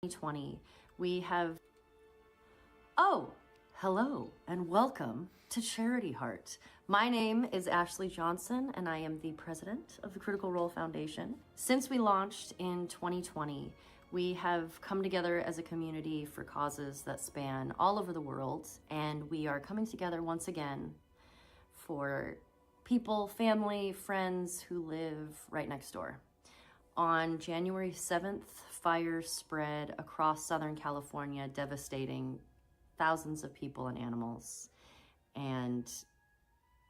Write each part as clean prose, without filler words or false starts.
2020, we have... Oh, hello and welcome to Charity Heart. My name is Ashley Johnson and I am the president of the Critical Role Foundation. Since we launched in 2020, we have come together as a community for causes that span all over the world, and we are coming together once again for people, family, friends who live right next door. On January 7th, fires spread across Southern California, devastating thousands of people and animals. And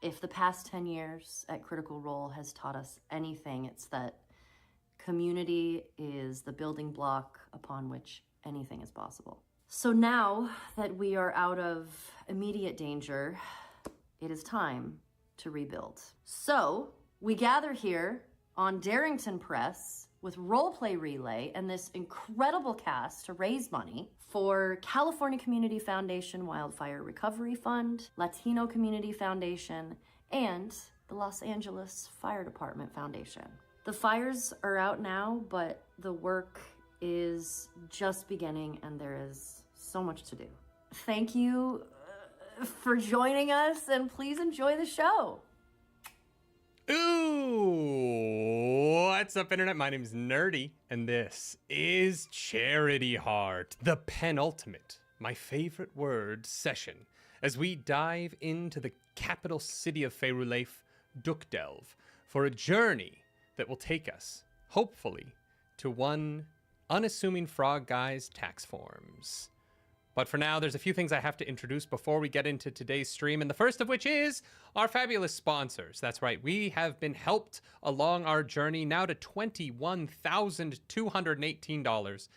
if the past 10 years at Critical Role has taught us anything, it's that community is the building block upon which anything is possible. So now that we are out of immediate danger, it is time to rebuild. So we gather here on Darrington Press with Roleplay Relay and this incredible cast to raise money for California Community Foundation Wildfire Recovery Fund, Latino Community Foundation, and the Los Angeles Fire Department Foundation. The fires are out now, but the work is just beginning and there is so much to do. Thank you for joining us, and please enjoy the show. Ooh, what's up, Internet? My name is Nerdy, and this is Charity Heart, the penultimate, my favorite word, session, as we dive into the capital city of Faerulaif, Dukdelv, for a journey that will take us, hopefully, to one unassuming frog guy's tax forms. But for now, there's a few things I have to introduce before we get into today's stream, and the first of which is our fabulous sponsors. That's right, we have been helped along our journey now to $21,218.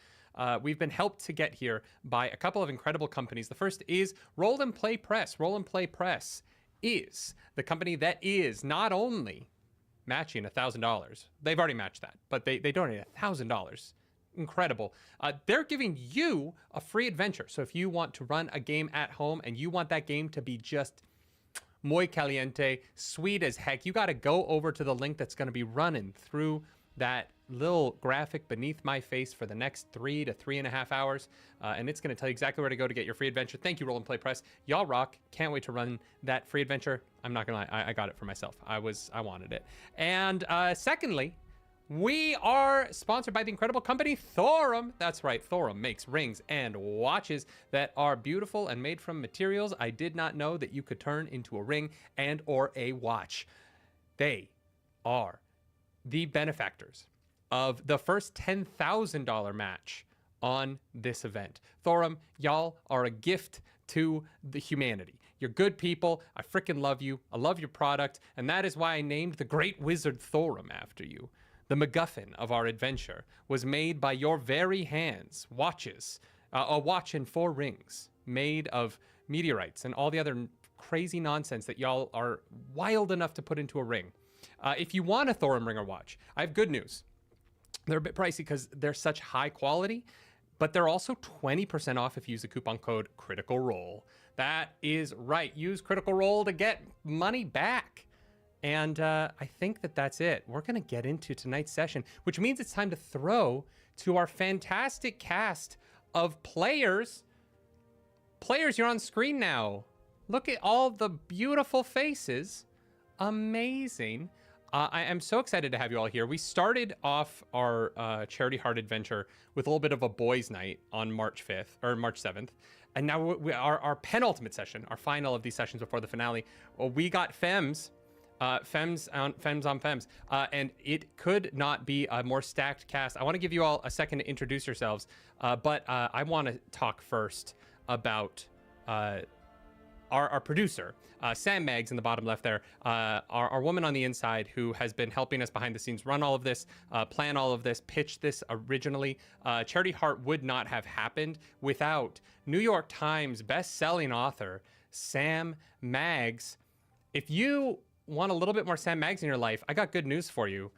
We've been helped to get here by a couple of incredible companies. The first is Roll and Play Press. Roll and Play Press is the company that is not only matching $1,000. They've already matched that, but they donated $1,000. Incredible. They're giving you a free adventure. So if you want to run a game at home and you want that game to be just muy caliente, sweet as heck, you got to go over to the link that's going to be running through that little graphic beneath my face for the next 3 to 3.5 hours. And it's going to tell you exactly where to go to get your free adventure. Thank you, Roll and Play Press. Y'all rock. Can't wait to run that free adventure. I'm not going to lie. I got it for myself. I wanted it. And secondly, we are sponsored by the incredible company Thorum. That's right, Thorum makes rings and watches that are beautiful and made from materials I did not know that you could turn into a ring and or a watch. They are the benefactors of the first $10,000 match on this event. Thorum, y'all are a gift to the humanity. You're good people. I freaking love you. I love your product. And that is why I named the great wizard Thorum after you. The MacGuffin of our adventure was made by your very hands. Watches, a watch and 4 rings made of meteorites and all the other crazy nonsense that y'all are wild enough to put into a ring. If you want a Thorum ring or watch, I have good news. They're a bit pricey because they're such high quality, but they're also 20% off if you use the coupon code Critical Role. That is right. Use Critical Role to get money back. And I think that's it. We're going to get into tonight's session, which means it's time to throw to our fantastic cast of players. Players, you're on screen now. Look at all the beautiful faces. Amazing. I am so excited to have you all here. We started off our Charity Heart adventure with a little bit of a boys' night on March 5th or March 7th. And now our penultimate session, our final of these sessions before the finale, we got Fems. Fems on Fems. And it could not be a more stacked cast. I want to give you all a second to introduce yourselves, but I want to talk first about our producer, sammaggs in the bottom left there, our woman on the inside who has been helping us behind the scenes run all of this, plan all of this, pitch this originally. Charity Heart would not have happened without New York Times best-selling author sammaggs. If you want a little bit more sammaggs in your life, I got good news for you.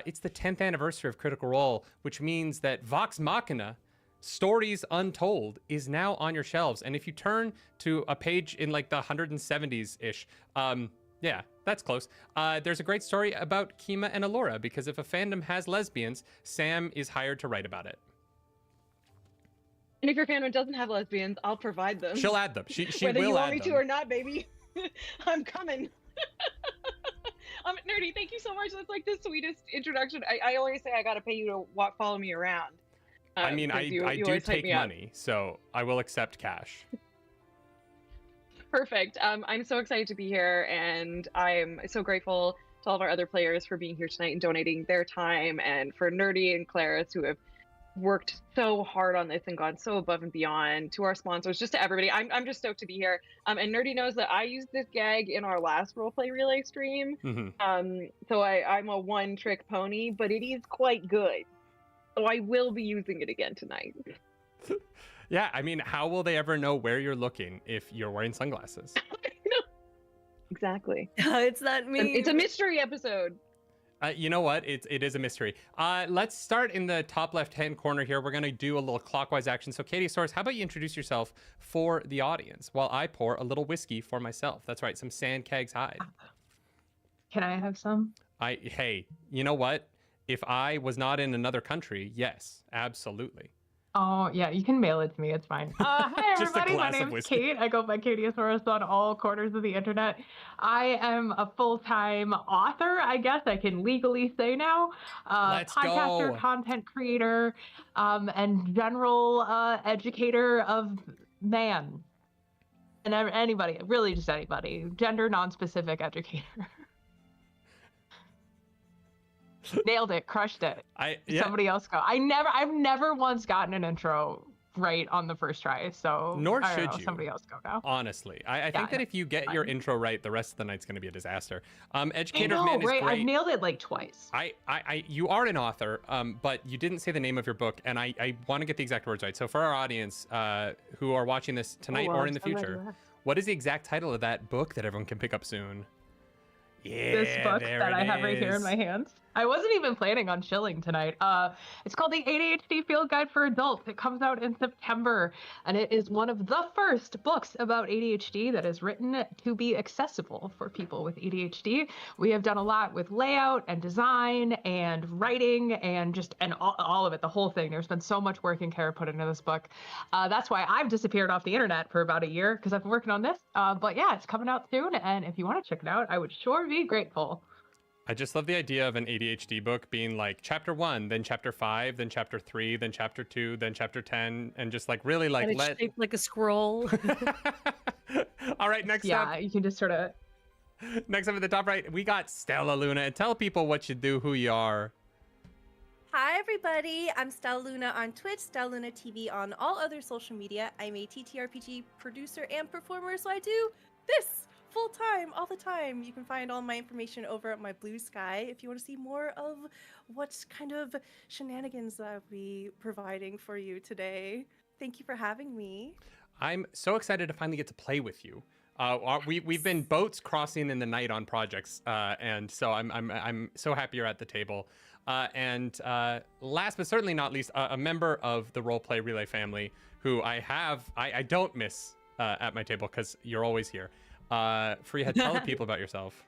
It's the 10th anniversary of Critical Role, which means that Vox Machina, Stories Untold, is now on your shelves. And if you turn to a page in like the 170s-ish, yeah, that's close. There's a great story about Kima and Allura, because if a fandom has lesbians, Sam is hired to write about it. And if your fandom doesn't have lesbians, I'll provide them. She'll add them. She Whether will you want add me them. to or not, baby. I'm coming. Nerdy, thank you so much. That's like the sweetest introduction. I always say I gotta pay you to follow me around. I mean, I you do always hype take me up. money, so I will accept cash. Perfect. I'm so excited to be here, and I'm so grateful to all of our other players for being here tonight and donating their time, and for Nerdy and Claris who have worked so hard on this and gone so above and beyond, to our sponsors, just to everybody. I'm just stoked to be here. And Nerdy knows that I used this gag in our last roleplay relay stream. So I'm a one-trick pony, but it is quite good. So I will be using it again tonight. Yeah, I mean, how will they ever know where you're looking if you're wearing sunglasses? Exactly. It's not me. It's a mystery episode. You know what? It is a mystery. Let's start in the top left-hand corner here. We're going to do a little clockwise action. So, Catieosaurus, how about you introduce yourself for the audience while I pour a little whiskey for myself? That's right, some Sandkag's Hide. Can I have some? Hey, you know what? If I was not in another country, yes, absolutely. Oh, yeah, you can mail it to me. It's fine. Hi, Just a everybody. My glass of name's whiskey. Kate. I go by Catieosaurus on all corners of the internet. I am a full-time author, I guess I can legally say now. Let's podcaster, go. content creator, and general educator of man. And anybody, really just anybody. Gender non-specific educator. Nailed it, crushed it. Somebody else go. I've never once gotten an intro right on the first try, so Nor should you. Somebody else go now. Honestly, I think that if you get your intro right, the rest of the night's going to be a disaster. Educator I know, of Man is right? great. I've nailed it like twice. You are an author, but you didn't say the name of your book, and I want to get the exact words right. So for our audience who are watching this tonight or in the future, what is the exact title of that book that everyone can pick up soon? Yeah, This book that I have right here in my hands. I wasn't even planning on chilling tonight. It's called The ADHD Field Guide for Adults. It comes out in September, and it is one of the first books about ADHD that is written to be accessible for people with ADHD. We have done a lot with layout and design and writing and all of it, the whole thing. There's been so much work and care put into this book. That's why I've disappeared off the internet for about a year, because I've been working on this. But yeah, it's coming out soon, and if you want to check it out, I would sure be grateful. I just love the idea of an ADHD book being like chapter 1, then chapter 5, then chapter 3, then chapter 2, then chapter 10, and just like really like and it's shaped like a scroll. All right, next up. Yeah, you can just sort of. Next up at the top right, we got Stella Luna. And tell people what you do, who you are. Hi everybody, I'm Stella Luna on Twitch, stellalunaTV on all other social media. I'm a TTRPG producer and performer, so I do this full time, all the time. You can find all my information over at my Blue Sky if you want to see more of what kind of shenanigans I'll be providing for you today. Thank you for having me. I'm so excited to finally get to play with you. We've been boats crossing in the night on projects, and so I'm so happy you're at the table. And last but certainly not least, a member of the Roleplay Relay family who I don't miss at my table because you're always here. Fareeha, tell the people about yourself.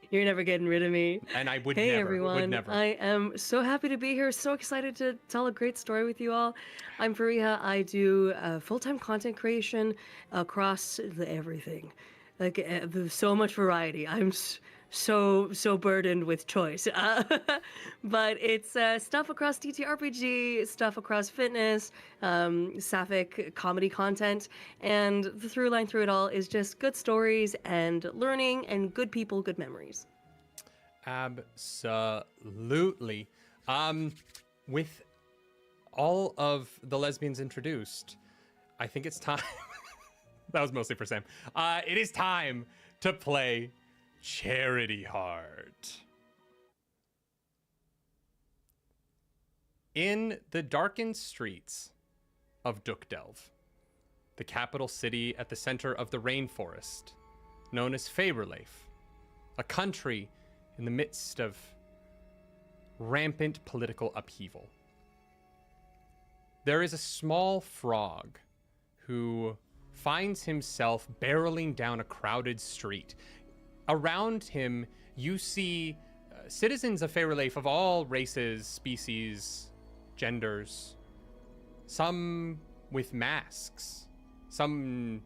You're never getting rid of me. And I would hey never. Everyone, would never. I am so happy to be here. So excited to tell a great story with you all. I'm Fareeha. I do full-time content creation across everything. Like there's so much variety. I'm so burdened with choice. But it's stuff across TTRPG, stuff across fitness, sapphic comedy content, and the through line through it all is just good stories and learning and good people, good memories. Absolutely. With all of the lesbians introduced, I think it's time. That was mostly for Sam. It is time to play CHARITYHEART. In the darkened streets of Dukdelv, the capital city at the center of the rainforest, known as Faerleif, a country in the midst of rampant political upheaval, there is a small frog who finds himself barreling down a crowded street. Around him, you see citizens of Faerleif of all races, species, genders, some with masks, some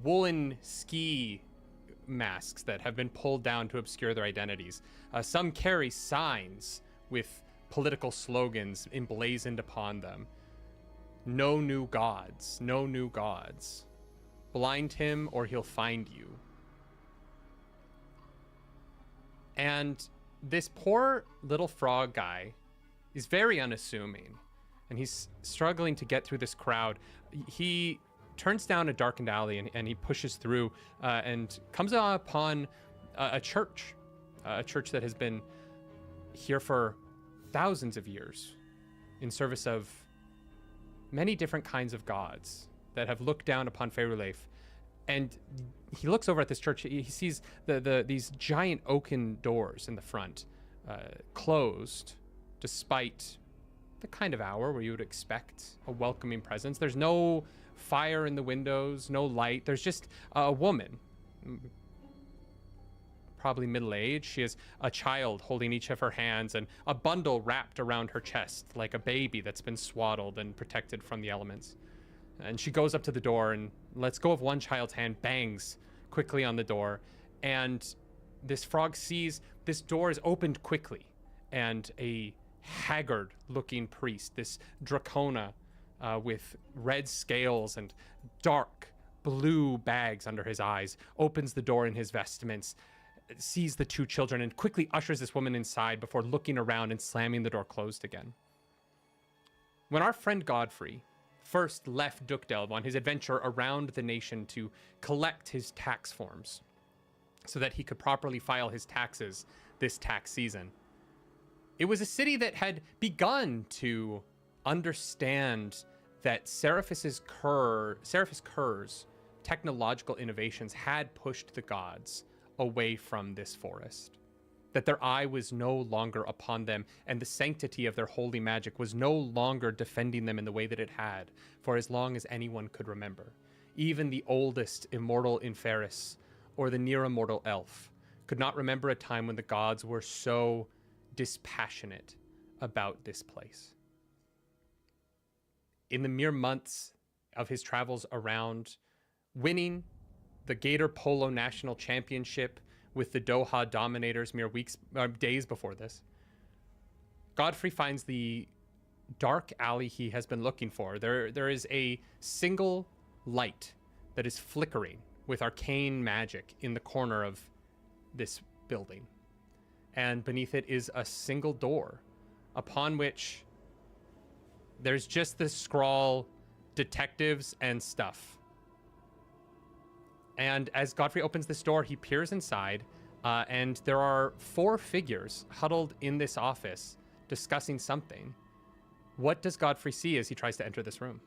woolen ski masks that have been pulled down to obscure their identities. Some carry signs with political slogans emblazoned upon them. No new gods, no new gods. Blind him or he'll find you. And this poor little frog guy is very unassuming, and he's struggling to get through this crowd. He turns down a darkened alley and he pushes through and comes upon a church that has been here for thousands of years in service of many different kinds of gods that have looked down upon Faerulaif. And he looks over at this church. He sees these giant oaken doors in the front closed, despite the kind of hour where you would expect a welcoming presence. There's no fire in the windows, no light. There's just a woman, probably middle-aged. She has a child holding each of her hands and a bundle wrapped around her chest like a baby that's been swaddled and protected from the elements. And she goes up to the door and lets go of one child's hand, bangs quickly on the door, and this frog sees this door is opened quickly, and a haggard-looking priest, this Dracona with red scales and dark blue bags under his eyes, opens the door in his vestments, sees the two children, and quickly ushers this woman inside before looking around and slamming the door closed again. When our friend Godfrey first left Dukdelv on his adventure around the nation to collect his tax forms so that he could properly file his taxes this tax season, it was a city that had begun to understand that Seraphis Kerr's technological innovations had pushed the gods away from this forest, that their eye was no longer upon them, and the sanctity of their holy magic was no longer defending them in the way that it had for as long as anyone could remember. Even the oldest immortal Inferis, or the near-immortal elf, could not remember a time when the gods were so dispassionate about this place. In the mere months of his travels around, winning the Gator Polo National Championship with the Doha Dominators mere days before this, Godfrey finds the dark alley he has been looking for. There is a single light that is flickering with arcane magic in the corner of this building. And beneath it is a single door upon which there's just the scrawl, detectives and stuff. And as Godfrey opens this door, he peers inside, and there are 4 figures huddled in this office discussing something. What does Godfrey see as he tries to enter this room?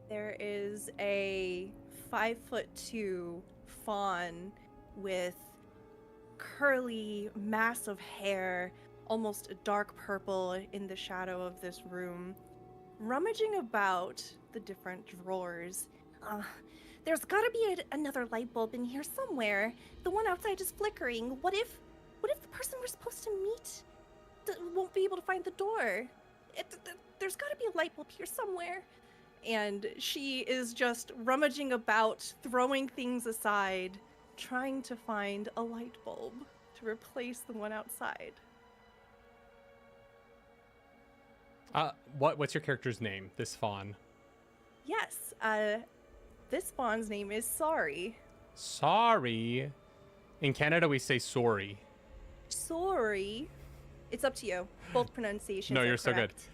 There is a 5'2" fawn with curly, massive hair, almost a dark purple in the shadow of this room, rummaging about the different drawers. There's gotta be another light bulb in here somewhere. The one outside is flickering. What if the person we're supposed to meet won't be able to find the door? There's gotta be a light bulb here somewhere. And she is just rummaging about, throwing things aside, trying to find a light bulb to replace the one outside. What's your character's name, this fawn? Yes, this fawn's name is Sorry. Sorry? In Canada, we say sorry. Sorry. It's up to you. Both pronunciations No, are you're so good. correct.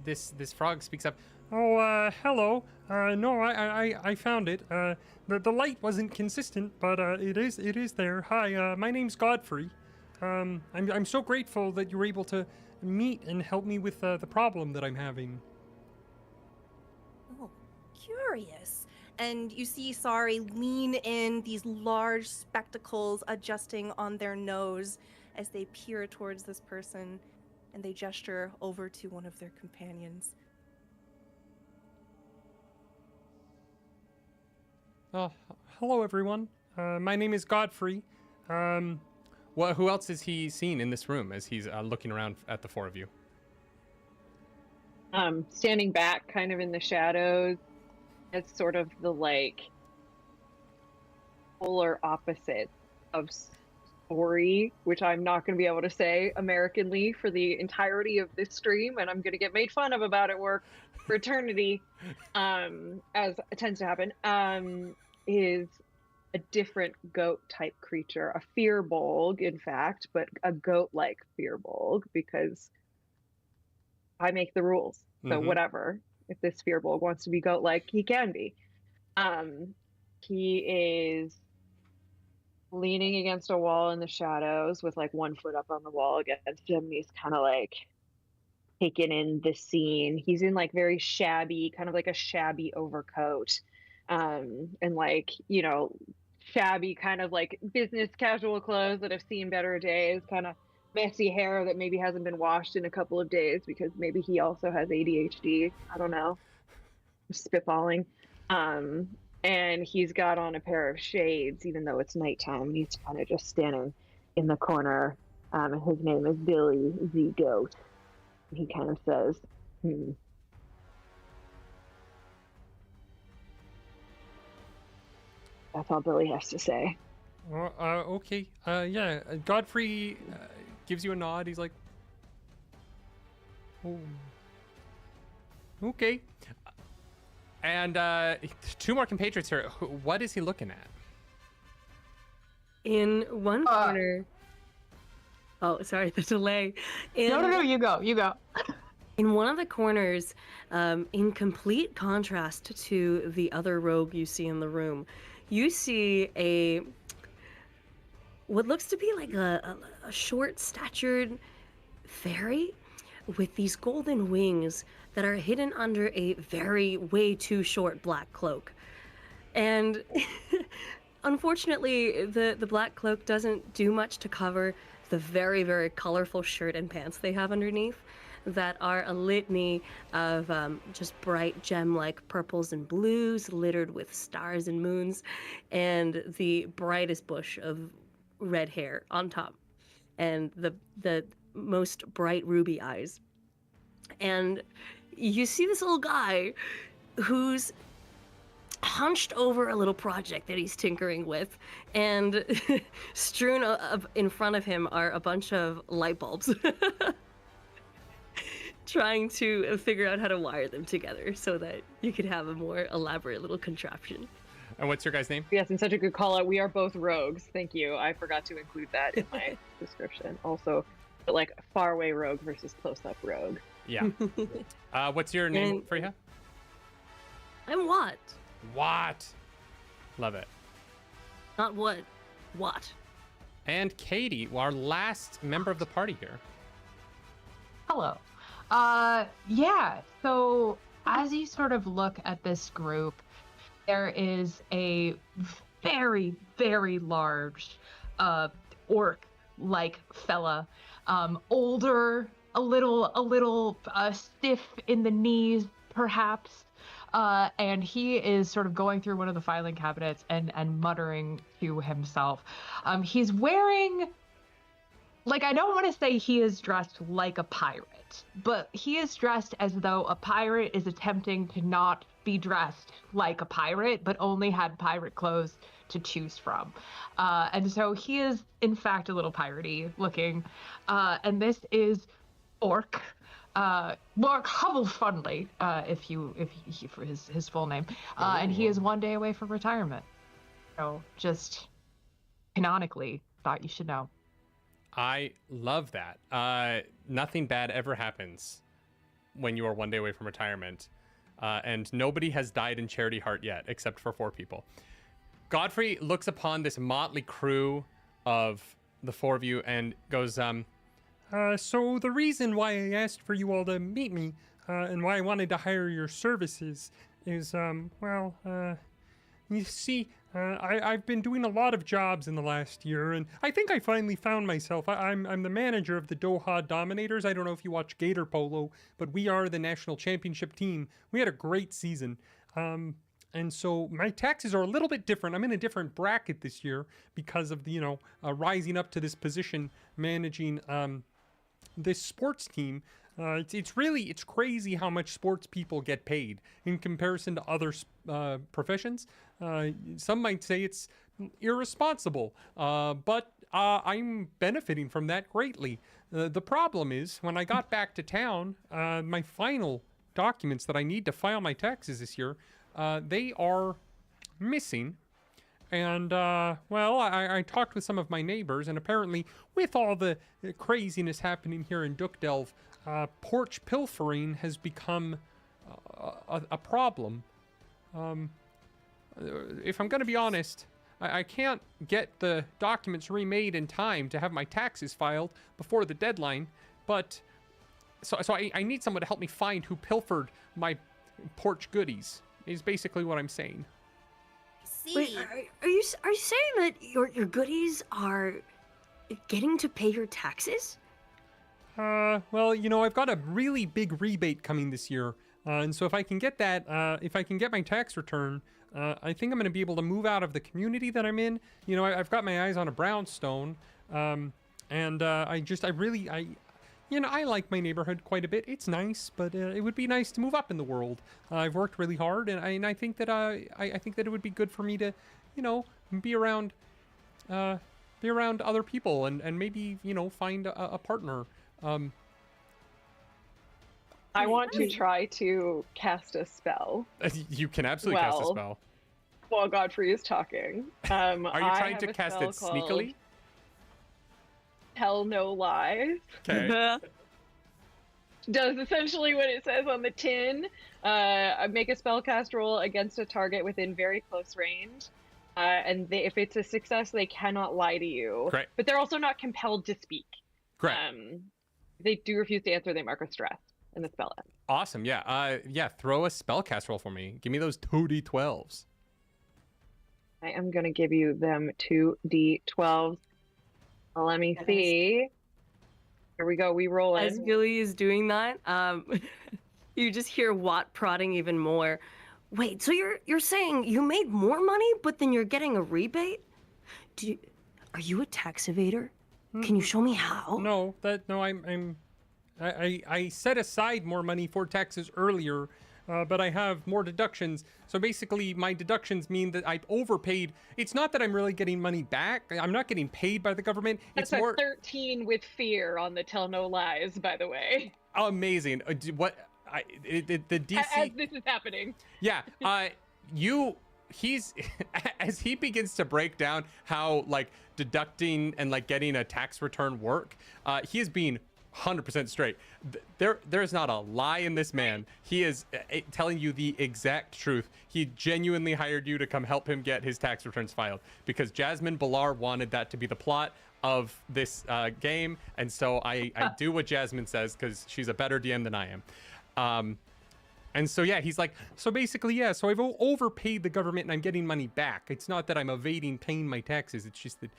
This frog speaks up. Oh, hello. No, I found it. The light wasn't consistent, but it is there. Hi, my name's Godfrey. I'm so grateful that you were able to meet and help me with the problem that I'm having. Oh, curious. And you see Sorry lean in, these large spectacles adjusting on their nose as they peer towards this person, and they gesture over to one of their companions. Hello everyone. My name is Godfrey. Who else is he seen in this room as he's looking around at the four of you? Standing back kind of in the shadows as sort of the like polar opposite of story, which I'm not going to be able to say Americanly for the entirety of this stream, and I'm going to get made fun of about at work for eternity, as it tends to happen, is a different goat type creature, a fearbolg, in fact, but a goat like fearbolg, because I make the rules. So whatever. If this fearbolg wants to be goat like, he can be. He is leaning against a wall in the shadows with like 1 foot up on the wall against him. He's kind of like taking in the scene. He's in like very shabby, kind of like a shabby overcoat, and like, you know, shabby kind of like business casual clothes that have seen better days, kind of messy hair that maybe hasn't been washed in a couple of days because maybe he also has ADHD. I don't know. I'm spitballing. And he's got on a pair of shades, even though it's nighttime. He's kind of just standing in the corner. And his name is Billy the Goat. He kind of says, That's all Billy has to say. Okay. Yeah. Godfrey gives you a nod. He's like, oh. Okay. And 2 more compatriots here. What is he looking at? In one corner. Oh, sorry, the delay. No, you go. In one of the corners, in complete contrast to the other rogue you see in the room, you see what looks to be like a short-statured fairy with these golden wings that are hidden under a way too short black cloak. And unfortunately, the black cloak doesn't do much to cover the very, very colorful shirt and pants they have underneath that are a litany of just bright gem-like purples and blues littered with stars and moons, and the brightest bush of red hair on top, and the most bright ruby eyes. And you see this little guy who's hunched over a little project that he's tinkering with, and strewn up in front of him are a bunch of light bulbs. Trying to figure out how to wire them together so that you could have a more elaborate little contraption. And what's your guy's name? Yes, and such a good call out. We are both rogues. Thank you. I forgot to include that in my description. Also, like far away rogue versus close up rogue. Yeah. What's your name, Fareeha? I'm Watt. Watt. Love it. Not what. Watt. And Katie, our last member of the party here. Hello. Yeah, so as you sort of look at this group, there is a very, very large orc-like fella, older, a little stiff in the knees, perhaps, and he is sort of going through one of the filing cabinets and muttering to himself. He's wearing, like, I don't want to say he is dressed like a pirate, but he is dressed as though a pirate is attempting to not be dressed like a pirate, but only had pirate clothes to choose from. And so he is, in fact, a little piratey looking. And this is Orc. Mark Hubble Funley, for his full name. And he is 1 day away from retirement. So just canonically thought you should know. I love that. Nothing bad ever happens when you are 1 day away from retirement. And nobody has died in Charityheart yet, except for 4 people. Godfrey looks upon this motley crew of the 4 of you and goes, So the reason why I asked for you all to meet me, and why I wanted to hire your services is, you see, I've been doing a lot of jobs in the last year, and I think I finally found myself. I'm the manager of the Doha Dominators. I don't know if you watch Gator Polo, but we are the national championship team. We had a great season. And so my taxes are a little bit different. I'm in a different bracket this year because of the, rising up to this position, managing this sports team. It's crazy how much sports people get paid in comparison to other professions. Some might say it's irresponsible, but I'm benefiting from that greatly. The problem is when I got back to town, my final documents that I need to file my taxes this year, they are missing. And, I talked with some of my neighbors, and apparently with all the craziness happening here in Duckdelve, porch pilfering has become a problem. If I'm going to be honest, I can't get the documents remade in time to have my taxes filed before the deadline, but so I need someone to help me find who pilfered my porch goodies, is basically what I'm saying. Wait, are you saying that your goodies are getting to pay your taxes? I've got a really big rebate coming this year, and so if I can get that, if I can get my tax return, I think I'm going to be able to move out of the community that I'm in. I've got my eyes on a brownstone, and I like my neighborhood quite a bit. It's nice, but it would be nice to move up in the world. I've worked really hard, and I think that I think that it would be good for me to, be around other people and maybe find a partner. I want to try to cast a spell. You can absolutely cast a spell. While Godfrey is talking. Are you trying to cast it sneakily? Tell no lies. Okay. Does essentially what it says on the tin. Make a spellcast roll against a target within very close range. And if it's a success, they cannot lie to you. Correct. But they're also not compelled to speak. Correct. If they do refuse to answer, they mark a stress and the spell ends. Awesome. Yeah. Throw a spellcast roll for me. Give me those 2d12s. I am going to give you them 2d12s. Let me see. Here we go. We roll in. As Billy is doing that, you just hear Watt prodding even more. Wait, so you're saying you made more money, but then you're getting a rebate? Are you a tax evader? Can you show me how? I set aside more money for taxes earlier, but I have more deductions. So basically, my deductions mean that I've overpaid. It's not that I'm really getting money back. I'm not getting paid by the government. That's it's more... a 13 with fear on the tell no lies, by the way. Amazing. The DC... As this is happening. Yeah. He's as he begins to break down how deducting and getting a tax return work, he is being 100% straight. There's not a lie in this man. He is telling you the exact truth. He genuinely hired you to come help him get his tax returns filed because Jasmine Ballar wanted that to be the plot of this game, and so I do what Jasmine says because she's a better DM than I am. And so, yeah, he's like, so basically, yeah, so I've overpaid the government and I'm getting money back. It's not that I'm evading paying my taxes. It's just that,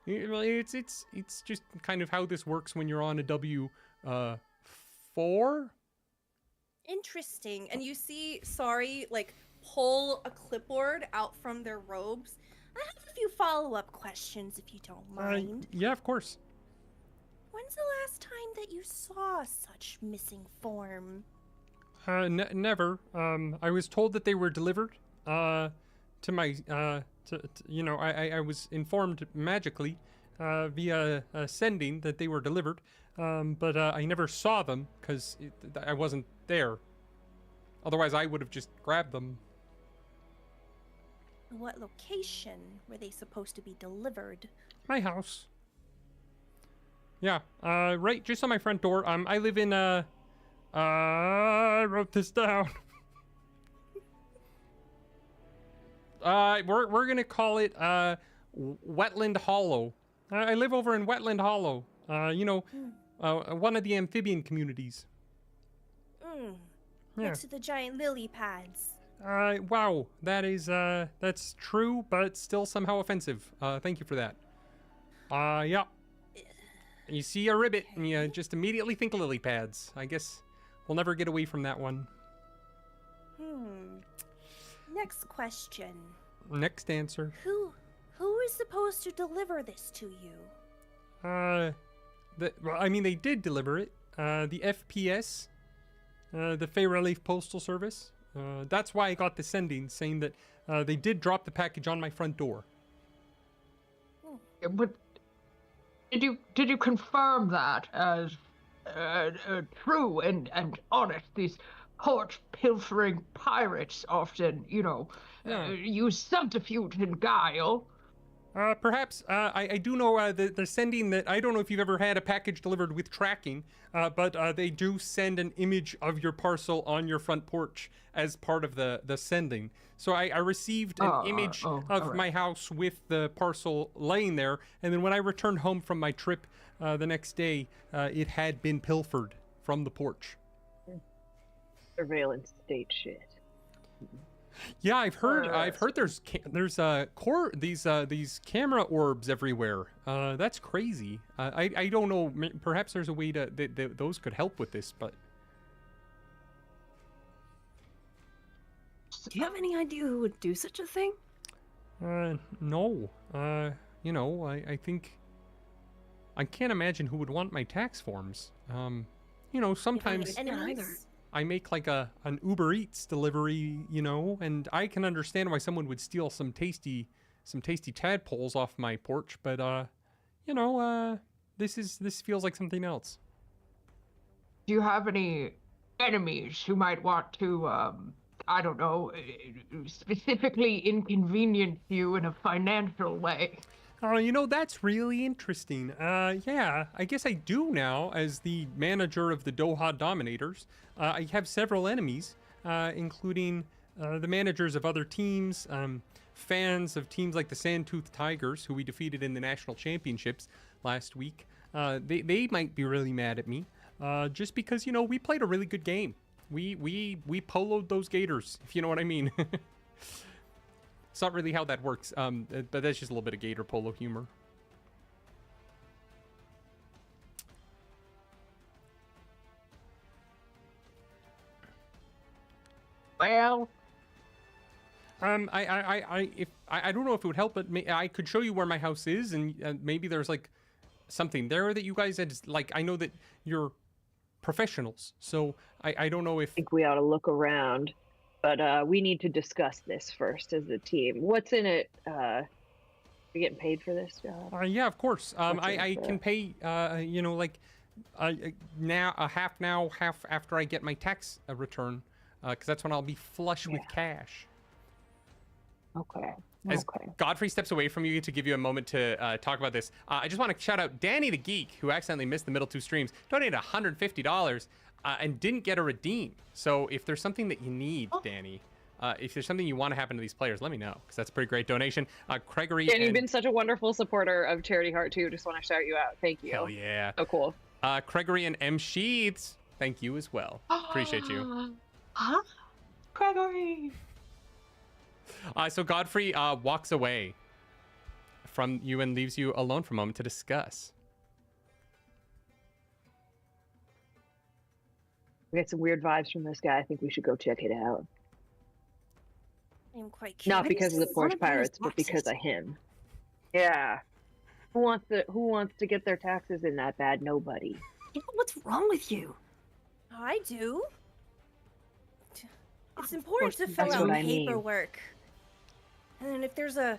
it's just kind of how this works when you're on a W-4. Interesting. And you see Sorry pull a clipboard out from their robes. I have a few follow-up questions if you don't mind. Yeah, of course. When's the last time that you saw such missing form? Never. I was told that they were delivered to my I was informed magically via sending that they were delivered, but I never saw them because I wasn't there. Otherwise, I would have just grabbed them. What location were they supposed to be delivered? My house. Yeah, right just on my front door. I live in, I wrote this down. We're gonna call it, Wetland Hollow. I live over in Wetland Hollow. One of the amphibian communities. Yeah. Next to the giant lily pads. Wow, that's true, but still somehow offensive. Thank you for that. Yeah. You see a ribbit and you just immediately think lily pads. I guess we'll never get away from that one. Next question. Next answer. Who is supposed to deliver this to you? Well, I mean, they did deliver it. The FPS, the Fey Relief Postal Service. That's why I got the sending saying that they did drop the package on my front door. But did you confirm that as true and honest? These court pilfering pirates often, use subterfuge and guile. Perhaps I do know they're sending that. I don't know if you've ever had a package delivered with tracking, but they do send an image of your parcel on your front porch as part of the sending. So I received an image of right. my house with the parcel laying there, and then when I returned home from my trip the next day, it had been pilfered from the porch. Surveillance state shit. Yeah, I've heard there's these camera orbs everywhere. That's crazy. I don't know. Perhaps there's a way to those could help with this, but Do you have any idea who would do such a thing? no. I think I can't imagine who would want my tax forms. Sometimes Enemies? I make like an Uber Eats delivery, and I can understand why someone would steal some tasty tadpoles off my porch, but this feels like something else. Do you have any enemies who might want to, I don't know, specifically inconvenience you in a financial way? Oh, that's really interesting. Yeah, I guess I do now as the manager of the Doha Dominators. I have several enemies, including the managers of other teams, fans of teams like the Sandtooth Tigers, who we defeated in the national championships last week. They might be really mad at me, just because, we played a really good game. We poloed those gators, if you know what I mean. It's not really how that works, but that's just a little bit of gator polo humor. Well, I don't know if it would help, but I could show you where my house is, and maybe there's like something there that you guys had. Like, I know that you're professionals, so I don't know if. I think we ought to look around, but we need to discuss this first as a team. What's in it? Are we getting paid for this job? Yeah, of course. I can pay. Half now, half after I get my tax return, because that's when I'll be flush with cash. Okay. As Godfrey steps away from you to give you a moment to talk about this, I just want to shout out Danny the Geek, who accidentally missed the middle two streams, donated $150 and didn't get a redeem. So if there's something that you need, Danny, if there's something you want to happen to these players, let me know, because that's a pretty great donation. Gregory, and you've been such a wonderful supporter of Charity Heart too. Just want to shout you out. Thank you. Hell yeah. So cool. Gregory and M. Sheets, thank you as well. Appreciate you. Huh? Gregory. So Godfrey walks away from you and leaves you alone for a moment to discuss. We get some weird vibes from this guy. I think we should go check it out. I'm quite curious. Not because of the Porch Pirates, but because of him. Yeah. Who wants to get their taxes in that bad? Nobody. What's wrong with you? I do. It's important to fill That's out what I mean. paperwork. And then if there's a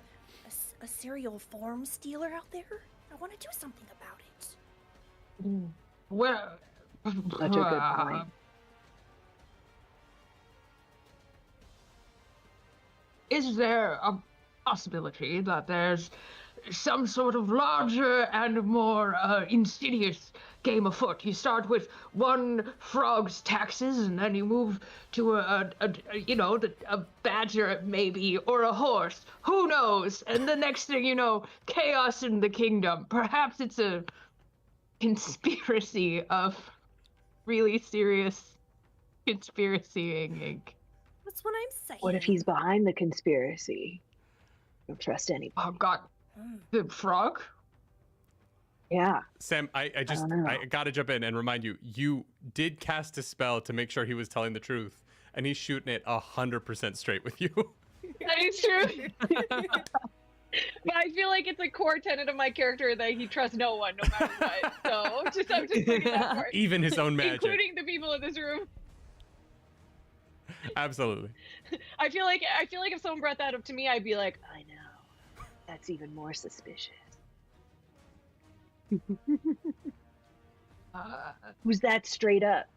serial form stealer out there, I want to do something about it. Well, Such a good point. Is there a possibility that there's some sort of larger and more insidious game afoot? You start with one frog's taxes, and then you move to a badger maybe, or a horse. Who knows? And the next thing you know, chaos in the kingdom. Perhaps it's a conspiracy of really serious conspiracying. That's what I'm saying. What if he's behind the conspiracy? Don't trust anybody. Oh God, the frog. Yeah. Sam, I don't know. gotta jump in and remind you, you did cast a spell to make sure he was telling the truth. and he's shooting it 100% straight with you. That is true. But I feel like it's a core tenet of my character that he trusts no one, no matter what. So I'm just putting that part. Even his own magic. Including the people in this room. Absolutely. I feel like if someone brought that up to me, I'd be like, I know. That's even more suspicious. Who's that straight up?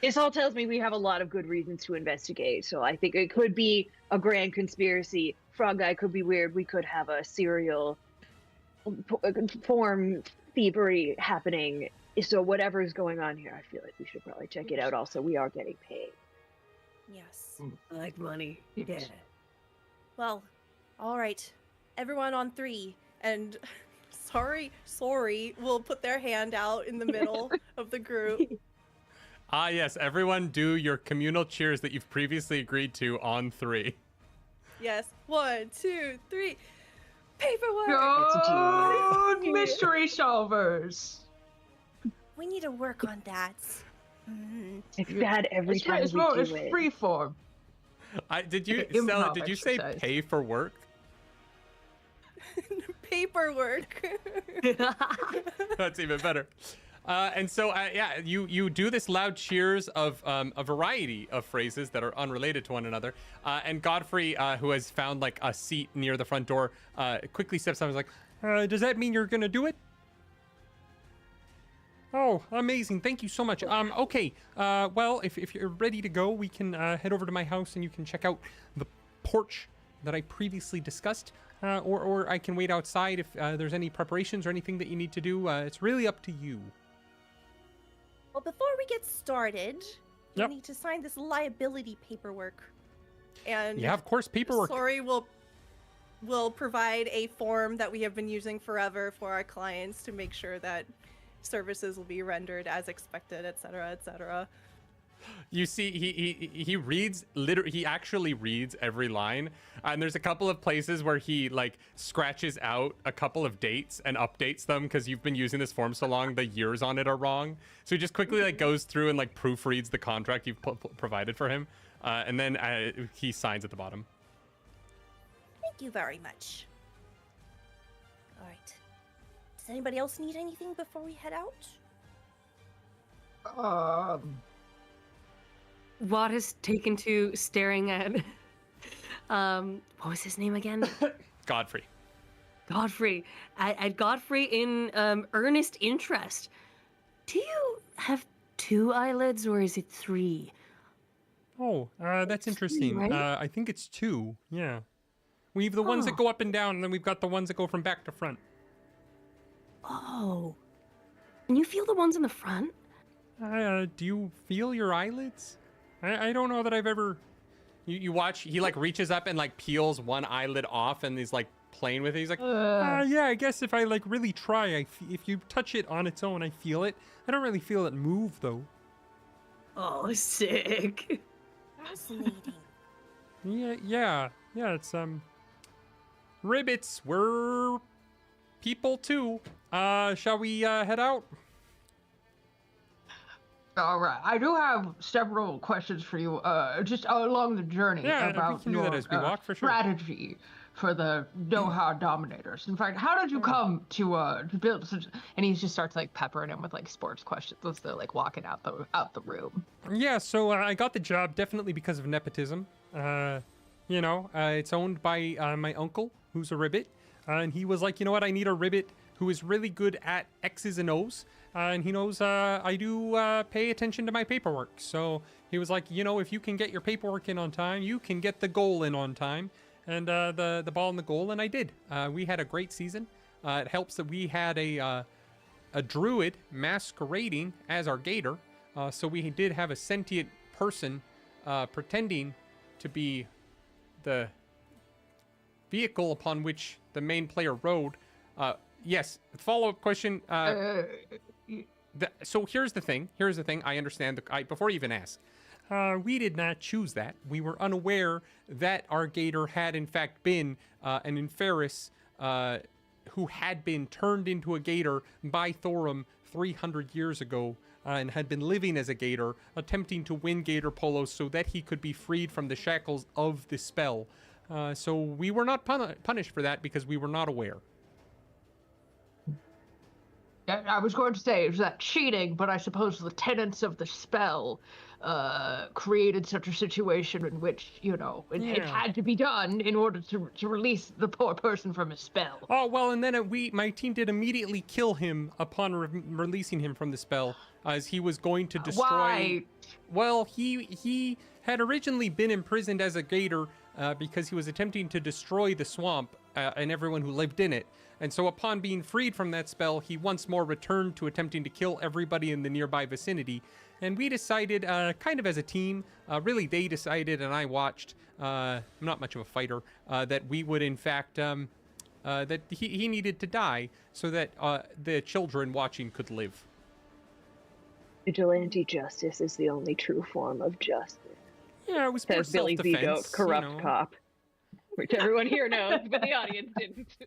This all tells me we have a lot of good reasons to investigate. So I think it could be a grand conspiracy. Frog Guy could be weird. We could have a serial form thievery happening. So whatever is going on here, I feel like we should probably check it out. Also, we are getting paid. Yes. I like money. Yeah. Well, all right. Everyone on 3. And sorry, will put their hand out in the middle of the group. Ah, yes. Everyone do your communal cheers that you've previously agreed to on 3. Yes. 1, 2, 3. Paperwork! Good mystery solvers. We need to work on that. It's bad every time we do It's it. free form. Did you, Improv Stella, did you say exercise. pay for work? Paperwork. That's even better. And so, yeah, you do this loud cheers of a variety of phrases that are unrelated to one another. And Godfrey, who has found like a seat near the front door, quickly steps up and is like, Does that mean you're gonna do it? Oh, amazing. Thank you so much. Okay. Well, if you're ready to go, we can head over to my house and you can check out the porch that I previously discussed. Or I can wait outside if there's any preparations or anything that you need to do. It's really up to you. Well, before we get started, Yep. we need to sign this liability paperwork. And Yeah, of course, paperwork. Sorry will provide a form that we have been using forever for our clients to make sure that services will be rendered as expected, etc., etc. you see, he reads he actually reads every line, and there's a couple of places where he like scratches out a couple of dates and updates them because you've been using this form so long the years on it are wrong. So he just quickly like goes through and like proofreads the contract you've provided for him, and then he signs at the bottom. Thank you very much. All right. Does anybody else need anything before we head out? Watt has taken to staring at what was his name again? Godfrey. Godfrey. At Godfrey in earnest interest. Do you have 2 eyelids or is it 3? Oh, that's interesting. right? I think it's 2. Yeah. We have the ones that go up and down, and then we've got the ones that go from back to front. Oh. Can you feel the ones in the front? Do you feel your eyelids? I don't know that I've ever... You watch, he like reaches up and like peels one eyelid off and he's like playing with it. He's like, yeah, I guess if I like really try, if you touch it on its own, I feel it. I don't really feel it move though. Oh, sick. Fascinating. Yeah, it's ribbits, we're people too. Shall we head out? All right, I do have several questions for you, just along the journey Yeah, about we can do your that as we walk, for sure. strategy for the Doha Dominators. In fact, how did you come to build such? And he just starts like peppering him with like sports questions as they're like walking out the room. Yeah, so I got the job definitely because of nepotism. It's owned by my uncle, who's a ribbit, and he was like, you know what, I need a ribbit who is really good at X's and O's. And he knows I do pay attention to my paperwork. So he was like, if you can get your paperwork in on time, you can get the goal in on time. And the ball in the goal, and I did. We had a great season. It helps that we had a druid masquerading as our gator. So we did have a sentient person pretending to be the vehicle upon which the main player rode. Yes, follow-up question. So here's the thing. I understand. Before you even ask, we did not choose that. We were unaware that our gator had in fact been an Inferis who had been turned into a gator by Thorum 300 years ago and had been living as a gator, attempting to win gator polos so that he could be freed from the shackles of the spell. So we were not punished for that because we were not aware. I was going to say, is that cheating? But I suppose the tenets of the spell created such a situation in which, it had to be done in order to release the poor person from his spell. Oh, well, and then my team did immediately kill him upon releasing him from the spell, as he was going to destroy... Why? Well, he had originally been imprisoned as a gator because he was attempting to destroy the swamp and everyone who lived in it. And so upon being freed from that spell, he once more returned to attempting to kill everybody in the nearby vicinity. And we decided, kind of as a team, really they decided and I watched, I'm not much of a fighter, that we would in fact, that he needed to die so that the children watching could live. Vigilante justice is the only true form of justice. Yeah, it was more Says Billy self-defense, Zito, corrupt cop. Which everyone here knows, but the audience didn't.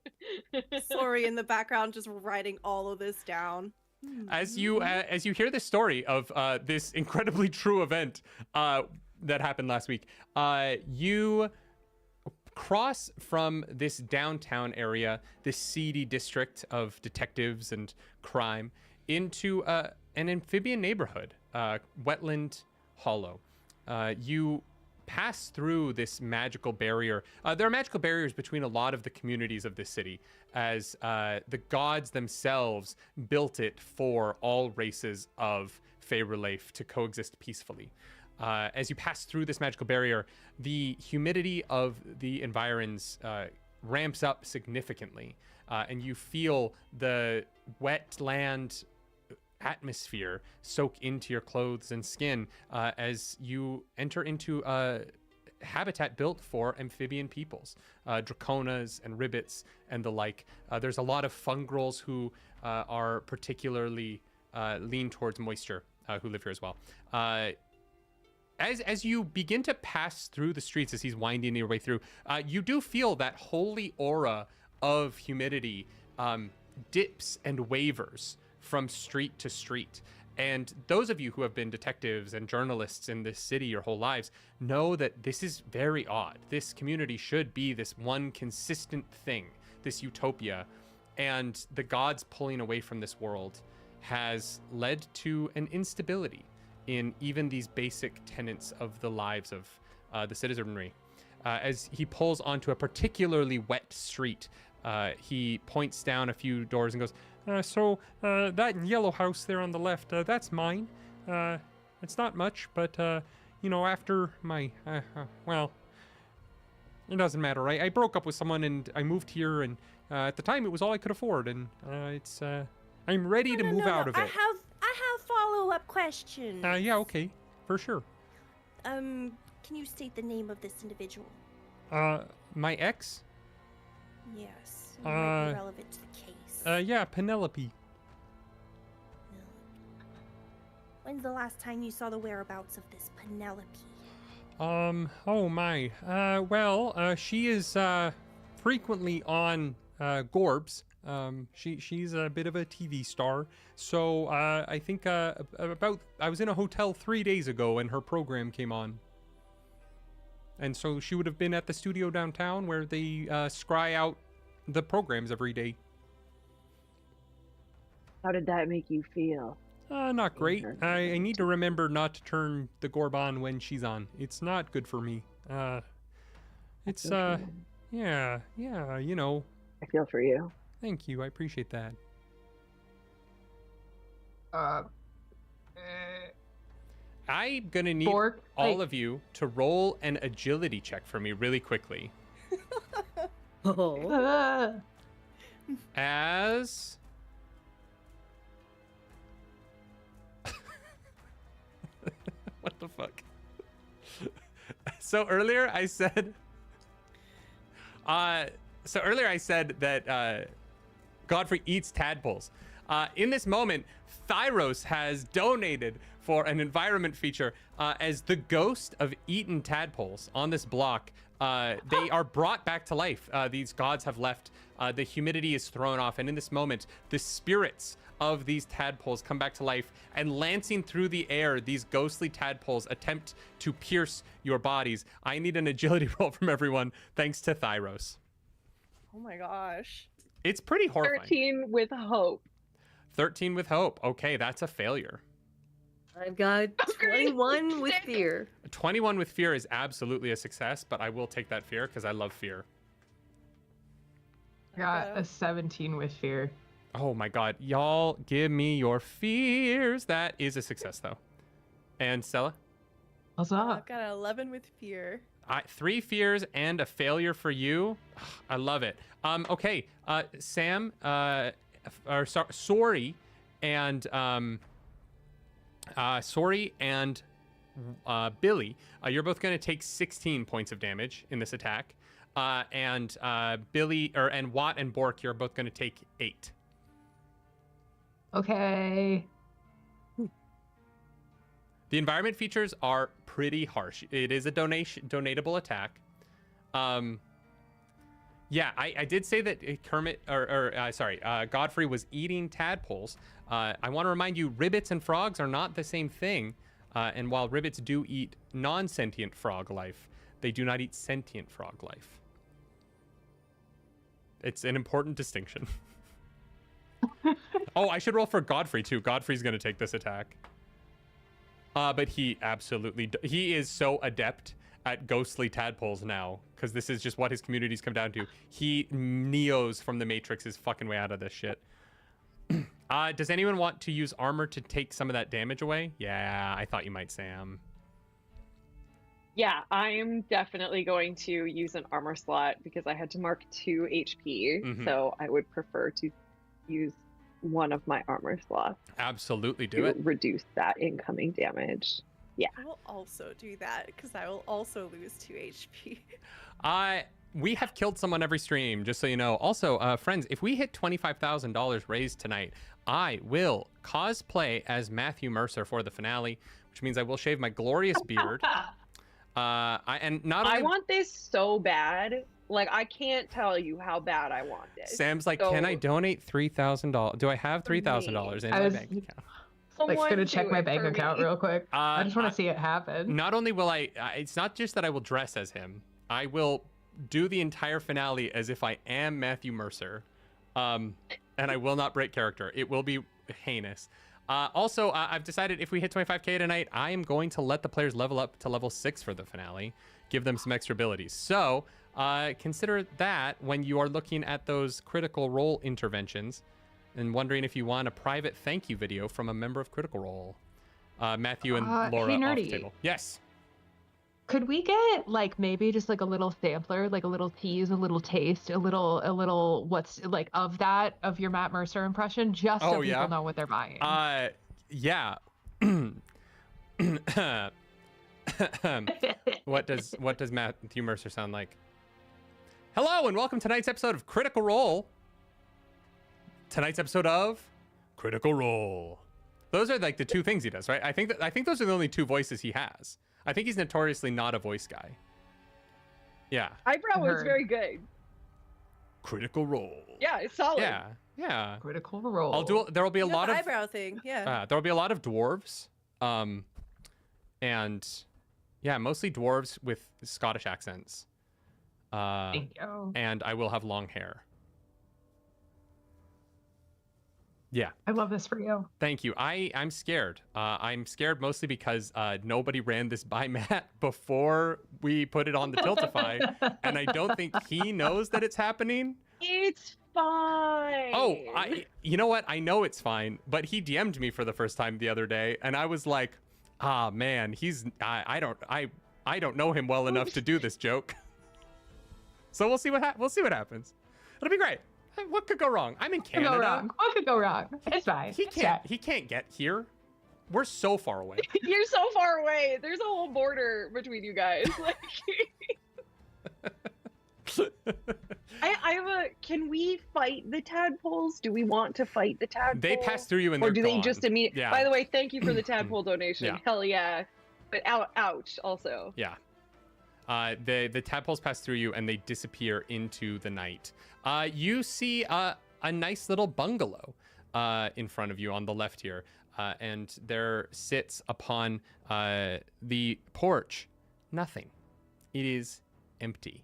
Sorry, in the background, just writing all of this down. As you hear the story of this incredibly true event that happened last week, you cross from this downtown area, this seedy district of detectives and crime, into an amphibian neighborhood, Wetland Hollow. You pass through this magical barrier. There are magical barriers between a lot of the communities of this city, as the gods themselves built it for all races of Faerulaif to coexist peacefully. As you pass through this magical barrier, the humidity of the environs ramps up significantly, and you feel the wet land atmosphere soak into your clothes and skin as you enter into a habitat built for amphibian peoples, draconas and ribbits and the like. There's a lot of fungrels who are particularly lean towards moisture who live here as well. As you begin to pass through the streets, as he's winding your way through, you do feel that holy aura of humidity dips and wavers from street to street. And those of you who have been detectives and journalists in this city your whole lives know that this is very odd. This community should be this one consistent thing, this utopia. And the gods pulling away from this world has led to an instability in even these basic tenets of the lives of the citizenry. As he pulls onto a particularly wet street, he points down a few doors and goes, so that yellow house there on the left, that's mine. It's not much, but, after my, well, it doesn't matter. I broke up with someone and I moved here, and at the time it was all I could afford, and I'm ready to move out of it. I have follow-up questions. Yeah, okay, for sure. Can you state the name of this individual? My ex? Yes, it might be relevant to the case. Yeah, Penelope. When's the last time you saw the whereabouts of this Penelope? Oh my. Well, she is frequently on Gorbs. She's a bit of a TV star. So I think I was in a hotel 3 days ago and her program came on. And so she would have been at the studio downtown where they scry out the programs every day. How did that make you feel? Not great. I need to remember not to turn the Gorb on when she's on. It's not good for me. It's, yeah, you know. I feel for you. Thank you. I appreciate that. I'm gonna need all of you to roll an agility check for me really quickly. As... What the fuck? So earlier I said that Godfrey eats tadpoles. In this moment, Thyros has donated for an environment feature as the ghost of eaten tadpoles on this block. They are brought back to life. These gods have left. The humidity is thrown off, and in this moment, the spirits of these tadpoles come back to life, and lancing through the air, these ghostly tadpoles attempt to pierce your bodies. I need an agility roll from everyone, thanks to Thyros. Oh my gosh. It's pretty horrifying. 13 with hope. 13 with hope. Okay, that's a failure. I've got 21 with fear. 21 with fear is absolutely a success, but I will take that fear because I love fear. Got a 17 with fear. Oh my god. Y'all, give me your fears. That is a success, though. And Stella? What's I've up? got an 11 with fear. 3 fears and a failure for you. I love it. Okay, Sam, Sorry, and Billy, you're both going to take 16 points of damage in this attack. And Watt and Bork, you're both going to take 8. Okay. The environment features are pretty harsh. It is a donatable attack. Yeah, I did say that Godfrey was eating tadpoles. I want to remind you, ribbits and frogs are not the same thing. And while ribbits do eat non-sentient frog life, they do not eat sentient frog life. It's an important distinction. Oh, I should roll for Godfrey too. Godfrey's going to take this attack. But he is so adept at ghostly tadpoles now, because this is just what his communities come down to. He Neos from the Matrix is fucking way out of this shit. Does anyone want to use armor to take some of that damage away? Yeah, I thought you might, Sam. Yeah, I'm definitely going to use an armor slot because I had to mark 2 HP. So I would prefer to use one of my armor slots. Absolutely do to it. Reduce that incoming damage. Yeah. I will also do that because I will also lose 2 HP. We have killed someone every stream, just so you know. Also, friends, if we hit $25,000 raised tonight, I will cosplay as Matthew Mercer for the finale, which means I will shave my glorious beard. I want this so bad. Like, I can't tell you how bad I want this. Sam's like, can I donate $3,000? Do I have $3,000 in my bank account? Like, gonna check my bank account real quick. I just want to see it happen. Not only will I, it's not just that I will dress as him. I will do the entire finale as if I am Matthew Mercer, and I will not break character. It will be heinous. Also, I've decided if we hit 25k tonight, I am going to let the players level up to level 6 for the finale, give them some extra abilities. So consider that when you are looking at those Critical Role interventions and wondering if you want a private thank you video from a member of Critical Role. Matthew and Laura hey, off Nerdy. the table. Yes. Could we get like maybe just like a little sampler, like a little tease, a little taste, a little what's like of your Matt Mercer impression, just so people know what they're buying? Yeah. What does Matthew Mercer sound like? Hello and welcome to tonight's episode of Critical Role. Tonight's episode of Critical Role. Those are like the 2 things he does, right? I think those are the only 2 voices he has. I think he's notoriously not a voice guy. Yeah. Eyebrow is very good. Critical Role. Yeah, it's solid. Yeah. Critical Role. There will be a lot of eyebrow thing. Yeah. There will be a lot of dwarves, and yeah, mostly dwarves with Scottish accents. Thank you. And I will have long hair. Yeah. I love this for you. Thank you. I'm scared. I'm scared mostly because nobody ran this by Matt before we put it on the Tiltify, and I don't think he knows that it's happening. It's fine. Oh, you know what? I know it's fine, but he DM'd me for the first time the other day, and I was like, man, I don't know him well enough to do this joke. So we'll see what happens. It'll be great. What could go wrong? I'm in Canada. What could go wrong? It's fine. He can't get here. We're so far away. You're so far away. There's a whole border between you guys. Like, I have a. Can we fight the tadpoles? Do we want to fight the tadpoles? They pass through you and or they're do gone. they just immediately? Yeah. By the way, thank you for the tadpole donation. Yeah. Hell yeah. But ouch. Also. Yeah. The tadpoles pass through you and they disappear into the night. You see a nice little bungalow. in front of you on the left here. And there sits upon the porch nothing. It is empty.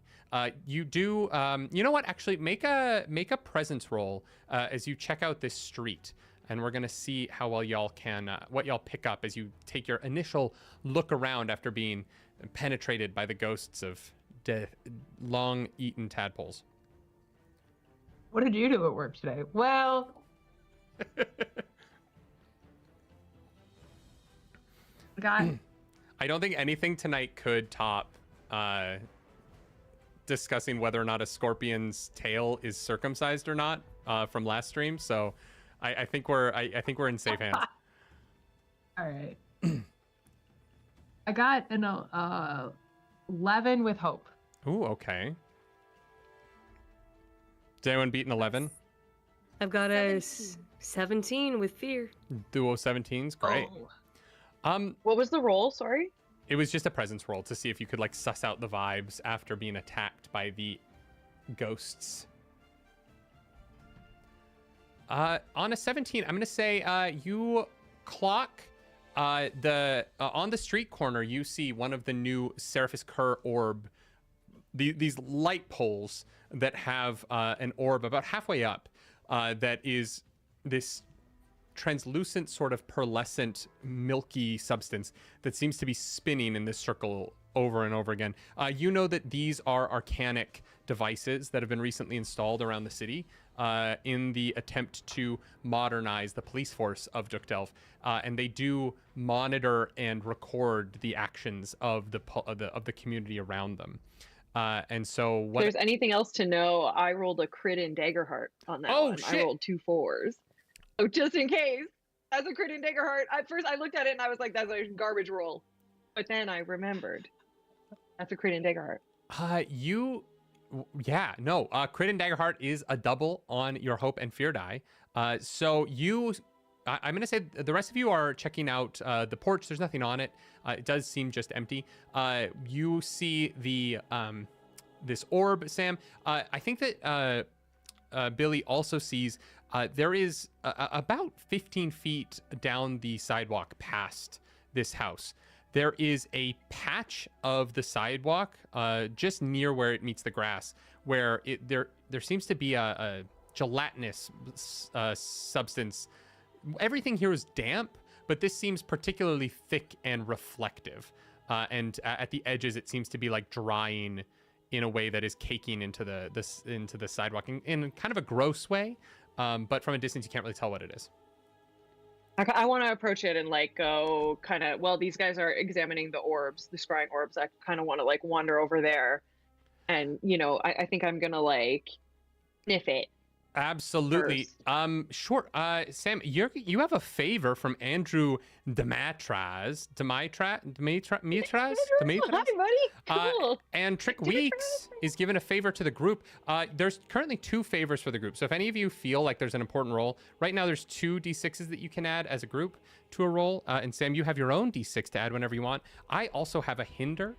You do, you know what? Actually, make a presence roll as you check out this street, and we're gonna see how well y'all can, what y'all pick up as you take your initial look around after being penetrated by the ghosts of long-eaten tadpoles. What did you do at work today? Well, God. I don't think anything tonight could top discussing whether or not a scorpion's tail is circumcised or not from last stream. So I think we're in safe hands. All right. I got an 11 with hope. Ooh, okay. Did anyone beat an 11? I've got a 17 with fear. Duo 17s, great. Oh. What was the roll? Sorry. It was just a presence roll to see if you could like suss out the vibes after being attacked by the ghosts. On a 17, I'm gonna say you clock on the street corner. You see one of the new Seraphis Cur orb, these light poles that have an orb about halfway up that is this translucent sort of pearlescent milky substance that seems to be spinning in this circle over and over again. You know that these are arcanic devices that have been recently installed around the city in the attempt to modernize the police force of Dukdelv, and they do monitor and record the actions of the community around them. And so If there's anything else to know, I rolled a crit in Daggerheart on that one. Shit. I rolled 2 4s. So just in case, that's a crit in Daggerheart. At first I looked at it and I was like, that's a garbage roll. But then I remembered. That's a crit in Daggerheart. Crit and Daggerheart is a double on your hope and fear die. So I'm going to say the rest of you are checking out the porch. There's nothing on it. It does seem just empty. You see the this orb, Sam. I think that Billy also sees there is about 15 feet down the sidewalk past this house. There is a patch of the sidewalk just near where it meets the grass, where there seems to be a gelatinous substance. Everything here is damp, but this seems particularly thick and reflective. And at the edges, it seems to be like drying in a way that is caking into the sidewalk in kind of a gross way. But from a distance, you can't really tell what it is. I want to approach it and like go kind of, well, these guys are examining the orbs, the scrying orbs. I kind of want to like wander over there and, you know, I think I'm going to like sniff it. Absolutely. Sure. Sam, you have a favor from Andrew Dematras. Hi, buddy. Cool. And Trick Weeks is given a favor to the group. There's currently 2 favors for the group. So if any of you feel like there's an important role, right now there's 2 D6s that you can add as a group to a roll. And Sam, you have your own D6 to add whenever you want. I also have a hinder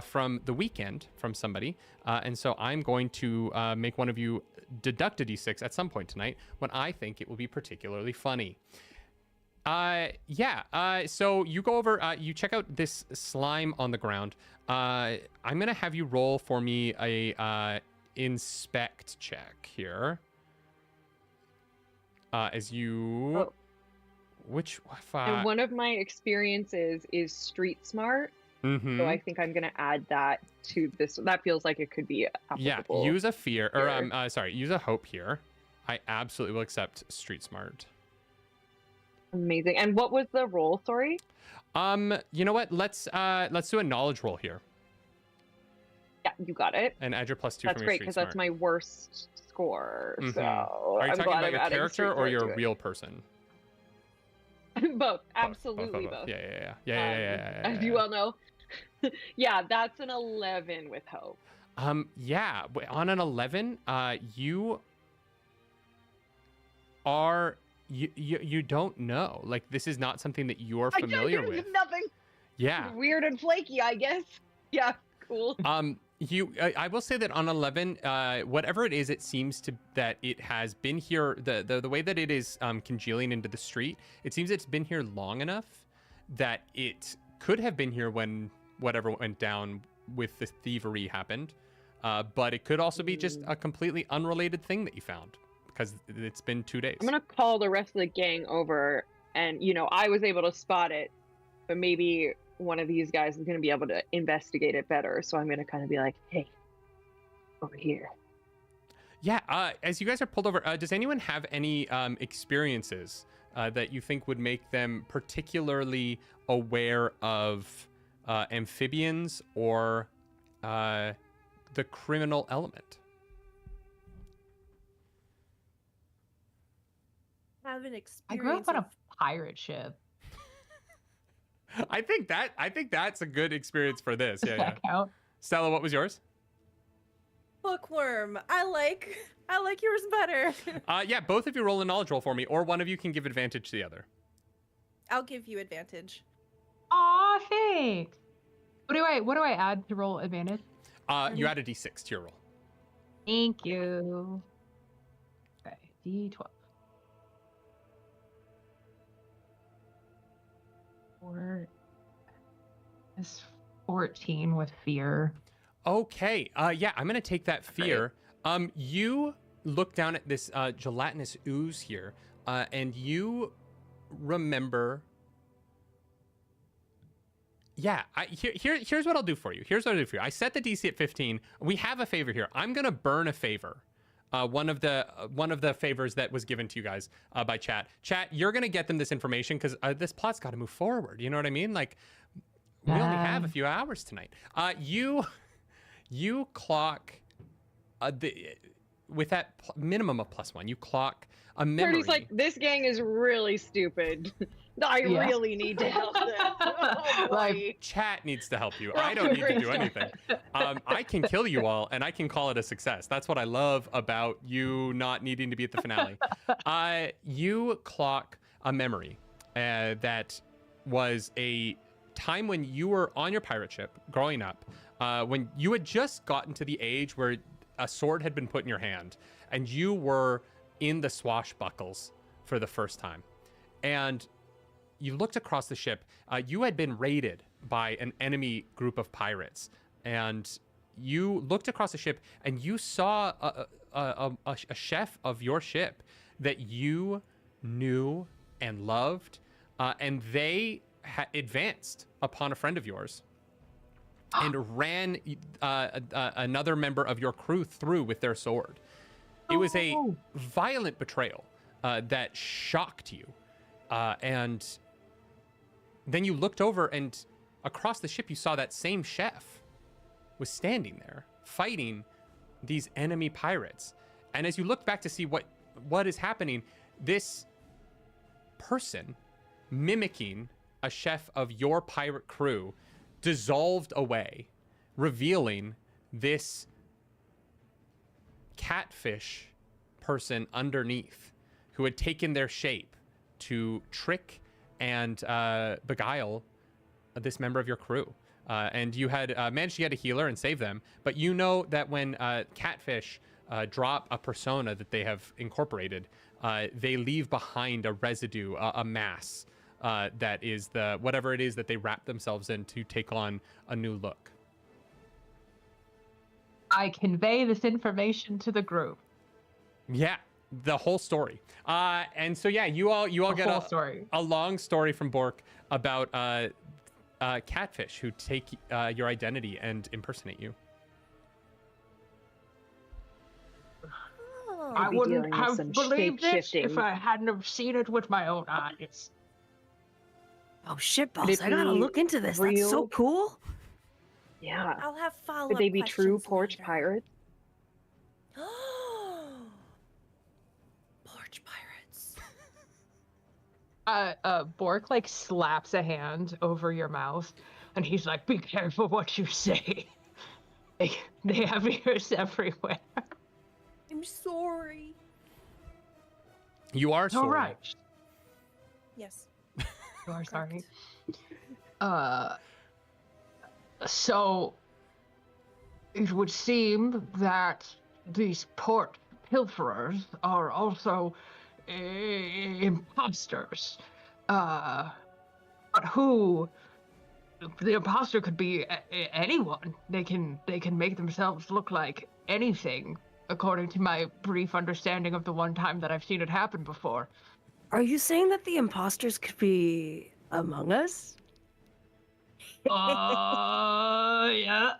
from the weekend from somebody. And so I'm going to make one of you deduct a D6 at some point tonight when I think it will be particularly funny. So you go over, you check out this slime on the ground. I'm going to have you roll for me a inspect check here. As you... Oh. And one of my experiences is street smart. Mm-hmm. So I think I'm going to add that to this. That feels like it could be applicable. Yeah, use a fear, or use a hope here. I absolutely will accept street smart. Amazing. And what was the roll? Sorry. You know what? Let's do a knowledge roll here. Yeah, you got it. And add your +2 that's from your great street because smart. that's my worst score. Mm-hmm. So are you I'm talking glad about I'm your adding character street or smart your to it. real person? Both. Absolutely both. Yeah. As you well know. Yeah, that's an 11 with hope. On an 11, you are you don't know. Like, this is not something that you're familiar with. Nothing. Yeah. Weird and flaky, I guess. Yeah, cool. I will say that on 11, whatever it is, it seems that it has been here. The way that it is congealing into the street, it seems it's been here long enough that it could have been here when whatever went down with the thievery happened. But it could also be just a completely unrelated thing that you found because it's been 2 days. I'm gonna call the rest of the gang over, and I was able to spot it, but maybe one of these guys is going to be able to investigate it better. So I'm going to kind of be like, hey, over here. Yeah. As you guys are pulled over, does anyone have any experiences that you think would make them particularly aware of amphibians or the criminal element? Have an experience. I grew up on a pirate ship. I think that's a good experience for this. Yeah, yeah. Count? Stella, what was yours? Bookworm. I like yours better. Yeah, both of you roll a knowledge roll for me, or one of you can give advantage to the other. I'll give you advantage. Aw, thanks. What do I add to roll advantage? You add a d6 to your roll. Thank you. Okay, d12. 4 is 14 with fear. Okay. Yeah, I'm gonna take that fear. You look down at this gelatinous ooze here, and you remember. Yeah, here's what I'll do for you. I set the DC at 15. We have a favor here. I'm gonna burn a favor. One of the favors that was given to you guys by chat. Chat, you're gonna get them this information because this plot's got to move forward. You know what I mean? Like, we only have a few hours tonight. You clock with that minimum of +1. You clock a memory. Cody's like, this gang is really stupid. I really need to help them. Oh, like, chat needs to help you. I don't need to do anything. I can kill you all, and I can call it a success. That's what I love about you not needing to be at the finale. You clock a memory that was a time when you were on your pirate ship growing up, when you had just gotten to the age where a sword had been put in your hand, and you were in the swashbuckles for the first time. And you looked across the ship. You had been raided by an enemy group of pirates, and you looked across the ship and you saw a chef of your ship that you knew and loved, and they advanced upon a friend of yours and ran another member of your crew through with their sword. It was a violent betrayal that shocked you, and then you looked over, and across the ship you saw that same chef was standing there fighting these enemy pirates. And as you looked back to see what is happening, this person mimicking a chef of your pirate crew dissolved away, revealing this catfish person underneath who had taken their shape to trick and beguile this member of your crew. And you had managed to get a healer and save them, but you know that when catfish drop a persona that they have incorporated, they leave behind a residue, a mass that is whatever it is that they wrap themselves in to take on a new look. I convey this information to the group. Yeah, the whole story. And so yeah, you all get a long story from Bork about catfish who take your identity and impersonate you. Oh, I wouldn't have believed this if I hadn't have seen it with my own eyes. Oh shit, boss! I gotta look into this. That's so cool. Yeah. I'll have follow-up Could they be true questions porch later. pirates? Porch pirates. Bork like slaps a hand over your mouth, and he's like, "Be careful what you say. They have ears everywhere." I'm sorry. You are sorry. All right. Yes. You are sorry. So it would seem that these port pilferers are also imposters. But who? The imposter could be anyone. They can make themselves look like anything, according to my brief understanding of the one time that I've seen it happen before. Are you saying that the imposters could be among us? Yeah.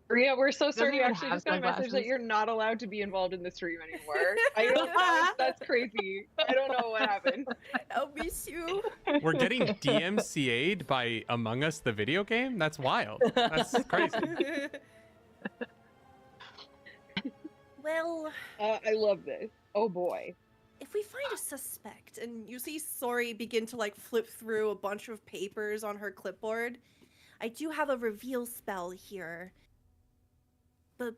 Fareeha, we're so sorry. You Doesn't actually have just got a message that sunglasses. you're not allowed to be involved in the stream anymore. I don't know. That's crazy. I don't know what happened. I'll miss you. We're getting DMCA'd by Among Us, the video game? That's wild. That's crazy. Well, I love this. Oh boy. if we find a suspect and you see Sori begin to like flip through a bunch of papers on her clipboard, I do have a reveal spell here. But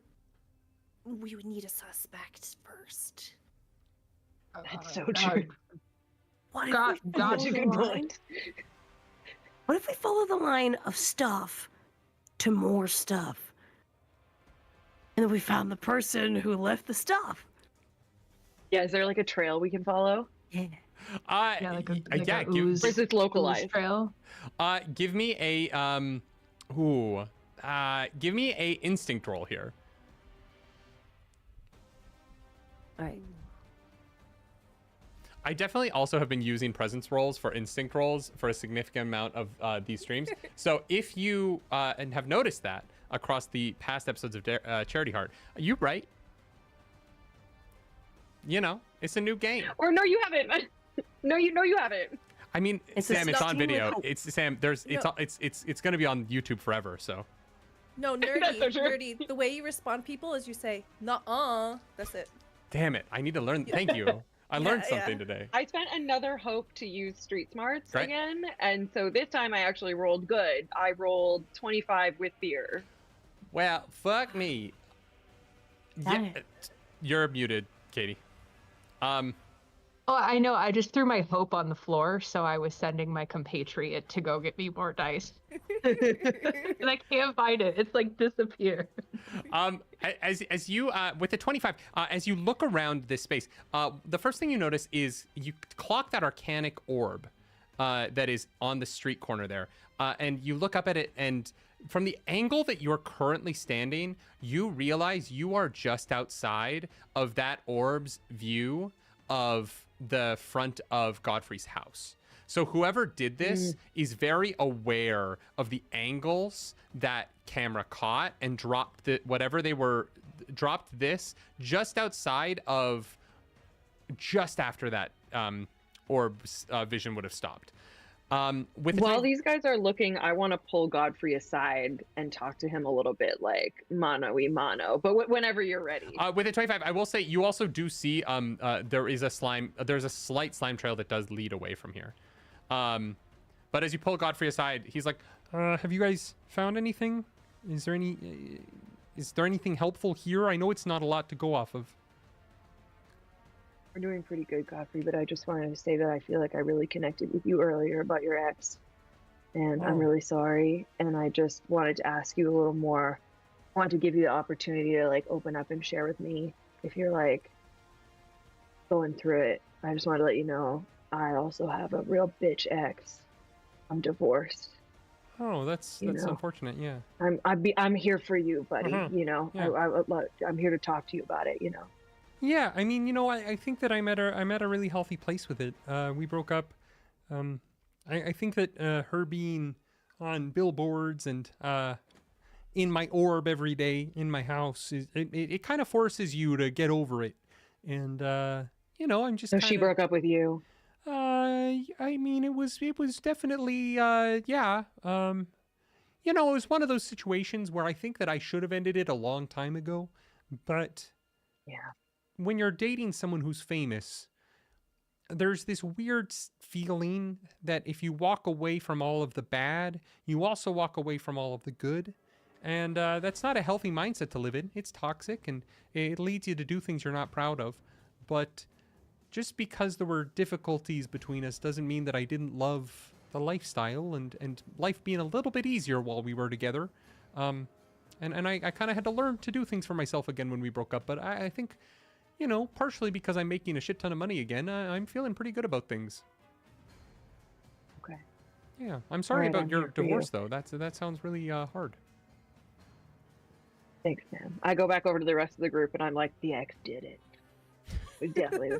we would need a suspect first. That's so true. What if God, we God, follow Such a the good line? point. What if we follow the line of stuff to more stuff? And then we found the person who left the stuff. Yeah, is there like a trail we can follow? Yeah. Yeah, like a yeah, ooze. Or is it localized? Trail. give me a give me a instinct roll here. All right. I definitely also have been using presence rolls for instinct rolls for a significant amount of these streams. So if you and have noticed that across the past episodes of Charity Heart, you're right. You know, it's a new game. Or no, you haven't. No, you haven't. I mean, It's a Sam, it's on starting with video. hope. It's Sam. It's going to be on YouTube forever. So No, That's nerdy, so true. nerdy. The way you respond people is you say, "Nuh-uh." That's it. damn it, I need to learn. Thank you. I learned Yeah, something yeah. today. I spent another hope to use street smarts Great. again, and so this time I actually rolled good. I rolled 25 with fear. Well, fuck me. Got Yeah, it. you're muted, Katie. Oh, I know. I just threw my hope on the floor, so I was sending my compatriot to go get me more dice. And I can't find it. It's like disappeared. As you with the 25, as you look around this space, the first thing you notice is you clock that arcanic orb that is on the street corner there, and you look up at it, and from the angle that you're currently standing, you realize you are just outside of that orb's view of the front of Godfrey's house. So whoever did this is very aware of the angles that camera caught and dropped this just outside of, just after that orb's vision would have stopped. While these guys are looking, I want to pull Godfrey aside and talk to him a little bit, like mano-y-mano. But whenever you're ready. With a 25, I will say you also do see there's a slight slime trail that does lead away from here. But as you pull Godfrey aside, he's like, Have you guys found anything? Is there anything helpful here? I know it's not a lot to go off of. We're doing pretty good, Godfrey, but I just wanted to say that I feel like I really connected with you earlier about your ex. And I'm really sorry. And I just wanted to ask you a little more. I want to give you the opportunity to like open up and share with me if you're like going through it. I just wanted to let you know I also have a real bitch ex. I'm divorced. Oh, that's You know. unfortunate. Yeah. I'm here for you, buddy. Uh-huh. You know, Yeah. I'm here to talk to you about it. You know. Yeah, I mean, I think that I'm at a really healthy place with it. We broke up. I think that her being on billboards and in my orb every day in my house it kind of forces you to get over it. And I'm just. So she broke up with you. I mean, it was definitely yeah. It was one of those situations where I think that I should have ended it a long time ago, but Yeah. when you're dating someone who's famous, there's this weird feeling that if you walk away from all of the bad, you also walk away from all of the good. And that's not a healthy mindset to live in. It's toxic and it leads you to do things you're not proud of. But just because there were difficulties between us doesn't mean that I didn't love the lifestyle and life being a little bit easier while we were together. And I kind of had to learn to do things for myself again when we broke up. But I think, you know, partially because I'm making a shit ton of money again, I'm feeling pretty good about things. Okay. Yeah, I'm sorry Alright, about I'm your here for you. divorce, though. That sounds really hard. Thanks, man. I go back over to the rest of the group and I'm like, the ex did it. We definitely the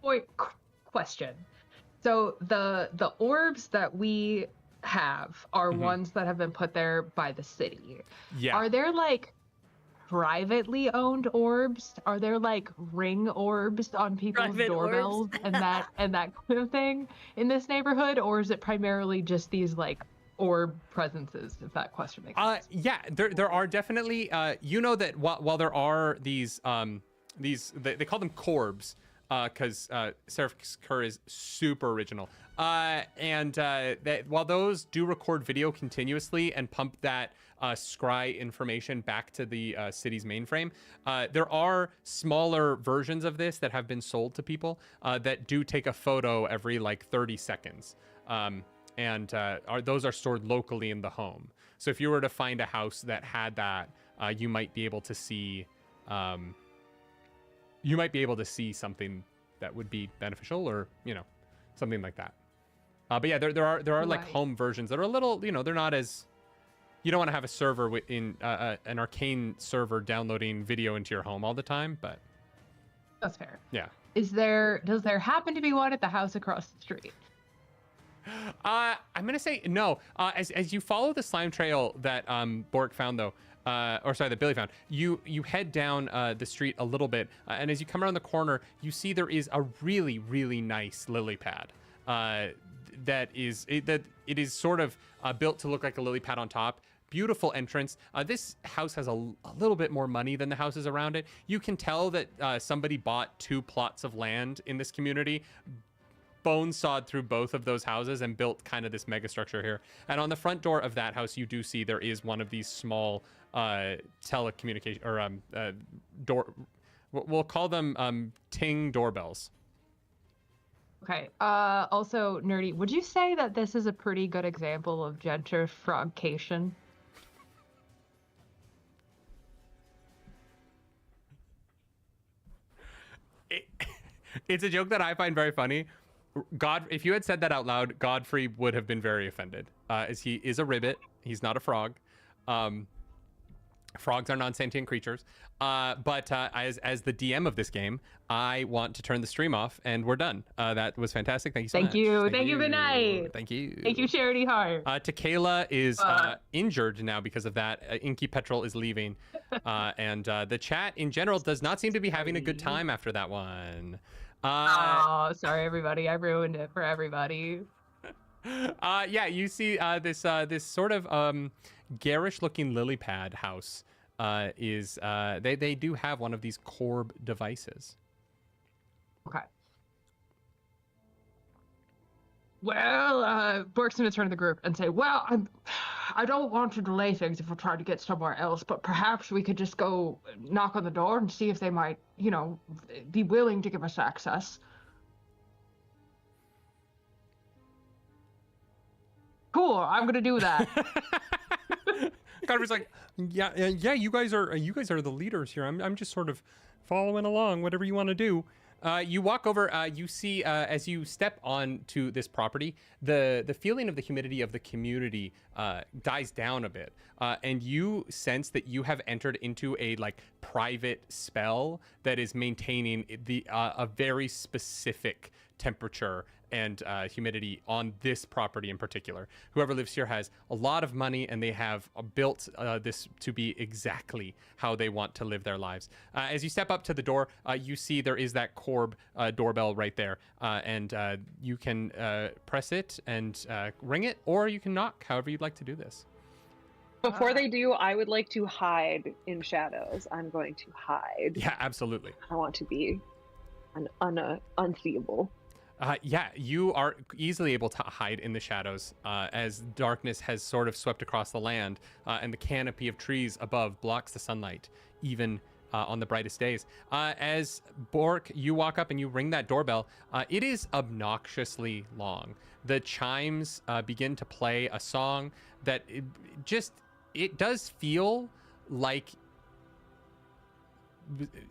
fuck. Question. So the orbs that we have are ones that have been put there by the city. Yeah. Are there like privately owned orbs? Are there like ring orbs on people's Private doorbells orbs? and that kind of thing in this neighborhood, or is it primarily just these like orb presences? If that question makes sense. Yeah, there are definitely you know that while there are these they call them corbs because Seraph Kerr is super original. And that while those do record video continuously and pump that scry information back to the city's mainframe, there are smaller versions of this that have been sold to people that do take a photo every like 30 seconds. Those are stored locally in the home. So if you were to find a house that had that, you might be able to see something that would be beneficial, or you know, something like that. But yeah, there are like Right. home versions that are a little, you know, they're not as, you don't want to have a server in an arcane server downloading video into your home all the time, but That's fair. yeah. Does there happen to be one at the house across the street? I'm gonna say no. As you follow the slime trail that Bork found, though, that Billy found, you head down the street a little bit, and as you come around the corner, you see there is a really, really nice lily pad. That it is sort of built to look like a lily pad on top. Beautiful entrance. This house has a little bit more money than the houses around it. You can tell that somebody bought 2 plots of land in this community, bone sawed through both of those houses, and built kind of this mega structure here. And on the front door of that house, you do see there is one of these small telecommunication or door. We'll call them ting doorbells. Okay. Also, nerdy, would you say that this is a pretty good example of gentrification? It's a joke that I find very funny. If you had said that out loud, Godfrey would have been very offended, as he is a ribbit. He's not a frog. Frogs are non-sentient creatures. But as the DM of this game, I want to turn the stream off, and we're done. That was fantastic. Thank you so much. Thank you. Good night. Thank you. Thank you, Charity Heart. Tequila is injured now because of that. Inky Petrol is leaving. And the chat in general does not seem to be having a good time after that one. Oh, sorry, everybody. I ruined it for everybody. Yeah, you see this sort of garish-looking lily pad house they do have one of these Corb devices. Okay. Well, Bork's gonna turn to the group and say, well, I don't want to delay things if we're trying to get somewhere else, but perhaps we could just go knock on the door and see if they might, you know, be willing to give us access. Cool, I'm gonna do that. Godfrey's like, Yeah, you guys are the leaders here. I'm just sort of following along, whatever you want to do. you walk over, you see as you step onto this property, the feeling of the humidity of the community dies down a bit, and you sense that you have entered into a like private spell that is maintaining a very specific temperature and humidity on this property in particular. Whoever lives here has a lot of money, and they have built this to be exactly how they want to live their lives. As you step up to the door, you see there is that Corb doorbell right there, and you can press it and ring it, or you can knock, however you'd like to do this. Before they do, I would like to hide in shadows. I'm going to hide. Yeah, absolutely. I want to be unseeable. Yeah, you are easily able to hide in the shadows as darkness has sort of swept across the land, and the canopy of trees above blocks the sunlight even on the brightest days. As Bork, you walk up and you ring that doorbell. It is obnoxiously long. The chimes begin to play a song that it does feel like,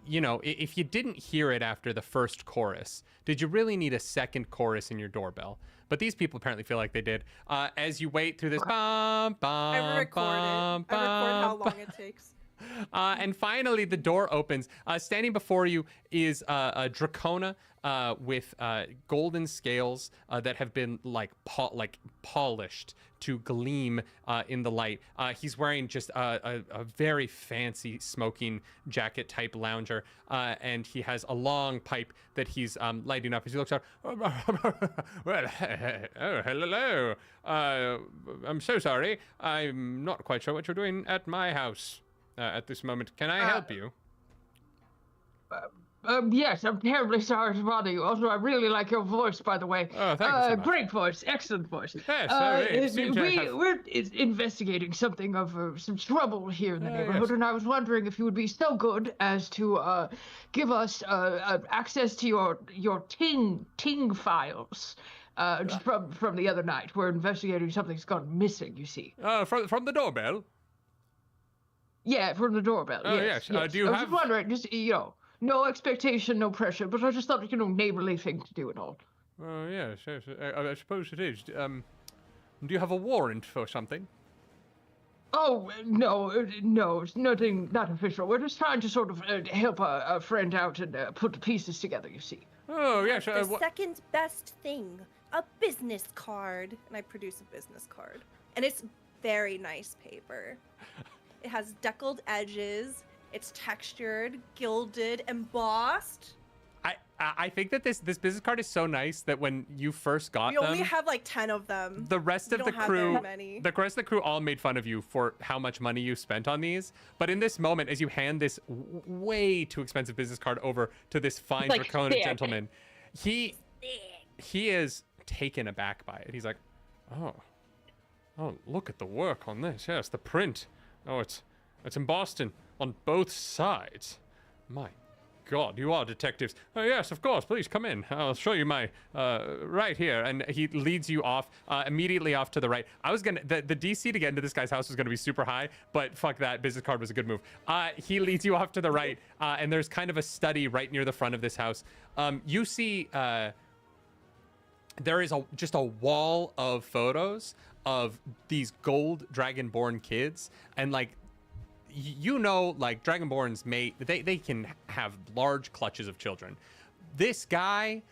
you know, if you didn't hear it after the first chorus, did you really need a second chorus in your doorbell? But these people apparently feel like they did. As you wait through this bum, bum, I record it. I record how long it takes. And finally, the door opens. Standing before you is a Dracona with golden scales that have been polished to gleam in the light. He's wearing just a very fancy smoking jacket type lounger, and he has a long pipe that he's lighting up as he looks out. Well, oh, hello. I'm so sorry. I'm not quite sure what you're doing at my house. At this moment, can I help you? Yes, I'm terribly sorry to bother you. Also, I really like your voice, by the way. Oh, thank you so much. Great voice, excellent voice. Yes, we're investigating something of some trouble here in the neighborhood, yes. and I was wondering if you would be so good as to give us access to your ting files. From the other night. We're investigating something's gone missing, you see. From the doorbell? Yeah, from the doorbell. Oh, yes. do you I was have... just wondering, just, no expectation, no pressure, but I just thought, neighborly thing to do and all. Oh, yes. I suppose it is. Do you have a warrant for something? Oh, no, it's nothing, not official. We're just trying to sort of help a friend out and put the pieces together, you see. Oh, yes. The second best thing, a business card. And I produce a business card. And it's very nice paper. It has deckled edges. It's textured, gilded, embossed. I think that this business card is so nice that when you first got them, we only have like 10 of them. The rest of the crew all made fun of you for how much money you spent on these. But in this moment, as you hand this way too expensive business card over to this fine draconic gentleman, he is taken aback by it. He's like, oh, look at the work on this. Yes, the print. Oh, it's embossed on both sides. My God, you are detectives. Oh, yes, of course. Please come in. I'll show you my right here. And he leads you off immediately off to the right. I was gonna the DC to get into this guy's house was gonna be super high, but fuck that. Business card was a good move. He leads you off to the right, and there's kind of a study right near the front of this house. You see, there is just a wall of photos of these gold dragonborn kids, and like dragonborns they can have large clutches of children. This guy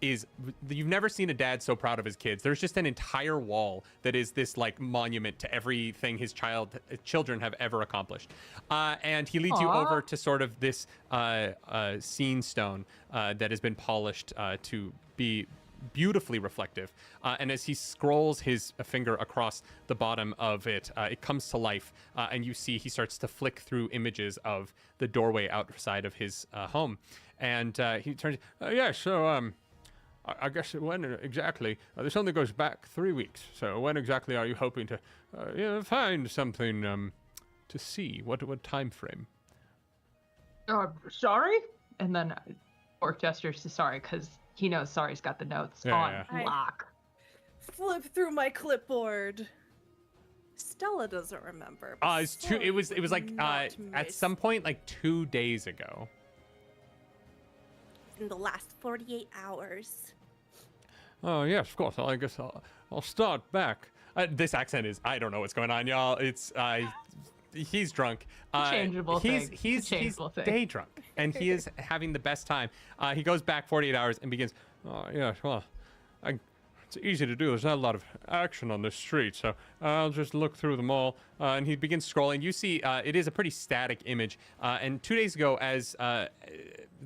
you've never seen a dad so proud of his kids. There's just an entire wall that is this like monument to everything his children have ever accomplished. And he leads you over to sort of this scene stone that has been polished to be beautifully reflective, and as he scrolls his finger across the bottom of it, it comes to life, and you see he starts to flick through images of the doorway outside of his home, and he turns, so I guess when exactly, this only goes back 3 weeks, so when exactly are you hoping to find something to see? What time frame? Sorry? And then Orc gestures to Sorry, because he knows Sorry's got the notes on lock. Flip through my clipboard. Stella doesn't remember. It was like at some point like 2 days ago. In the last 48 hours. Oh yes, of course. I guess I'll start back. This accent is, I don't know what's going on, y'all. It's he's drunk. He's day drunk, and he is having the best time. He goes back 48 hours and begins. Oh yes, well, it's easy to do. There's not a lot of action on this street, so I'll just look through them all. And he begins scrolling. You see, it is a pretty static image. And 2 days ago, as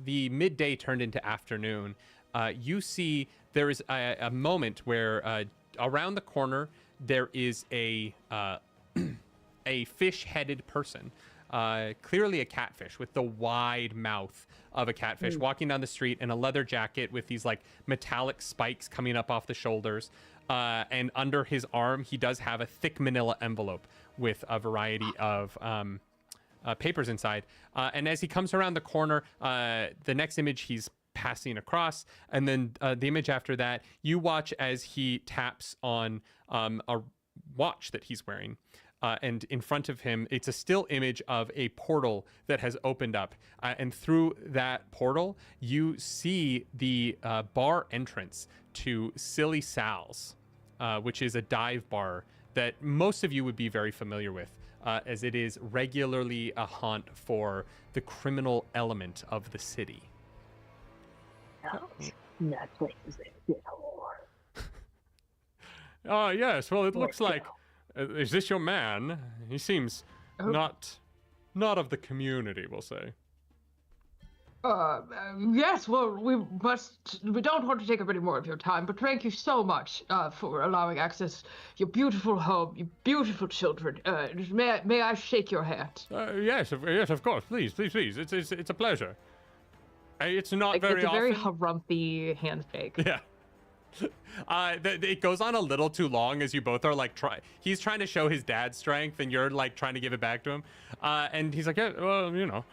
the midday turned into afternoon, you see there is a moment where around the corner there is a fish-headed person, clearly a catfish with the wide mouth of a catfish, walking down the street in a leather jacket with these like metallic spikes coming up off the shoulders. And under his arm, he does have a thick manila envelope with a variety of papers inside. And as he comes around the corner, the next image he's passing across, and then the image after that, you watch as he taps on a watch that he's wearing. And in front of him, it's a still image of a portal that has opened up. And through that portal, you see the bar entrance to Silly Sal's, which is a dive bar that most of you would be very familiar with, as it is regularly a haunt for the criminal element of the city. That place is a shithole. Ah, yes. Well, it looks like... is this your man? He seems not of the community, we'll say. Yes, well, we don't want to take up any more of your time, but thank you so much for allowing access your beautiful home, your beautiful children. May I shake your hand? Yes, of course. Please. It's a pleasure. It's not very often. It's a very harumphy handshake. Yeah. It goes on a little too long as you both are like he's trying to show his dad's strength and you're like trying to give it back to him, and he's like, yeah, well, you know,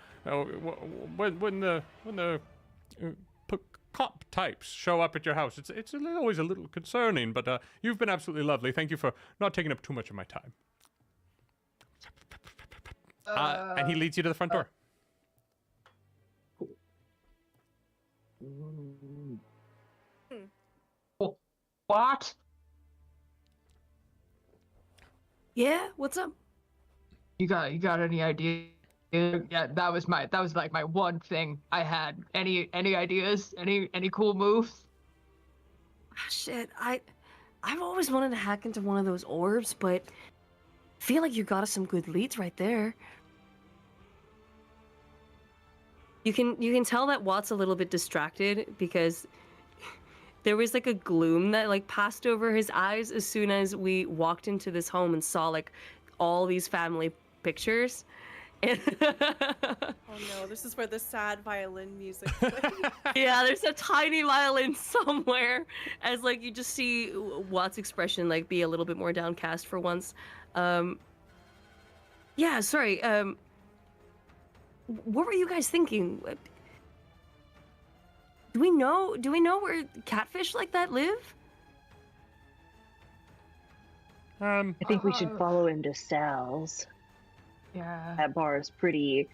when the cop types show up at your house, it's always a little concerning, but you've been absolutely lovely. Thank you for not taking up too much of my time. And he leads you to the front door. What? Yeah, what's up? You got any idea? Yeah, that was like my one thing I had. Any ideas? Any cool moves? Shit, I've always wanted to hack into one of those orbs, but I feel like you got us some good leads right there. You can tell that Watt's a little bit distracted because there was like a gloom that like passed over his eyes as soon as we walked into this home and saw like all these family pictures. Oh no, this is where the sad violin music plays. Yeah, there's a tiny violin somewhere as like you just see Watt's expression like be a little bit more downcast for once. Yeah, sorry. What were you guys thinking? Do we know where catfish like that live? I think we should follow him to Sal's. Yeah. That bar is pretty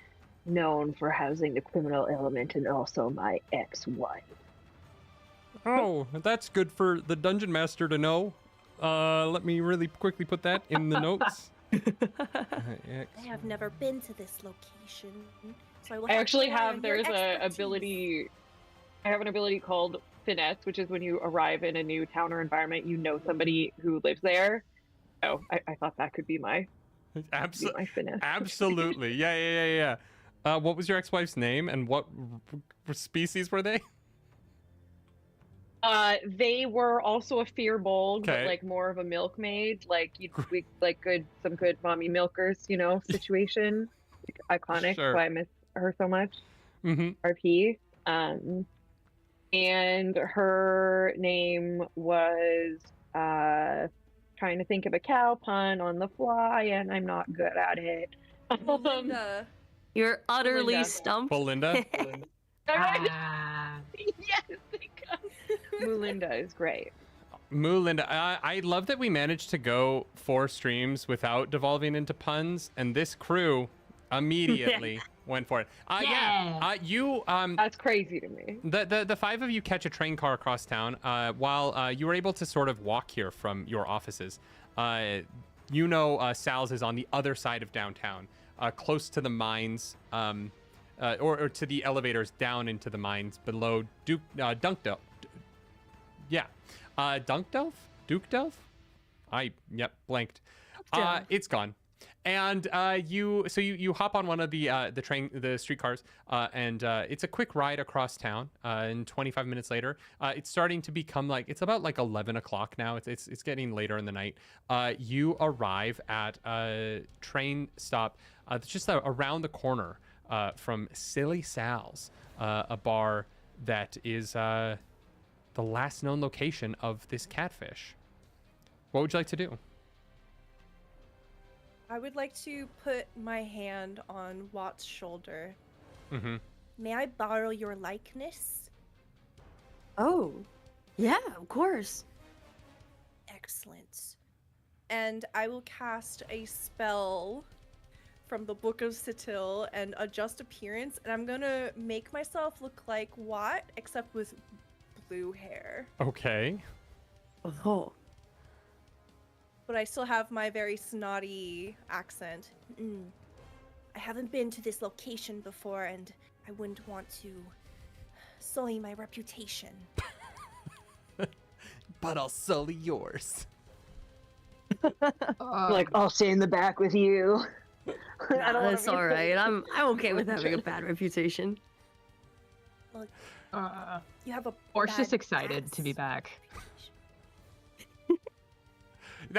known for housing the criminal element and also my ex-wife. Oh, that's good for the dungeon master to know. Let me really quickly put that in the notes. I have never been to this location, so I will. I actually rely have. on your There's a expertise. ability. I have an ability called Finesse, which is when you arrive in a new town or environment, you know somebody who lives there. Oh, I thought that could be my finesse. Absolutely. Yeah. What was your ex-wife's name and what species were they? They were also a fearbolg, Okay. but like more of a milkmaid, like some good mommy milkers, you know, situation. Like, iconic. Sure. Why I miss her so much. Mm-hmm. RP. And her name was trying to think of a cow pun on the fly, and I'm not good at it. Linda. You're utterly Linda. stumped. Belinda? Ah. Yes, Moolinda is great. Moolinda. I love that we managed to go 4 streams without devolving into puns, and this crew immediately went for it. You That's crazy to me. the 5 of you catch a train car across town while you were able to sort of walk here from your offices. Sal's is on the other side of downtown, close to the mines, or to the elevators down into the mines below Dunkdelf. Dukedelf? Blanked. It's gone. And you hop on one of the streetcars, and it's a quick ride across town. And 25 minutes later, it's starting to become it's about 11 o'clock now. It's getting later in the night. You arrive at a train stop that's just around the corner from Silly Sal's, a bar that is the last known location of this catfish. What would you like to do? I would like to put my hand on Watt's shoulder. Mm-hmm. May I borrow your likeness? Oh, yeah, of course. Excellent. And I will cast a spell from the Book of Sitil and adjust appearance, and I'm gonna make myself look like Watt, except with blue hair. Okay. Oh. But I still have my very snotty accent. I haven't been to this location before, and I wouldn't want to sully my reputation. But I'll sully yours. Like, I'll stay in the back with you. I don't wanna That's be all right. afraid. I'm okay with having a bad reputation. Look, Uh, you have a Bork's bad just excited to be ass. back.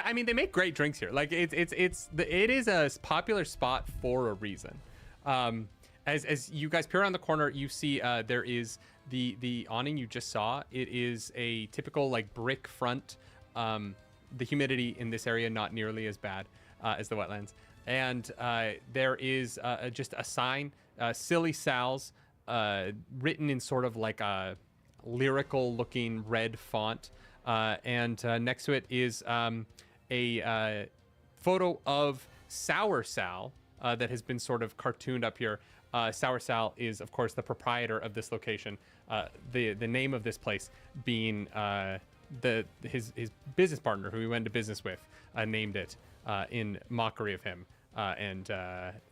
I mean, they make great drinks here. Like it is a popular spot for a reason. As you guys peer around the corner, you see there is the awning you just saw. It is a typical like brick front. The humidity in this area not nearly as bad as the wetlands, and there is just a sign, Silly Sal's, written in sort of like a lyrical-looking red font, and next to it is a photo of Sour Sal that has been sort of cartooned up here. Sour Sal is, of course, the proprietor of this location. The name of this place being his business partner, who he went into business with, named it in mockery of him, and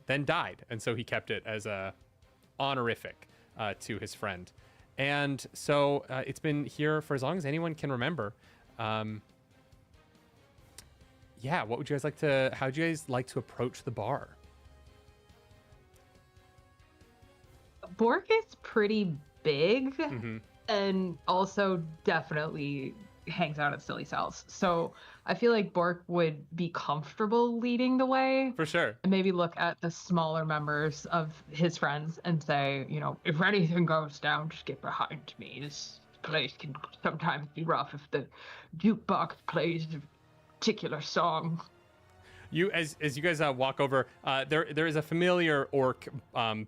then died. And so he kept it as a honorific to his friend. And so it's been here for as long as anyone can remember. Yeah, what would you guys like to? How would you guys like to approach the bar? Bork is pretty big Mm-hmm. and also definitely hangs out at Silly Sal's. So I feel like Bork would be comfortable leading the way. For sure. And maybe look at the smaller members of his friends and say, you know, if anything goes down, just get behind me. This place can sometimes be rough if the jukebox plays a particular song. You as you guys walk over, there is a familiar orc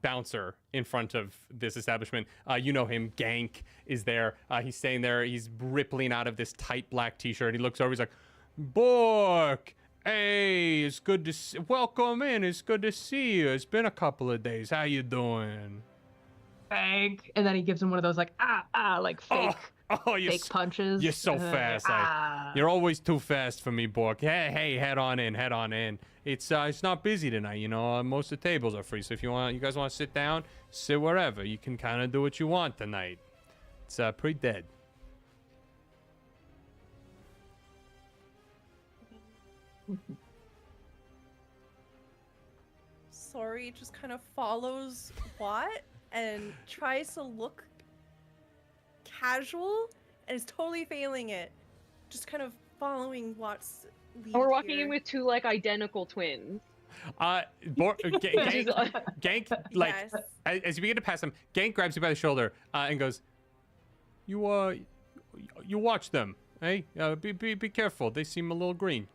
bouncer in front of this establishment. You know him. Gank is there. He's staying there. He's rippling out of this tight black t-shirt. He looks over. He's like, Bork, hey, it's good to welcome in. It's good to see you. It's been a couple of days. How you doing? Bank. And then he gives him one of those like like fake fake punches. You're so and then, fast. You're always too fast for me, Bork. Hey, head on in. It's not busy tonight, you know. Most of the tables are free, so if you guys want to sit down, sit wherever. You can kind of do what you want tonight. It's pretty dead. Sorry, just kind of follows Watt and tries to look casual and is totally failing it. Just kind of following Watt's lead. We're walking here. in with two like identical twins. Gank, like, Yes. as you begin to pass him, Gank grabs you by the shoulder and goes, "You watch them, hey? Be careful. They seem a little green."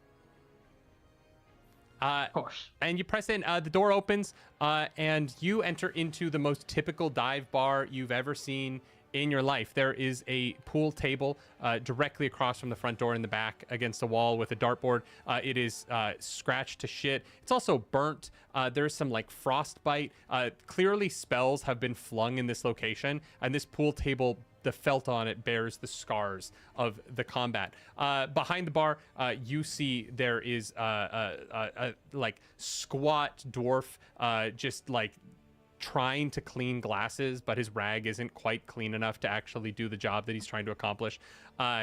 Of course. And you press in. The door opens, and you enter into the most typical dive bar you've ever seen in your life. There is a pool table directly across from the front door in the back against a wall with a dartboard. It is scratched to shit. It's also burnt. There's some like frostbite. Clearly spells have been flung in this location, and this pool table, the felt on it bears the scars of the combat. Behind the bar, you see there is a like squat dwarf just like trying to clean glasses, but his rag isn't quite clean enough to actually do the job that he's trying to accomplish.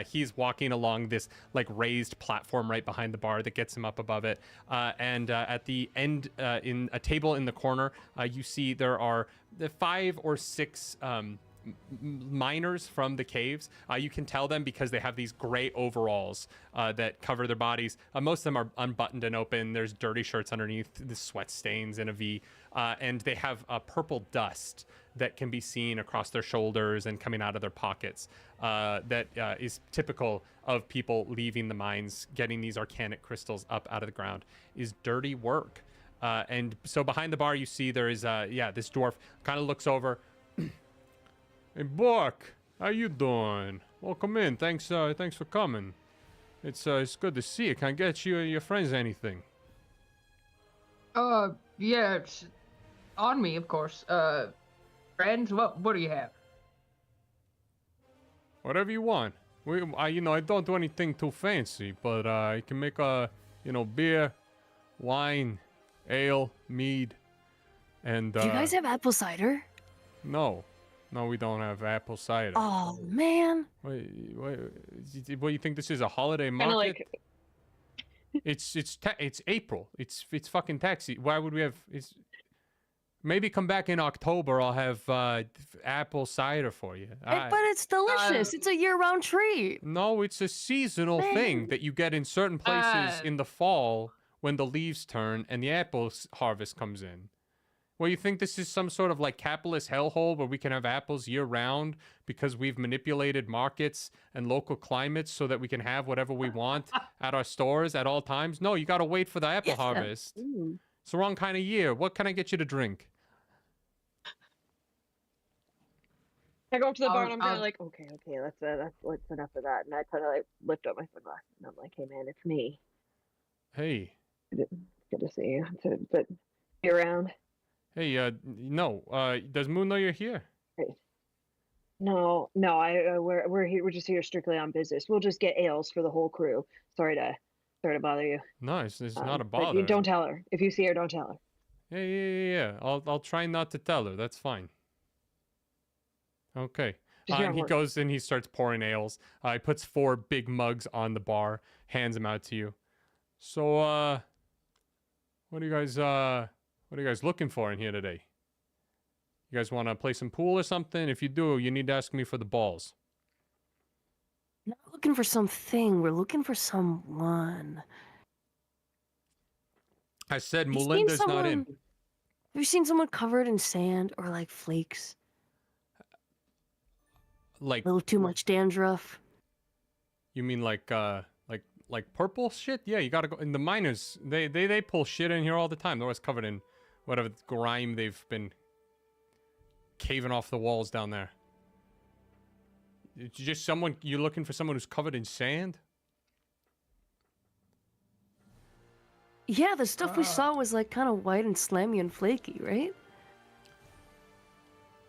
He's walking along this like raised platform right behind the bar that gets him up above it. And at the end, in a table in the corner, you see there are the 5 or 6 miners from the caves. You can tell them because they have these gray overalls that cover their bodies. Most of them are unbuttoned and open. There's dirty shirts underneath, the sweat stains in a V, and they have purple dust that can be seen across their shoulders and coming out of their pockets. That is typical of people leaving the mines, getting these arcanic crystals up out of the ground. Is dirty work. And so behind the bar, you see there is this dwarf kind of looks over. Hey, Bork, how you doing? Welcome in. Thanks for coming. It's good to see you. Can I get you and your friends anything? Yeah, it's on me, of course. Friends, what do you have? Whatever you want. I don't do anything too fancy, but I can make beer, wine, ale, mead, and Do you guys have apple cider? No, we don't have apple cider. Oh man! What do you think this is, a holiday market? It's April. It's fucking taxi. Why would we have? Maybe come back in October. I'll have apple cider for you. But it's delicious. It's a year-round treat. No, it's a seasonal thing that you get in certain places in the fall when the leaves turn and the apple harvest comes in. Well, you think this is some sort of like capitalist hellhole where we can have apples year-round because we've manipulated markets and local climates so that we can have whatever we want at our stores at all times? No, you got to wait for the apple harvest. It's the wrong kind of year. What can I get you to drink? I go up to the bar and I'm kind of like, okay, that's enough of that. And I kind of like lift up my sunglasses and I'm like, hey man, it's me. Hey. Good to see you. But you around? Hey, no. Does Moon know you're here? Great. No. We're here. We're just here strictly on business. We'll just get ales for the whole crew. Sorry to bother you. No, it's not a bother. Don't tell her. If you see her, don't tell her. Yeah. I'll try not to tell her. That's fine. Okay. And he goes and he starts pouring ales. He puts 4 big mugs on the bar, hands them out to you. So, what are you guys looking for in here today? You guys want to play some pool or something? If you do, you need to ask me for the balls. We're not looking for something. We're looking for someone. I said Melinda's not in. Have you seen someone covered in sand or like flakes? Like a little too much dandruff. You mean like purple shit? Yeah, you gotta go. And the miners, they pull shit in here all the time. They're always covered in whatever grime they've been caving off the walls down there. It's just you're looking for someone who's covered in sand? Yeah, the stuff we saw was like kind of white and slimy and flaky, right?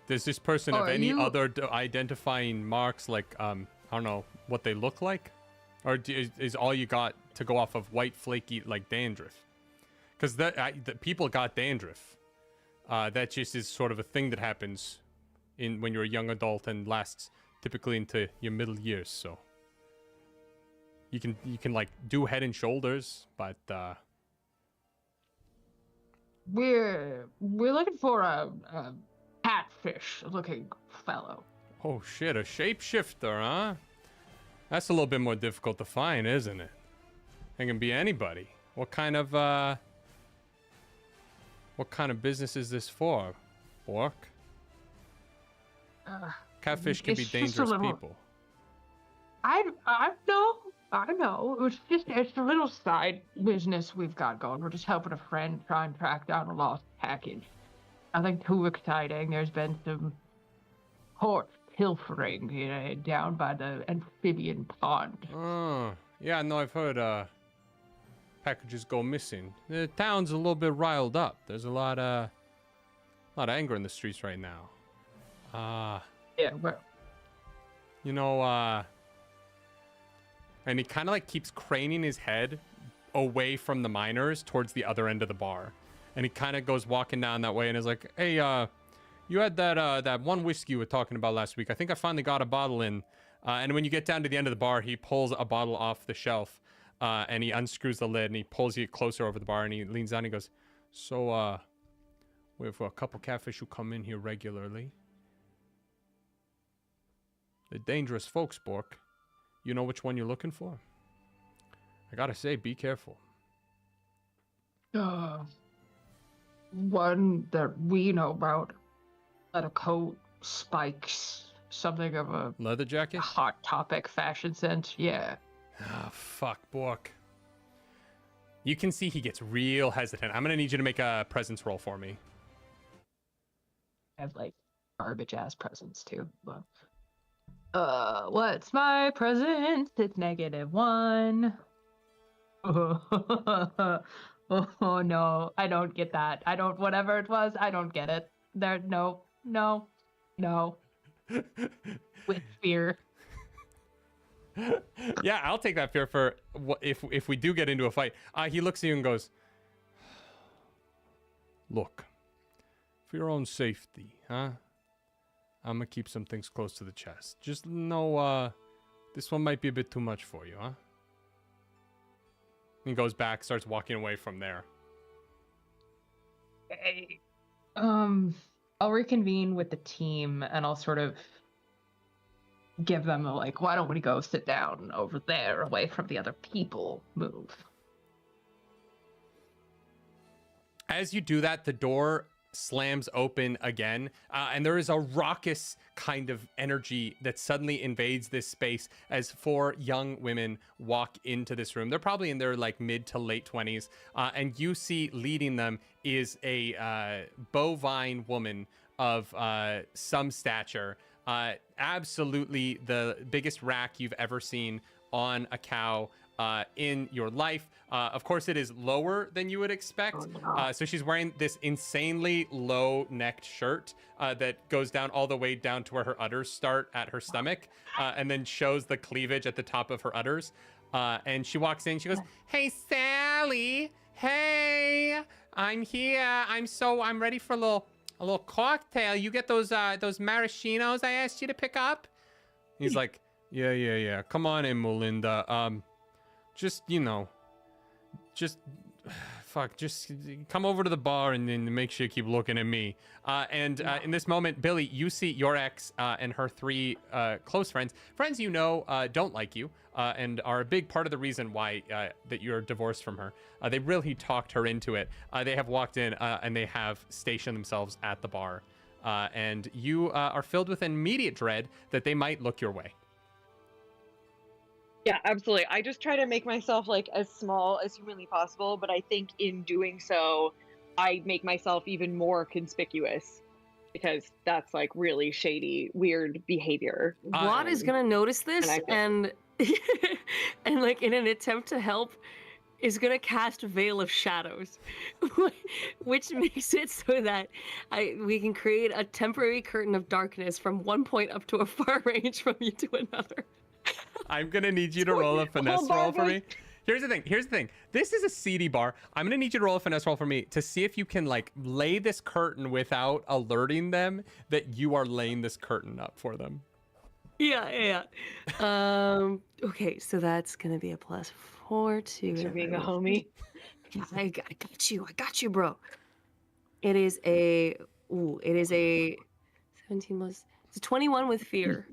Does this person have any other identifying marks, like, I don't know, what they look like? Or is all you got to go off of white, flaky, like dandruff? Because the people got dandruff. That just is sort of a thing that happens when you're a young adult and lasts typically into your middle years. So you can like do Head and Shoulders, but we're looking for a catfish-looking fellow. Oh shit, a shapeshifter, huh? That's a little bit more difficult to find, isn't it? It can be anybody. What kind of business is this for, Bork? Catfish can be dangerous people. I know. It's a little side business we've got going. We're just helping a friend try and track down a lost package. Nothing too exciting. There's been some horse pilfering, down by the amphibian pond. Oh, yeah, no, I've heard packages go missing. The town's a little bit riled up. There's a lot of anger in the streets right now. Yeah, well, and he kind of like keeps craning his head away from the miners towards the other end of the bar. And he kind of goes walking down that way and is like, hey, you had that one whiskey you were talking about last week. I think I finally got a bottle in. And when you get down to the end of the bar, he pulls a bottle off the shelf and he unscrews the lid and he pulls you closer over the bar and he leans down and he goes, so, we have a couple catfish who come in here regularly. They're dangerous folks, Bork. You know which one you're looking for? I gotta say, be careful. One that we know about. Had a coat, spikes, something of a Leather jacket? hot topic fashion sense. Yeah. Ah, fuck, Bork. You can see he gets real hesitant. I'm gonna need you to make a presence roll for me. I have like garbage ass presents too. But what's my present? It's -1. Oh no, I don't get that. I don't, whatever it was, I don't get it. There, no. With fear. Yeah, I'll take that fear for if we do get into a fight. He looks at you and goes, "Look, for your own safety, huh? I'm gonna keep some things close to the chest. Just know, this one might be a bit too much for you, huh?" He goes back, starts walking away from there. Hey, I'll reconvene with the team and I'll sort of give them a like, why don't we go sit down over there away from the other people move. As you do that, the door slams open again, and there is a raucous kind of energy that suddenly invades this space as 4 young women walk into this room. They're probably in their like mid to late 20s, and you see leading them is a bovine woman of some stature, absolutely the biggest rack you've ever seen on a cow in your life. Of course, it is lower than you would expect. So she's wearing this insanely low-necked shirt that goes down all the way down to where her udders start at her stomach, and then shows the cleavage at the top of her udders. And she walks in. She goes, "Hey, Sally. Hey, I'm here. I'm ready for a little cocktail. You get those maraschinos I asked you to pick up?" He's like, yeah. Come on in, Melinda. Just come over to the bar and then make sure you keep looking at me. In this moment, Billy, you see your ex and her 3 close friends you know don't like you and are a big part of the reason why that you're divorced from her. They really talked her into it. They have walked in and they have stationed themselves at the bar. And you are filled with immediate dread that they might look your way. Yeah, absolutely. I just try to make myself like as small as humanly possible, but I think in doing so, I make myself even more conspicuous because that's like really shady, weird behavior. Watt is gonna notice this and like in an attempt to help, is gonna cast Veil of Shadows, which makes it so that we can create a temporary curtain of darkness from one point up to a far range from you to another. I'm gonna need you to roll a finesse roll for me. Here's the thing. This is a seedy bar. I'm gonna need you to roll a finesse roll for me to see if you can like lay this curtain without alerting them that you are laying this curtain up for them. Yeah. Okay, so that's gonna be a +4 to being a homie. Yeah, I got you, bro. It is a 17 plus. It's a 21 with fear.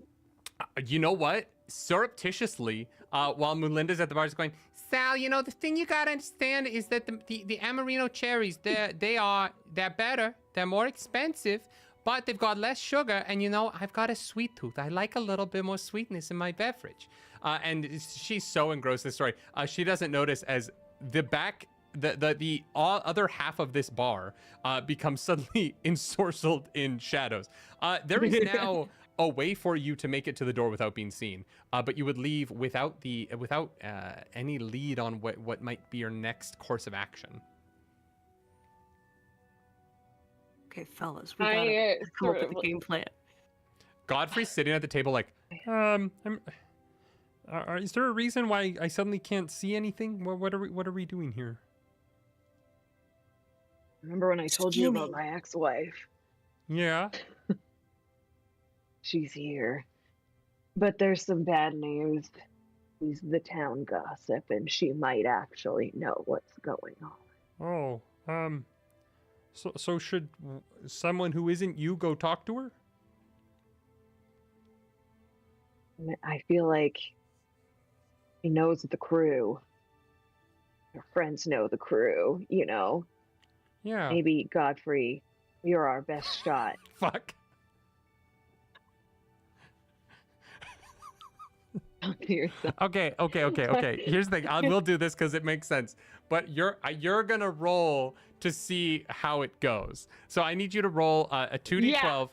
You know what? Surreptitiously, while Melinda's at the bar, is going, "Sal, you know, the thing you gotta understand is that the Amarino cherries, they're better, they're more expensive, but they've got less sugar, and you know, I've got a sweet tooth. I like a little bit more sweetness in my beverage." And she's so engrossed in the story, she doesn't notice as the other half of this bar becomes suddenly ensorcelled in shadows. There is now a way for you to make it to the door without being seen, but you would leave without any lead on what might be your next course of action. Okay, fellas, we gotta come up with a game plan. Godfrey's sitting at the table like, is there a reason why I suddenly can't see anything? What are we doing here? Remember when I told you about my ex-wife? Yeah. She's here. But there's some bad news. She's the town gossip, and she might actually know what's going on. Oh, so should someone who isn't you go talk to her? I feel like he knows the crew. Your friends know the crew, you know. Yeah. Maybe Godfrey, you're our best shot. Fuck. Talk to yourself. Okay. Here's the thing. We'll do this because it makes sense. But you're gonna roll to see how it goes. So I need you to roll a 2d12.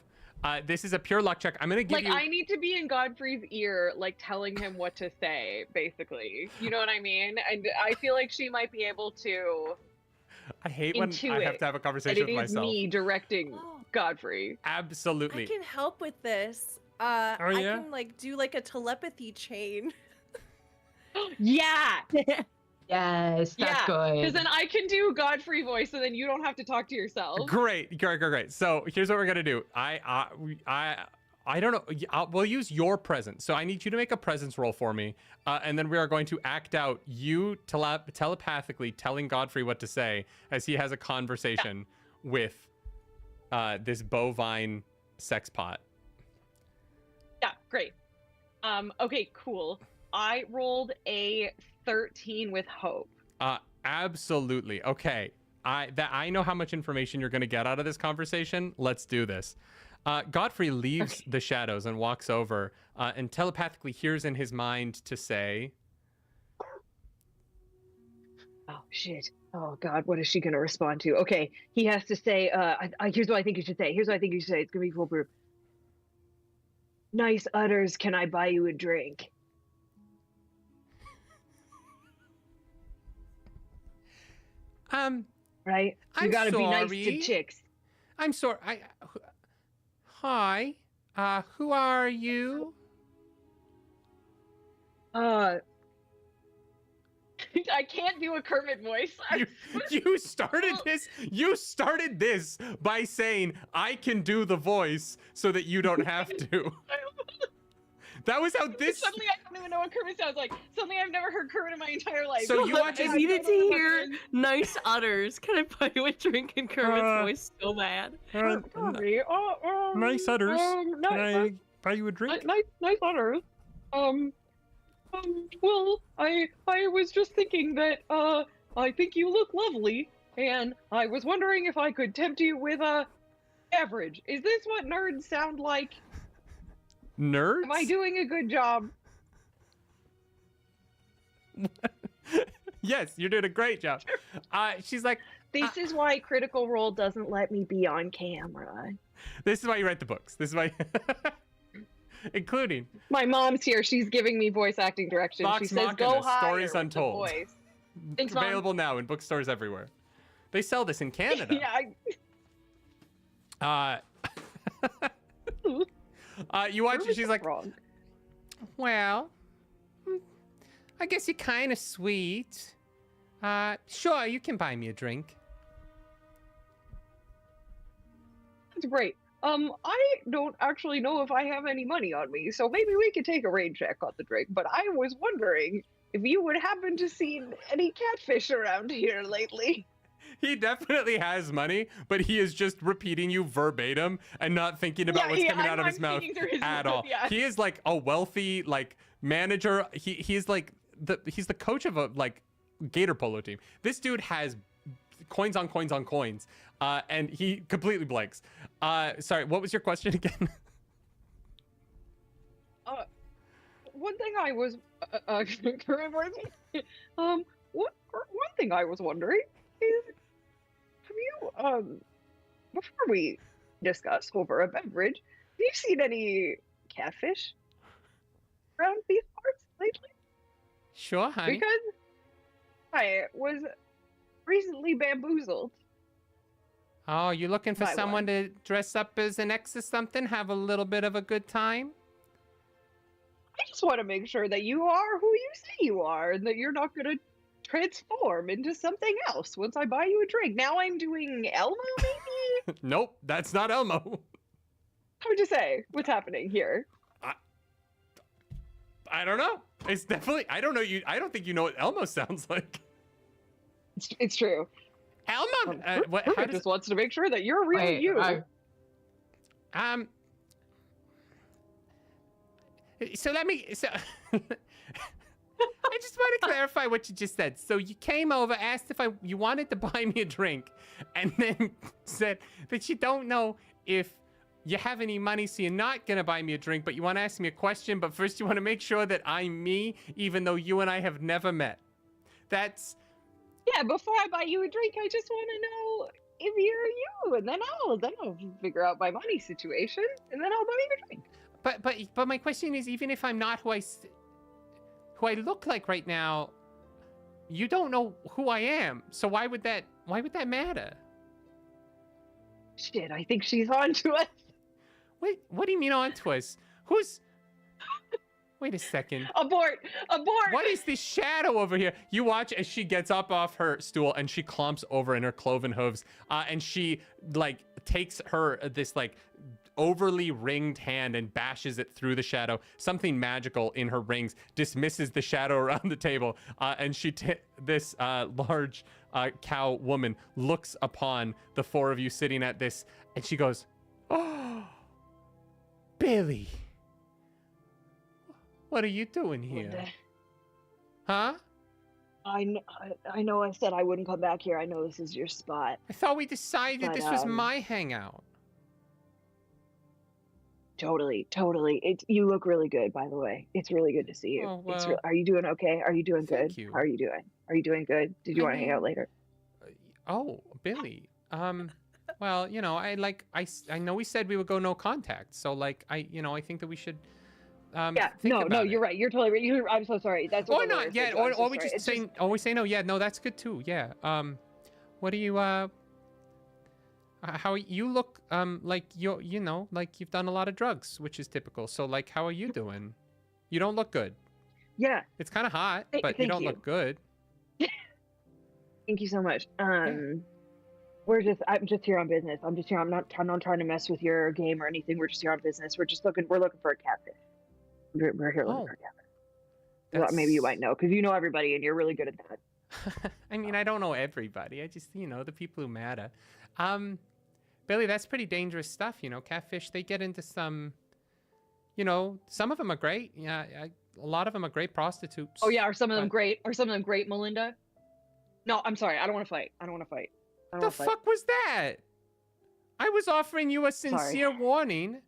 This is a pure luck check. I'm gonna give Like, you. I need to be in Godfrey's ear, like telling him what to say, basically. You know what I mean? And I feel like she might be able to. I hate when I have to have a conversation with myself. It is me directing Godfrey. Absolutely. I can help with this. Oh, I yeah? can like do like a telepathy chain. Yeah. Yes, that's good. Because then I can do Godfrey voice, so then you don't have to talk to yourself. Great. So here's what we're gonna do. I don't know. We'll use your presence. So I need you to make a presence roll for me, and then we are going to act out you telepathically telling Godfrey what to say as he has a conversation with this bovine sex pot. Yeah, great. Okay, cool. I rolled a 13 with hope. Absolutely. Okay. I know how much information you're going to get out of this conversation. Let's do this. Godfrey leaves the shadows and walks over and telepathically hears in his mind to say, Oh, shit. Oh, God, what is she going to respond to? Okay, he has to say, here's what I think you should say. Here's what I think you should say. It's going to be foolproof. Nice udders, can I buy you a drink? Right? You I'm gotta be nice sorry. to chicks. I'm sorry. Hi. Who are you? I can't do a Kermit voice. You started this. You started this by saying I can do the voice so that you don't have to. That was how this. Suddenly, I don't even know what Kermit sounds like. Suddenly, I've never heard Kermit in my entire life. So you watch. I needed to hear nice udders. Can I buy you a drink in Kermit's voice so bad? Sorry. Nice udders. Can I buy you a drink? Nice udders. Well, I was just thinking that I think you look lovely, and I was wondering if I could tempt you with a beverage. Is this what nerds sound like? Nerds? Am I doing a good job? Yes, you're doing a great job. She's like, This is why Critical Role doesn't let me be on camera. this is why you write the books. This is why, including My mom's here. She's giving me voice acting directions. Vox She says, Machina, "Go higher Stories with the Untold." voice." Thanks, Mom. available now in bookstores everywhere. They sell this in Canada. Yeah. You watch it, she's like, Wrong. well, I guess you're kind of sweet. Sure, you can buy me a drink. That's great. I don't actually know if I have any money on me, so maybe we could take a rain check on the drink. But I was wondering if you would happen to see any catfish around here lately. He definitely has money, but he is just repeating you verbatim and not thinking about what's coming out of his mouth at all. Yeah. He is like a wealthy manager. He's like he's the coach of a gator polo team. This dude has coins on coins on coins, and he completely blanks. Sorry, what was your question again? One thing I was one thing I was wondering is, have you before we discuss over a beverage, have you seen any catfish around these parts lately? Sure, honey. Because I was recently bamboozled. Oh, you looking for By someone to dress up as an ex or something? Have a little bit of a good time? I just want to make sure that you are who you say you are, and that you're not going to transform into something else once I buy you a drink. Now I'm doing Elmo, maybe? Nope, that's not Elmo. Hard to say what's happening here. I don't know. It's definitely. I don't know. I don't think you know what Elmo sounds like. It's true. Elmo. What? Rupert How does? just wants to make sure that you're real you. So let me. So I just want to clarify what you just said. So you came over, asked if you wanted to buy me a drink, and then said that you don't know if you have any money, so you're not gonna buy me a drink, but you want to ask me a question. But first, you want to make sure that I'm me, even though you and I have never met. That's. Yeah, before I buy you a drink, I just want to know if you're you, and then I'll figure out my money situation, and then I'll buy you a drink. But my question is, even if I'm not who I look like right now, you don't know who I am. So why would that matter? Shit, I think she's on to us. Wait, what do you mean onto us? Who's? Wait a second. Abort! What is this shadow over here? You watch as she gets up off her stool and she clomps over in her cloven hooves, and she like takes this like overly ringed hand and bashes it through the shadow. Something magical in her rings dismisses the shadow around the table, and this large cow woman looks upon the four of you sitting at this, and she goes, "Oh, Billy. What are you doing here?" Huh? I know I said I wouldn't come back here. I know this is your spot. I thought we decided But, this was my hangout. Totally. You look really good, by the way. It's really good to see you. Oh, well, are you doing okay? Are you doing good? thank you. How are you doing? Are you doing good? Did you I want to hang out mean, later? Oh, Billy. Well, you know, I know we said we would go no contact. So like, I think that we should Yeah. think No, about you're it. right. You're totally right. I'm so sorry. That's what Or the lawyer not, yeah, said, so I'm so or we sorry. just It's say no, yeah, no, that's good too. Yeah. What do you how you look like like you've done a lot of drugs, which is typical. So like, how are you doing? You don't look good. Yeah. It's kind of hot, Thank but you don't you. look good. Thank you so much. I'm just here on business. I'm not trying to mess with your game or anything. We're just here on business. We're looking for a catfish. We're here looking for a catfish. Well, maybe you might know, because you know everybody and you're really good at that. I mean, I don't know everybody. I just, the people who matter. Billy, that's pretty dangerous stuff, Catfish, they get into some, some of them are great. Yeah, a lot of them are great prostitutes. Oh yeah, are some of them great? Are some of them great, Melinda? No, I'm sorry. I don't want to fight. The fuck was that? I was offering you a sincere warning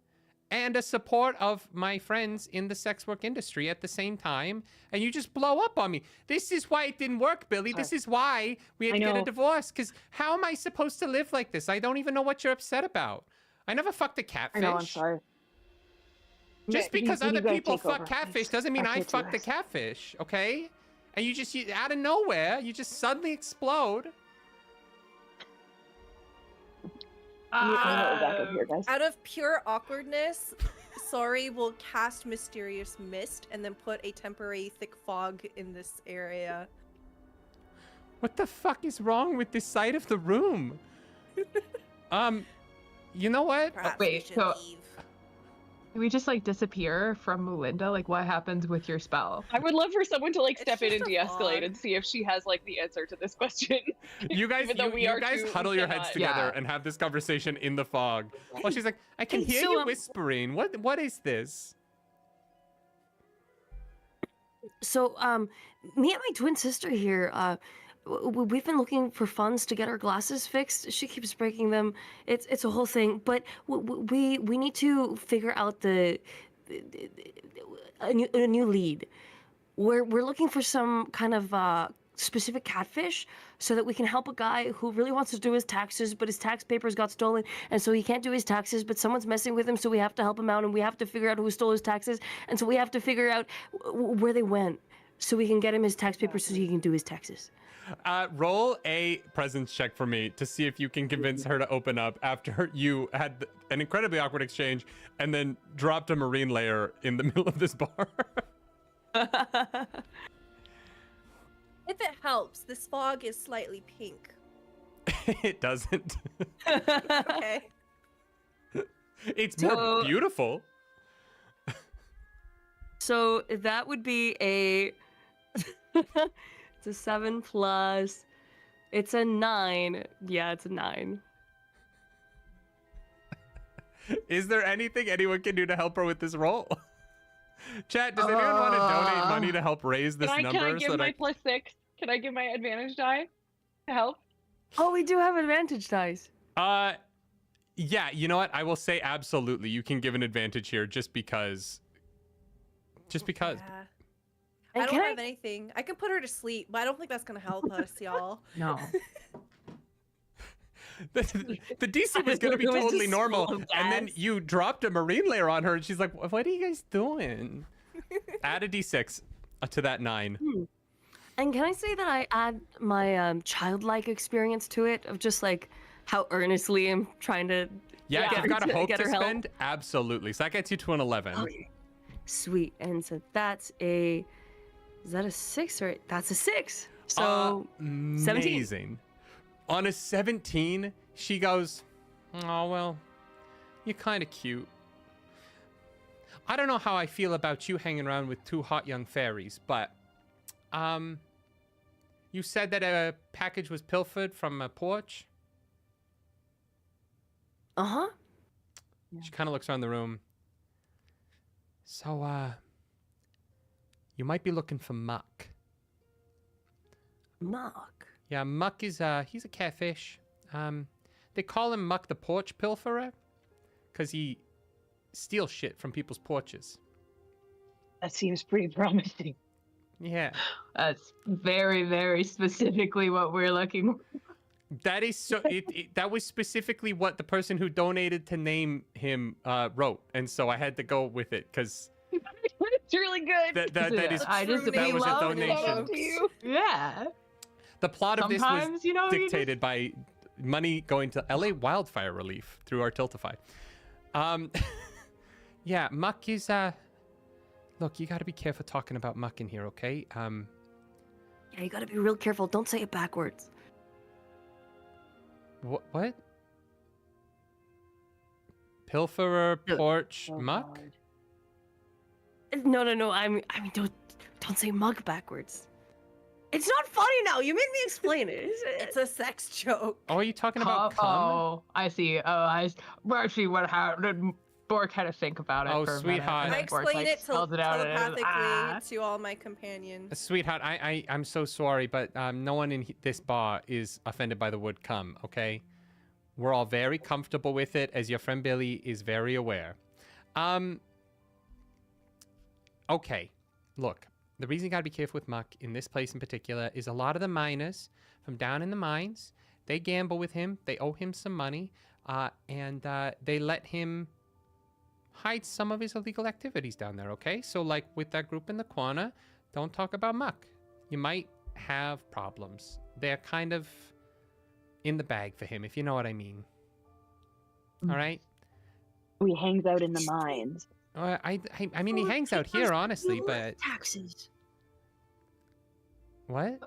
and a support of my friends in the sex work industry at the same time, and you just blow up on me. This is why it didn't work, Billy. This is why we had to get a divorce, because how am I supposed to live like this? I don't even know what you're upset about. I never fucked a catfish. I know, I'm sorry. Just because other people fuck over. catfish doesn't mean I fucked a catfish, okay? And you out of nowhere, you just suddenly explode. Back up here, guys. Out of pure awkwardness, Sorry will cast Mysterious Mist and then put a temporary thick fog in this area. What the fuck is wrong with this side of the room? You know what? Perhaps Wait, we should so- leave. Can we just like disappear from Melinda? Like, what happens with your spell? I would love for someone to like It's step in and just a de-escalate fog. and see if she has like the answer to this question. You guys, Even though we you are guys two, huddle we your heads cannot. together Yeah. and have this conversation in the fog. Well, she's like, I can And hear so, you whispering. What is this? So, me and my twin sister here, we've been looking for funds to get our glasses fixed. She keeps breaking them. It's a whole thing. But we need to figure out a new lead. We're looking for some kind of specific catfish so that we can help a guy who really wants to do his taxes, but his tax papers got stolen, and so he can't do his taxes, but someone's messing with him, so we have to help him out, and we have to figure out who stole his taxes, and so we have to figure out where they went so we can get him his tax papers so he can do his taxes. Roll a presence check for me to see if you can convince her to open up after you had an incredibly awkward exchange and then dropped a marine layer in the middle of this bar. If it helps, this fog is slightly pink. It doesn't. Okay. It's more beautiful. So that would be a... It's a 7 plus... It's a 9. Yeah, it's a 9. Is there anything anyone can do to help her with this roll? Chat, does anyone want to donate money to help raise this number? Can I give my +6? Can I give my advantage die to help? Oh, we do have advantage dice. Yeah, you know what? I will say absolutely. You can give an advantage here just because. Just because. Yeah. And I don't can have anything. I can put her to sleep, but I don't think that's gonna help us, y'all. No. The DC was going to be It was totally just normal, full of and then gas. you dropped a marine layer on her, and she's like, "What are you guys doing?" Add a D6 to that 9. And can I say that I add my childlike experience to it of just like how earnestly I'm trying to Yeah, if get you've her got a hope get to her help? spend, absolutely. So that gets you to an 11. Okay. Sweet. And so that's is that a 6 or that's a 6? So 17. Amazing. On a 17, she goes, "Oh, well, you're kind of cute. I don't know how I feel about you hanging around with 2 hot young fairies, but you said that a package was pilfered from a porch?" Uh-huh. She kind of looks around the room. "So, you might be looking for Muck." Mark. Yeah, Muck is, he's a catfish. They call him Muck the Porch Pilferer because he steals shit from people's porches. That seems pretty promising. Yeah. That's very, very specifically what we're looking for. That is so. That was specifically what the person who donated to name him wrote, and so I had to go with it because It's really good. that is I just that we was a love donation. it. Yeah. The plot of this was Sometimes, you know, you just- dictated by money going to LA wildfire relief through our Tiltify. Yeah, Muck is look, you got to be careful talking about Muck in here, okay? Yeah, you gotta be real careful. Don't say it backwards. What? Pilferer, porch, Oh, Muck? God. No. I mean, don't say mug backwards. It's not funny now. You made me explain it. It's a sex joke. Oh, are you talking about cum? Oh, I see. Well, actually, what happened? Bork had to think about it. Oh, for a sweetheart. minute, and I then Bork, explained like, it spelled it out, and it was, telepathically to all my companions. Sweetheart, I'm so sorry, but no one in this bar is offended by the word cum, okay? We're all very comfortable with it, as your friend Billy is very aware. Okay, look, the reason you gotta be careful with Muck in this place in particular is a lot of the miners from down in the mines, they gamble with him, they owe him some money, and they let him hide some of his illegal activities down there, okay? So, like, with that group in the corner, don't talk about Muck. You might have problems. They're kind of in the bag for him, if you know what I mean. All right? He hangs out in the mines. I mean, he hangs out here, honestly, but... taxes. What?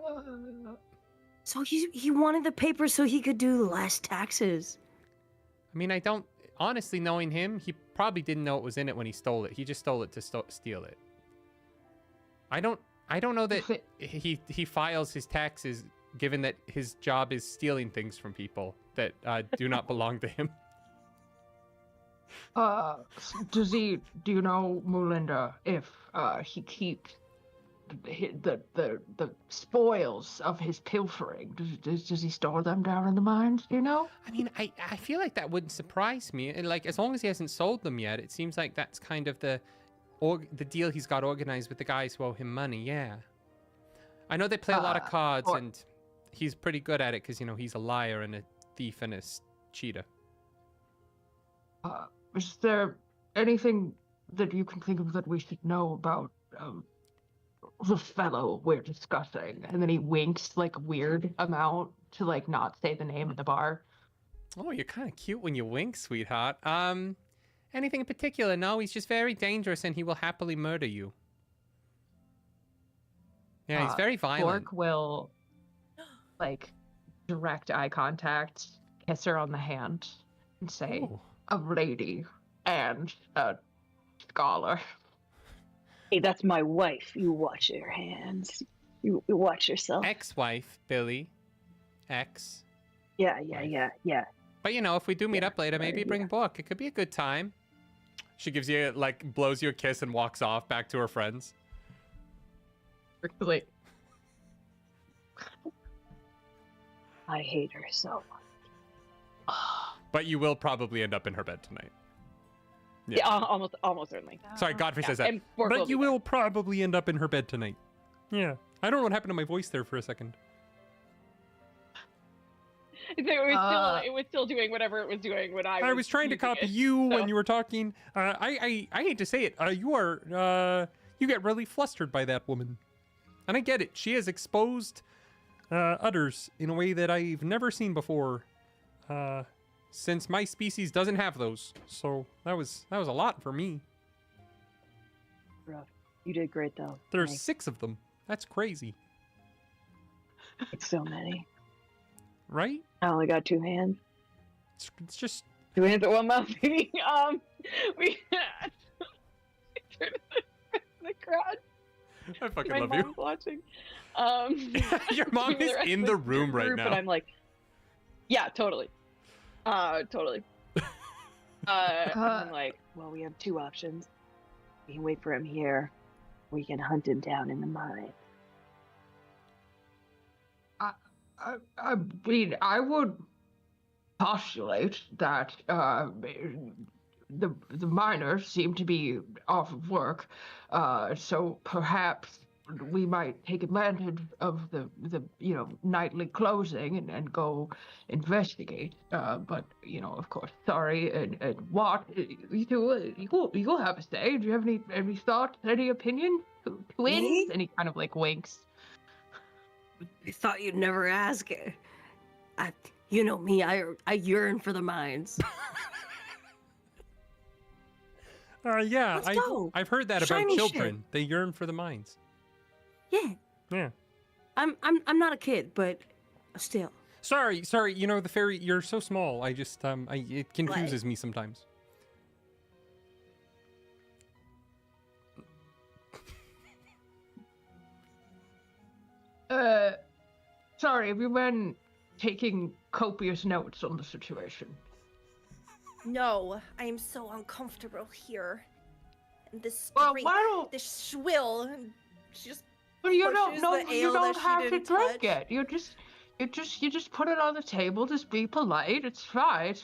So he wanted the paper so he could do less taxes. I mean, I don't... Honestly, knowing him, he probably didn't know what was in it when he stole it. He just stole it to steal it. I don't know that he files his taxes, given that his job is stealing things from people that do not belong to him. do you know, Melinda, if he keeps the spoils of his pilfering? Does he store them down in the mines? Do you know? I mean, I feel like that wouldn't surprise me. And, like, as long as he hasn't sold them yet, it seems like that's kind of the deal he's got organized with the guys who owe him money. Yeah, I know they play a lot of cards, and he's pretty good at it because, you know, he's a liar and a thief and a cheater. Is there anything that you can think of that we should know about the fellow we're discussing? And then he winks, like, a weird amount to, like, not say the name of the bar. Oh, you're kind of cute when you wink, sweetheart. Anything in particular? No, he's just very dangerous and he will happily murder you. Yeah, he's very violent. Bork will, like, direct eye contact, kiss her on the hand, and say, Ooh. a lady and a scholar. Hey, that's my wife. You watch your hands. You watch yourself. Ex-wife, Billy. Ex. Yeah. But, you know, if we do meet up later, maybe bring Bork. It could be a good time. She gives you like blows you a kiss and walks off back to her friends. Really? I hate her so much. But you will probably end up in her bed tonight. Yeah, almost certainly. Sorry, Godfrey says that. And Bork But you be will probably end up in her bed tonight. Yeah. I don't know what happened to my voice there for a second. there. It was still doing whatever it was doing when I was trying to using copy it, you so. when you were talking. I hate to say it. You get really flustered by that woman. And I get it. She has exposed udders in a way that I've never seen before. Since my species doesn't have those. So that was a lot for me. Rough. You did great though. There's Thanks. 6 of them. That's crazy. It's so many. Right? I only got 2 hands. It's just 2 hands at one mouth. We turned the crowd. I fucking My love mom's you. watching. Your mom is in the room right now. But I'm like, yeah, totally. Totally. I'm like, well, we have 2 options. We can wait for him here. We can hunt him down in the mine. I mean, I would postulate that the miners seem to be off of work, so perhaps we might take advantage of the nightly closing and go investigate. But of course, sorry, and what you have a say. Do you have any thoughts, any opinion? Twins? Me? And he kind of like winks. I thought you'd never ask. You know me, I yearn for the mines. Yeah, Let's go. I've heard that Shiny about shit. children. They yearn for the mines. Yeah, Yeah. I'm not a kid, but still. Sorry. The fairy. You're so small. I just it confuses me sometimes. Sorry, have you been taking copious notes on the situation? No, I am so uncomfortable here. And this Well, drink, why don't- this swill, she just Well, you pushes don't the you ale don't that she have to didn't drink touch. it. You just put it on the table. Just be polite. It's fine.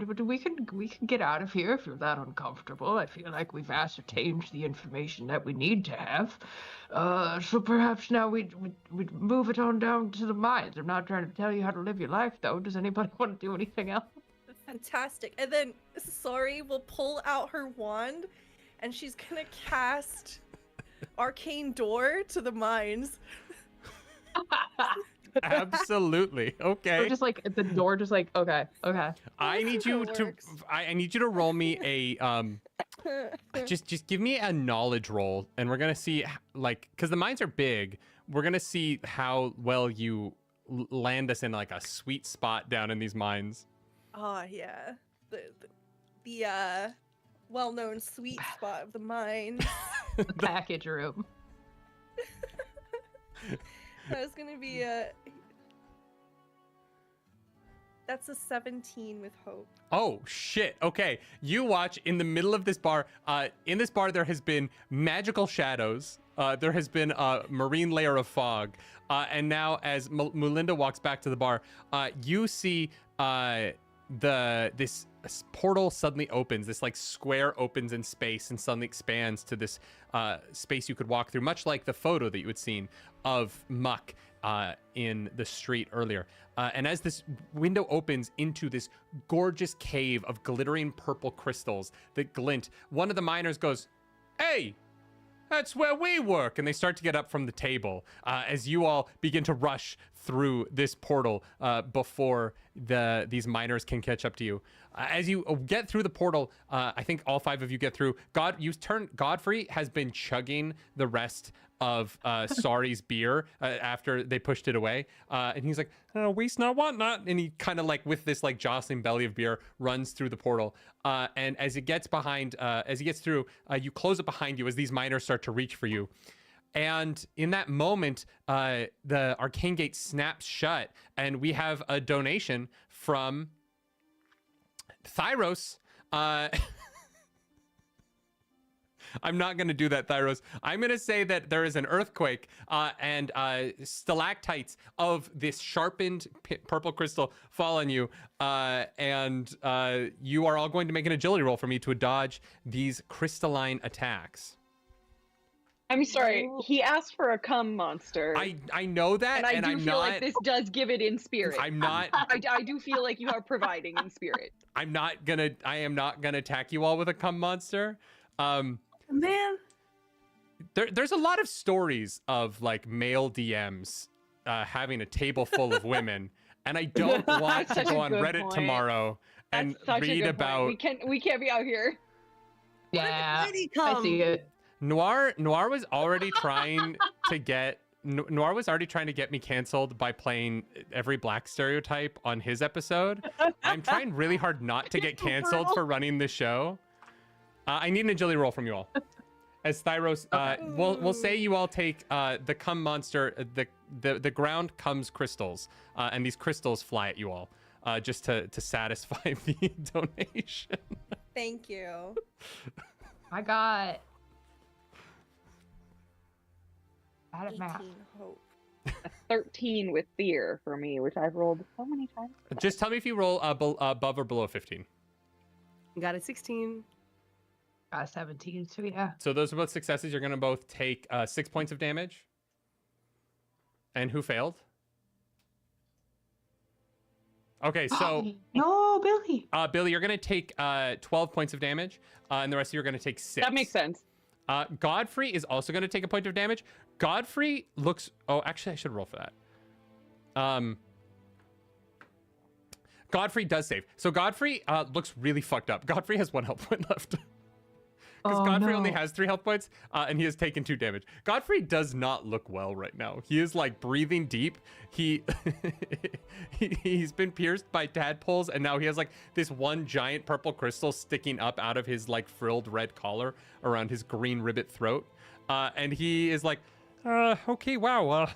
But we can get out of here if you're that uncomfortable. I feel like we've ascertained the information that we need to have. So perhaps now we'd move it on down to the mines. I'm not trying to tell you how to live your life, though. Does anybody want to do anything else? Fantastic. And then Sorry will pull out her wand and she's gonna cast Arcane Door to the mines. Absolutely. Okay. Or just like at the door, just like okay. I need you That to works. I need you to roll me a just give me a knowledge roll, and we're gonna see like, because the mines are big, we're gonna see how well you land us in like a sweet spot down in these mines. Oh yeah. The well-known sweet spot of the mine. The package room. That was gonna be that's a 17 with hope. Oh shit. Okay. You watch in the middle of this bar. In this bar there has been magical shadows. There has been a marine layer of fog. And now as Melinda walks back to the bar, you see this portal suddenly opens. This like square opens in space and suddenly expands to this space you could walk through, much like the photo that you had seen of Muck in the street earlier. And as this window opens into this gorgeous cave of glittering purple crystals that glint, one of the miners goes, "Hey, that's where we work." And they start to get up from the table as you all begin to rush through this portal before these miners can catch up to you. As you get through the portal, I think all 5 of you get through. Godfrey has been chugging the rest of Sorry's beer after they pushed it away. And he's like, waste not, want not. And he kind of like, with this like jostling belly of beer, runs through the portal. And as he gets through, you close it behind you as these miners start to reach for you. And in that moment, the arcane gate snaps shut, and we have a donation from Thyros. I'm not going to do that, Thyros. I'm going to say that there is an earthquake and stalactites of this sharpened purple crystal fall on you. And you are all going to make an agility roll for me to dodge these crystalline attacks. I'm sorry. He asked for a cum monster. I know that, and I do feel not, like this does give it in spirit. I'm not. I do feel like you are providing in spirit. I am not gonna attack you all with a cum monster. Man. There's a lot of stories of like male DMs having a table full of women, and I don't want to go on Reddit tomorrow and read about. We can't be out here. Yeah, I see it. Noir was already trying to get me canceled by playing every black stereotype on his episode. I'm trying really hard not to get canceled for running the show. I need an agility roll from you all. As Thyros, we'll say you all take the cum monster. The ground comes crystals, and these crystals fly at you all, just to satisfy the donation. Thank you. I got. Bad at 18 math. hope. 13 with fear for me, which I've rolled so many times. Just tell me if you roll above or below 15. Got a 16. Got a 17, so yeah. So those are both successes. You're going to both take 6 points of damage. And who failed? Okay, so... No, Billy! Billy, you're going to take 12 points of damage, and the rest of you are going to take 6. That makes sense. Godfrey is also going to take a point of damage. Godfrey looks... Oh, actually, I should roll for that. Godfrey does save. So Godfrey looks really fucked up. Godfrey has 1 health point left. Because Godfrey only has 3 health points, and he has taken 2 damage. Godfrey does not look well right now. He is like breathing deep. He's been pierced by tadpoles, and now he has like this one giant purple crystal sticking up out of his like frilled red collar around his green ribbit throat. And he is like, Okay, wow.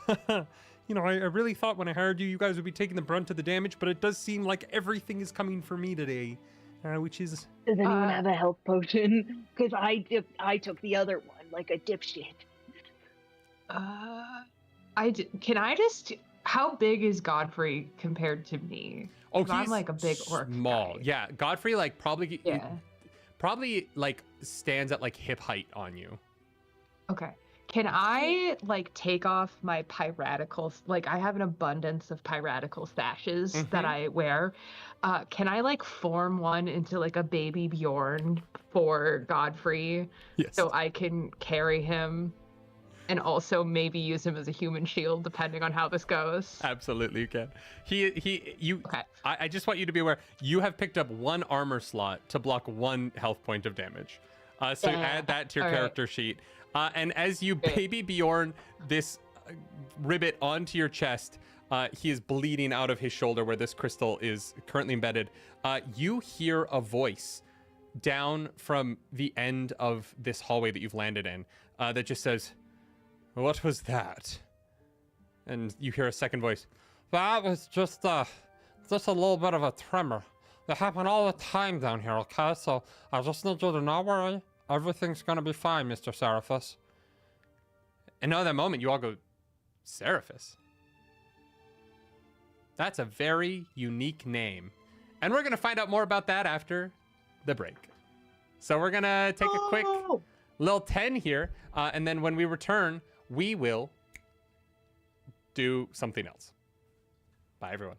You know, I really thought when I hired you, you guys would be taking the brunt of the damage, but it does seem like everything is coming for me today, which is... Does anyone have a health potion? Because I took the other one like a dipshit. Can I just... How big is Godfrey compared to me? oh, I'm like a big orc small. guy. Yeah, Godfrey like probably Yeah. probably like stands at like hip height on you. Okay. Can I like take off my piratical, like I have an abundance of piratical stashes that I wear. Can I like form one into like a baby Bjorn for Godfrey? Yes. So I can carry him and also maybe use him as a human shield depending on how this goes. Absolutely, you can. Okay. I just want you to be aware, you have picked up 1 armor slot to block 1 health point of damage. So add that to your character sheet. And as you baby Bjorn this ribbit onto your chest, he is bleeding out of his shoulder where this crystal is currently embedded. You hear a voice down from the end of this hallway that you've landed in that just says, "What was that?" And you hear a second voice. That was just a little bit of a tremor. They happen all the time down here, okay? So I just need you to not worry. Everything's gonna be fine, Mr. Seraphis. And at that moment, you all go, Seraphis? That's a very unique name. And we're going to find out more about that after the break. So we're going to take a quick little 10 here. And then when we return, we will do something else. Bye, everyone.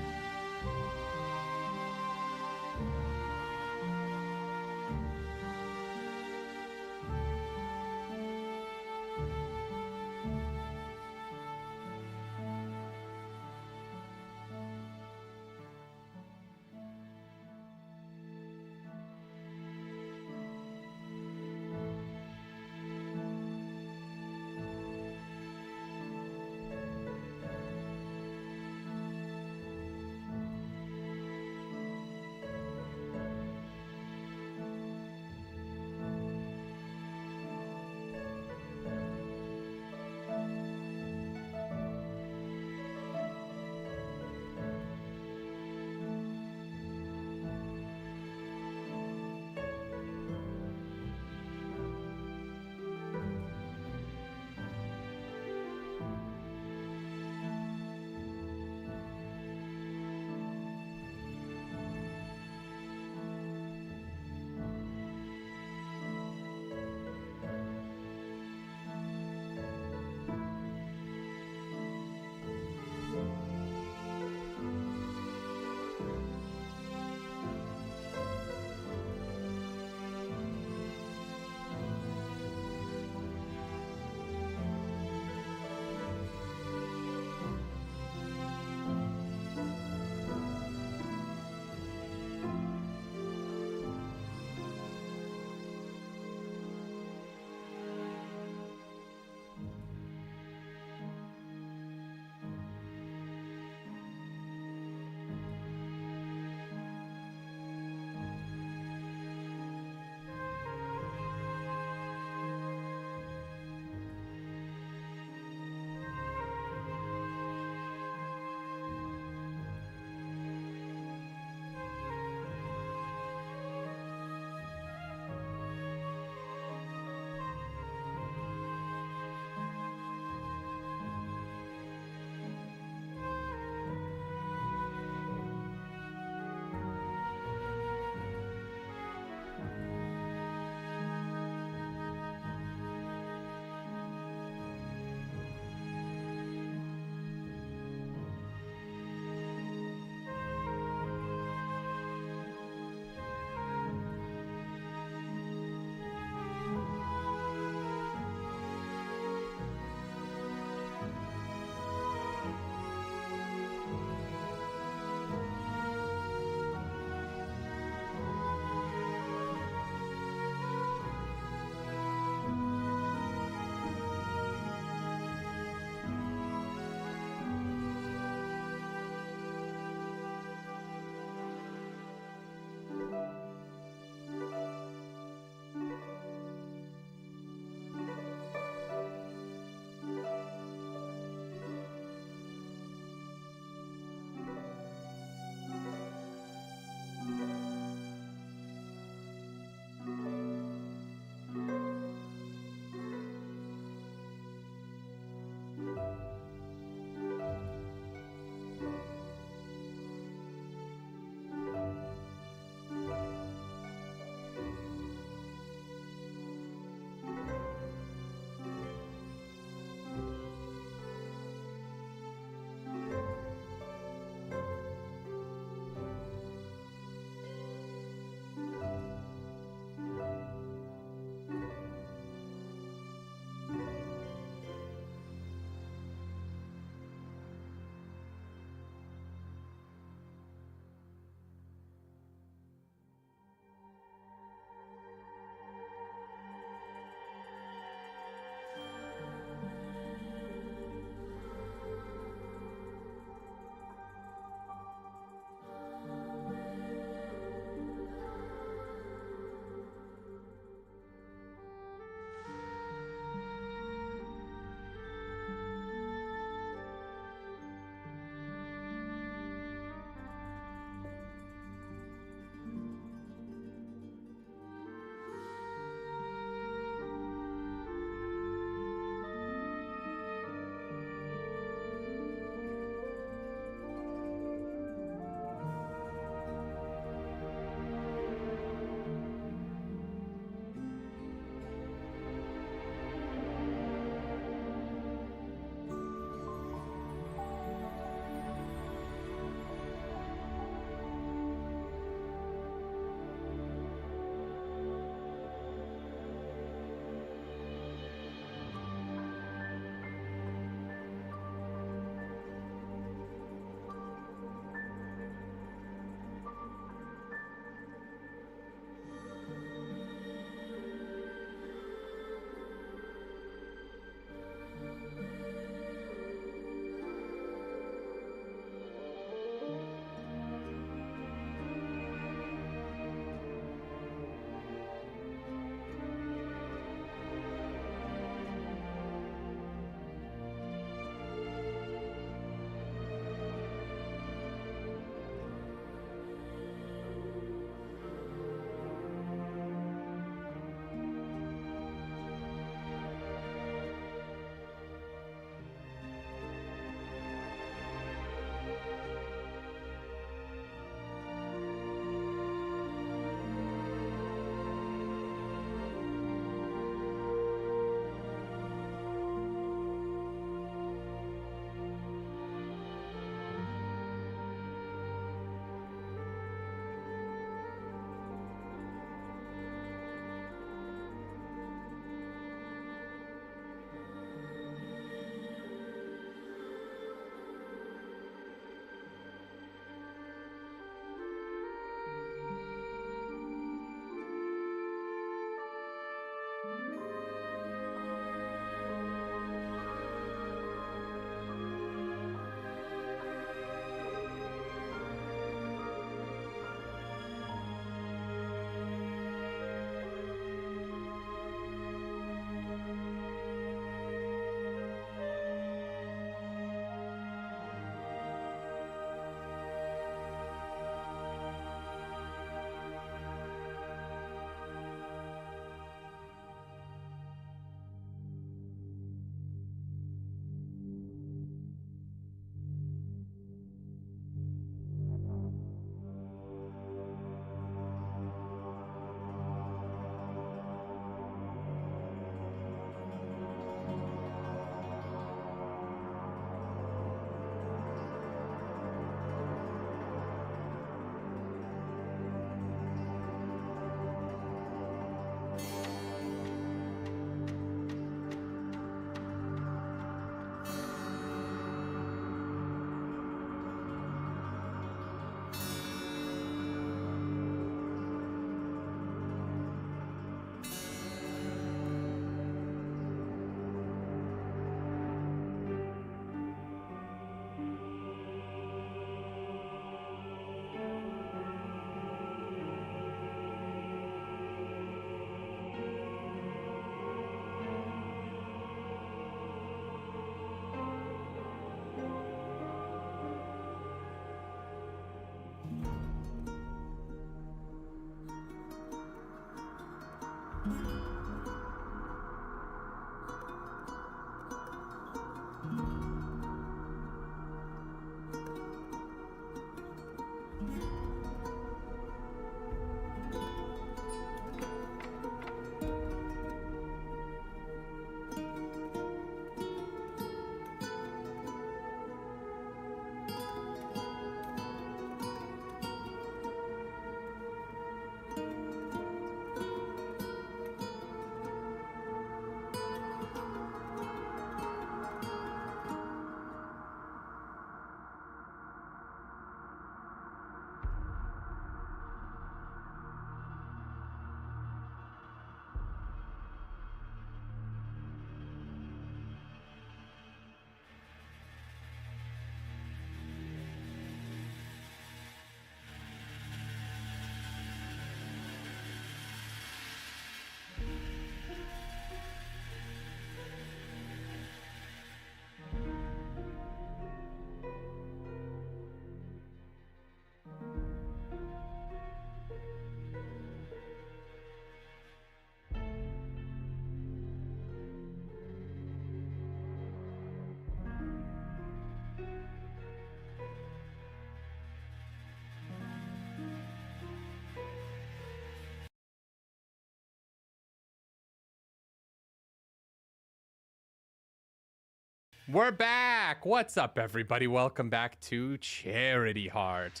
We're back. What's up, everybody? Welcome back to Charity Heart.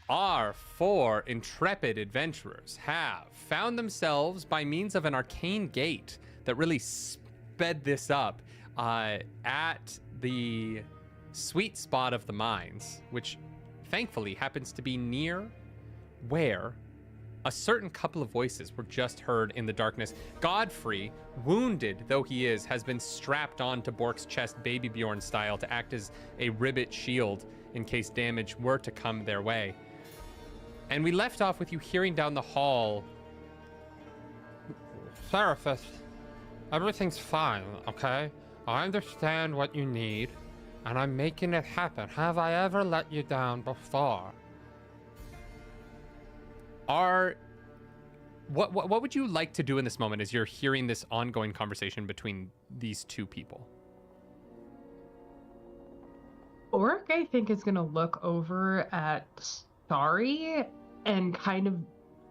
Our four intrepid adventurers have found themselves by means of an arcane gate that really sped this up at the sweet spot of the mines, which thankfully happens to be near where a certain couple of voices were just heard in the darkness. Godfrey, wounded though he is, has been strapped onto Bork's chest, Baby Bjorn style, to act as a ribbit shield in case damage were to come their way. And we left off with you hearing down the hall, Seraphis, everything's fine, okay? I understand what you need, and I'm making it happen. Have I ever let you down before? What would you like to do in this moment as you're hearing this ongoing conversation between these two people? Orc, I think, is going to look over at Sorry and kind of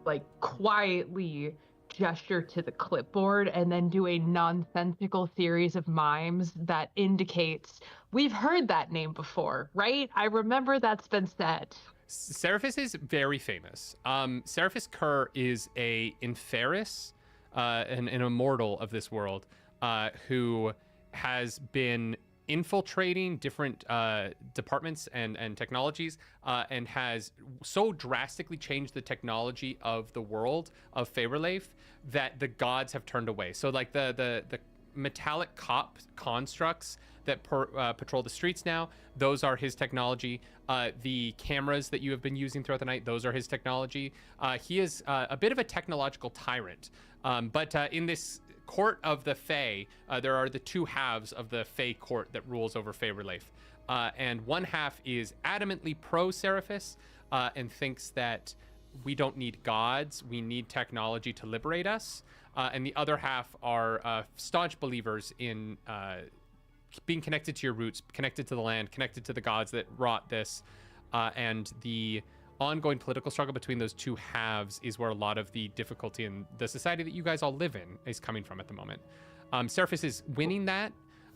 like quietly gesture to the clipboard and then do a nonsensical series of mimes that indicates we've heard that name before, right? I remember that's been said. Seraphis is very famous. Seraphis Kerr is a Inferis, an immortal of this world, who has been infiltrating different departments and technologies, and has so drastically changed the technology of the world of Faerleif that the gods have turned away. So like the metallic cop constructs that patrol the streets now, those are his technology. The cameras that you have been using throughout the night, those are his technology. He is a bit of a technological tyrant, but in this court of the Fae, there are the two halves of the Fae court that rules over Faerleif. And one half is adamantly pro-Seraphis, and thinks that we don't need gods, we need technology to liberate us. And the other half are staunch believers in being connected to your roots, connected to the land, connected to the gods that wrought this. And the ongoing political struggle between those two halves is where a lot of the difficulty in the society that you guys all live in is coming from at the moment. Seraphis is winning that,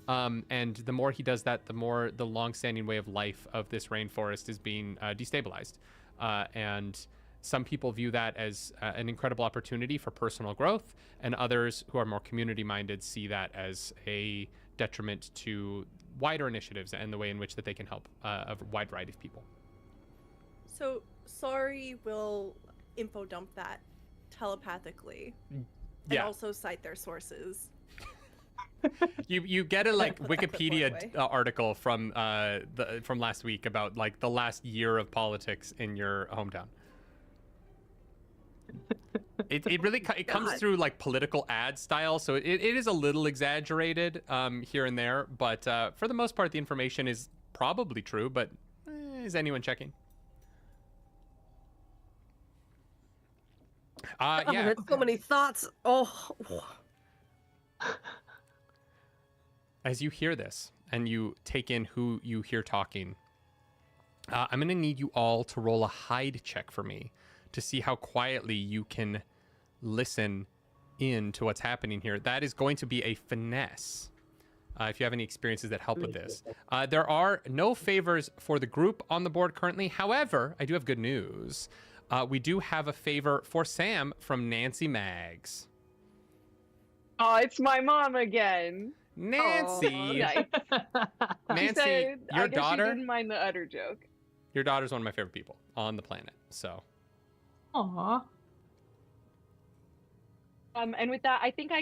and the more he does that, the more the long-standing way of life of this rainforest is being destabilized. And some people view that as an incredible opportunity for personal growth, and others who are more community-minded see that as a detriment to wider initiatives and the way in which that they can help a wide variety of people. So Sorry will info dump that telepathically, and also cite their sources. You get a like Wikipedia article from last week about like the last year of politics in your hometown. It really comes through like political ad style, so it is a little exaggerated here and there, but for the most part the information is probably true. But is anyone checking? Yeah. So many thoughts. Oh. As you hear this and you take in who you hear talking, I'm going to need you all to roll a hide check for me to see how quietly you can listen in to what's happening here. That is going to be a finesse. If you have any experiences that help with this. There are no favors for the group on the board currently. However, I do have good news. We do have a favor for Sam from Nancy Maggs. Oh, it's my mom again. Nancy. Oh, nice. Nancy, said, your I guess daughter. She didn't mind the utter joke. Your daughter's one of my favorite people on the planet. So. Aww. And with that, I think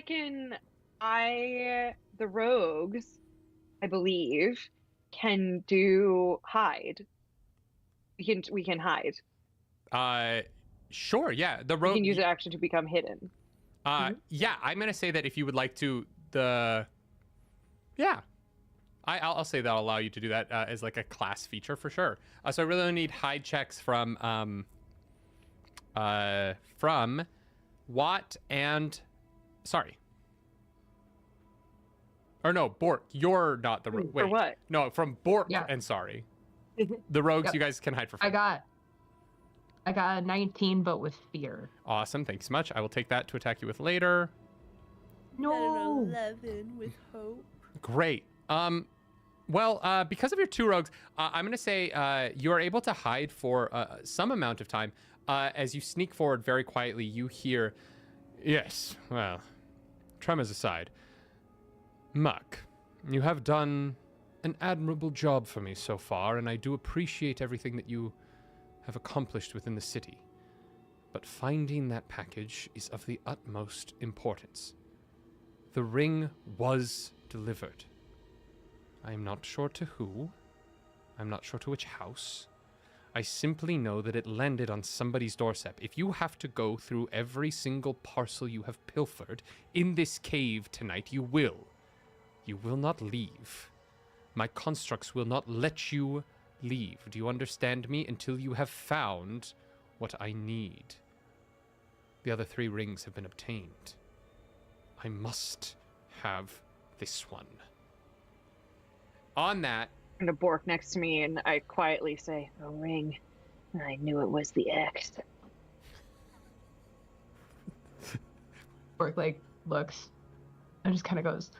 the rogues, I believe, can do hide. We can hide. Sure, yeah. The You rogue can use an action to become hidden. Yeah, I'm gonna say that if you would like to, I'll say that I'll allow you to do that as like a class feature for sure. So I really only need hide checks from Watt and Bork. You're not the rogue. Wait, for what? No, from Bork and Sorry. The rogues, you guys can hide for free. I got a 19, but with fear. Awesome, thanks so much. I will take that to attack you with later. No. 11 with hope. Great. Well, because of your two rogues, I'm going to say you are able to hide for some amount of time. As you sneak forward very quietly, you hear, yes, well, tremors aside. Muck, you have done an admirable job for me so far, and I do appreciate everything that you have accomplished within the city. But finding that package is of the utmost importance. The ring was delivered. I am not sure to who. I'm not sure to which house. I simply know that it landed on somebody's doorstep. If you have to go through every single parcel you have pilfered in this cave tonight, you will. You will not leave. My constructs will not let you leave. Do you understand me? Until you have found what I need. The other 3 rings have been obtained. I must have this one. On that, And a Bork next to me, and I quietly say, "A ring. I knew it was the X." Bork like looks and just kind of goes.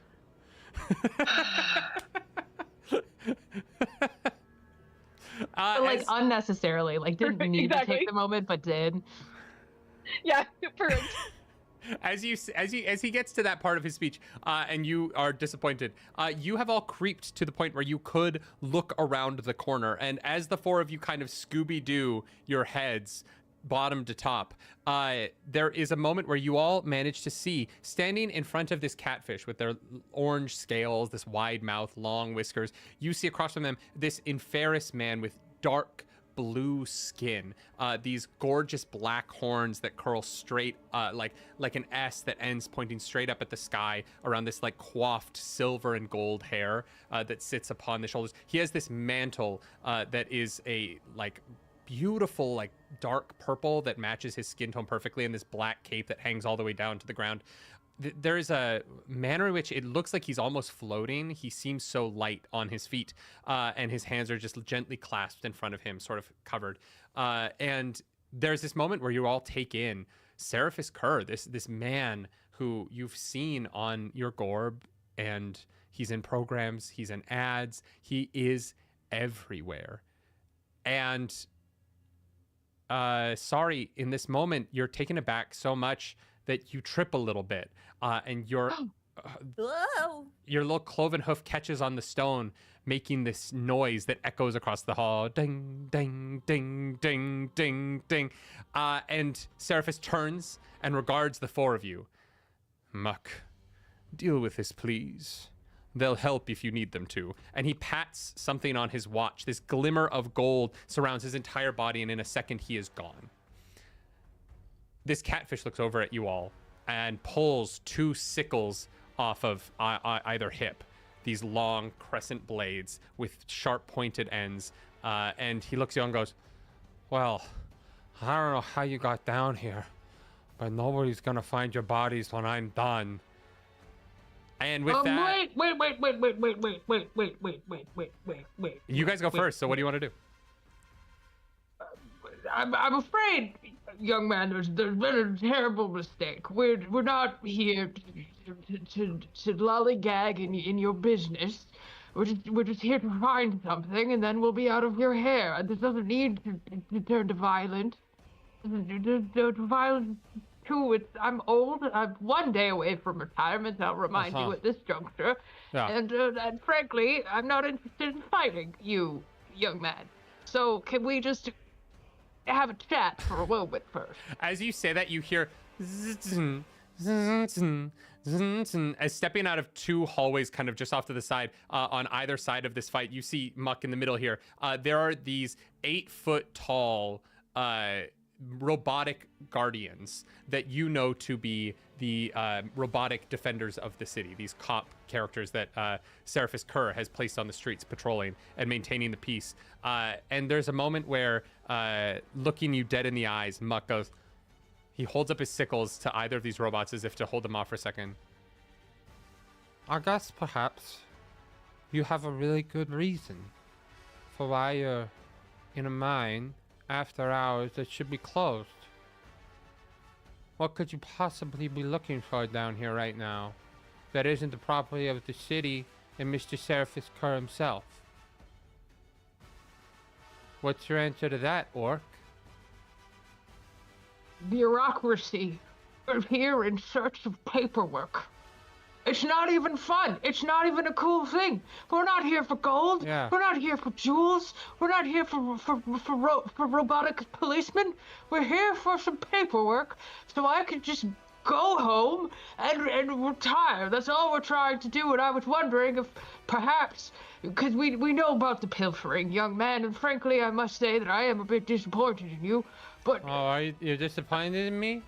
But, like unnecessarily, like didn't need to take the moment, but did. Yeah, perfect. As he gets to that part of his speech, and you are disappointed, you have all creeped to the point where you could look around the corner, and as the four of you kind of Scooby-Doo your heads bottom to top, there is a moment where you all manage to see, standing in front of this catfish with their orange scales, this wide mouth, long whiskers, you see across from them this inferous man with dark blue skin, these gorgeous black horns that curl straight, like an S that ends pointing straight up at the sky around this like coiffed silver and gold hair that sits upon the shoulders. He has this mantle that is a like beautiful like dark purple that matches his skin tone perfectly, and this black cape that hangs all the way down to the ground. There is a manner in which it looks like he's almost floating. He seems so light on his feet, and his hands are just gently clasped in front of him, sort of covered. And there's this moment where you all take in Seraphis Kerr, this man who you've seen on your Gorb, and he's in programs, he's in ads, he is everywhere. And sorry, in this moment, you're taken aback so much that you trip a little bit, and your little cloven hoof catches on the stone, making this noise that echoes across the hall. Ding, ding, ding, ding, ding, ding. And Seraphis turns and regards the four of you. Muck, deal with this, please. They'll help if you need them to. And he pats something on his watch. This glimmer of gold surrounds his entire body, and in a second, he is gone. This catfish looks over at you all and pulls two sickles off of either hip, these long crescent blades with sharp pointed ends. And he looks at you and goes, well, I don't know how you got down here, but nobody's going to find your bodies when I'm done. And with that... Wait. You guys go first, so what do you want to do? I'm afraid, young man, there's been a terrible mistake. We're not here to lollygag in your business. We're just here to find something, and then we'll be out of your hair. This doesn't need to turn to violent. Violent too. I'm old. I'm one day away from retirement. I'll remind you at this juncture. Yeah. And frankly, I'm not interested in fighting you, young man. So can we just have a chat for a moment first? As you say that, you hear as stepping out of two hallways kind of just off to the side, on either side of this fight. You see Muck in the middle here. There are these 8-foot tall robotic guardians that you know to be the robotic defenders of the city, these cop characters that Seraphis Kerr has placed on the streets patrolling and maintaining the peace. And there's a moment where, looking you dead in the eyes, Muck goes, he holds up his sickles to either of these robots as if to hold them off for a second. I guess perhaps you have a really good reason for why you're in a mine after hours that should be closed. What could you possibly be looking for down here right now that isn't the property of the city and Mr. Seraphis Kerr himself? What's your answer to that, Orc? Bureaucracy. We're here in search of paperwork. It's not even fun. It's not even a cool thing. We're not here for gold. Yeah. We're not here for jewels. We're not here for robotic policemen. We're here for some paperwork so I could just go home and retire. That's all we're trying to do. And I was wondering if perhaps, because we know about the pilfering, young man, and frankly, I must say that I am a bit disappointed in you. But you're disappointed in me?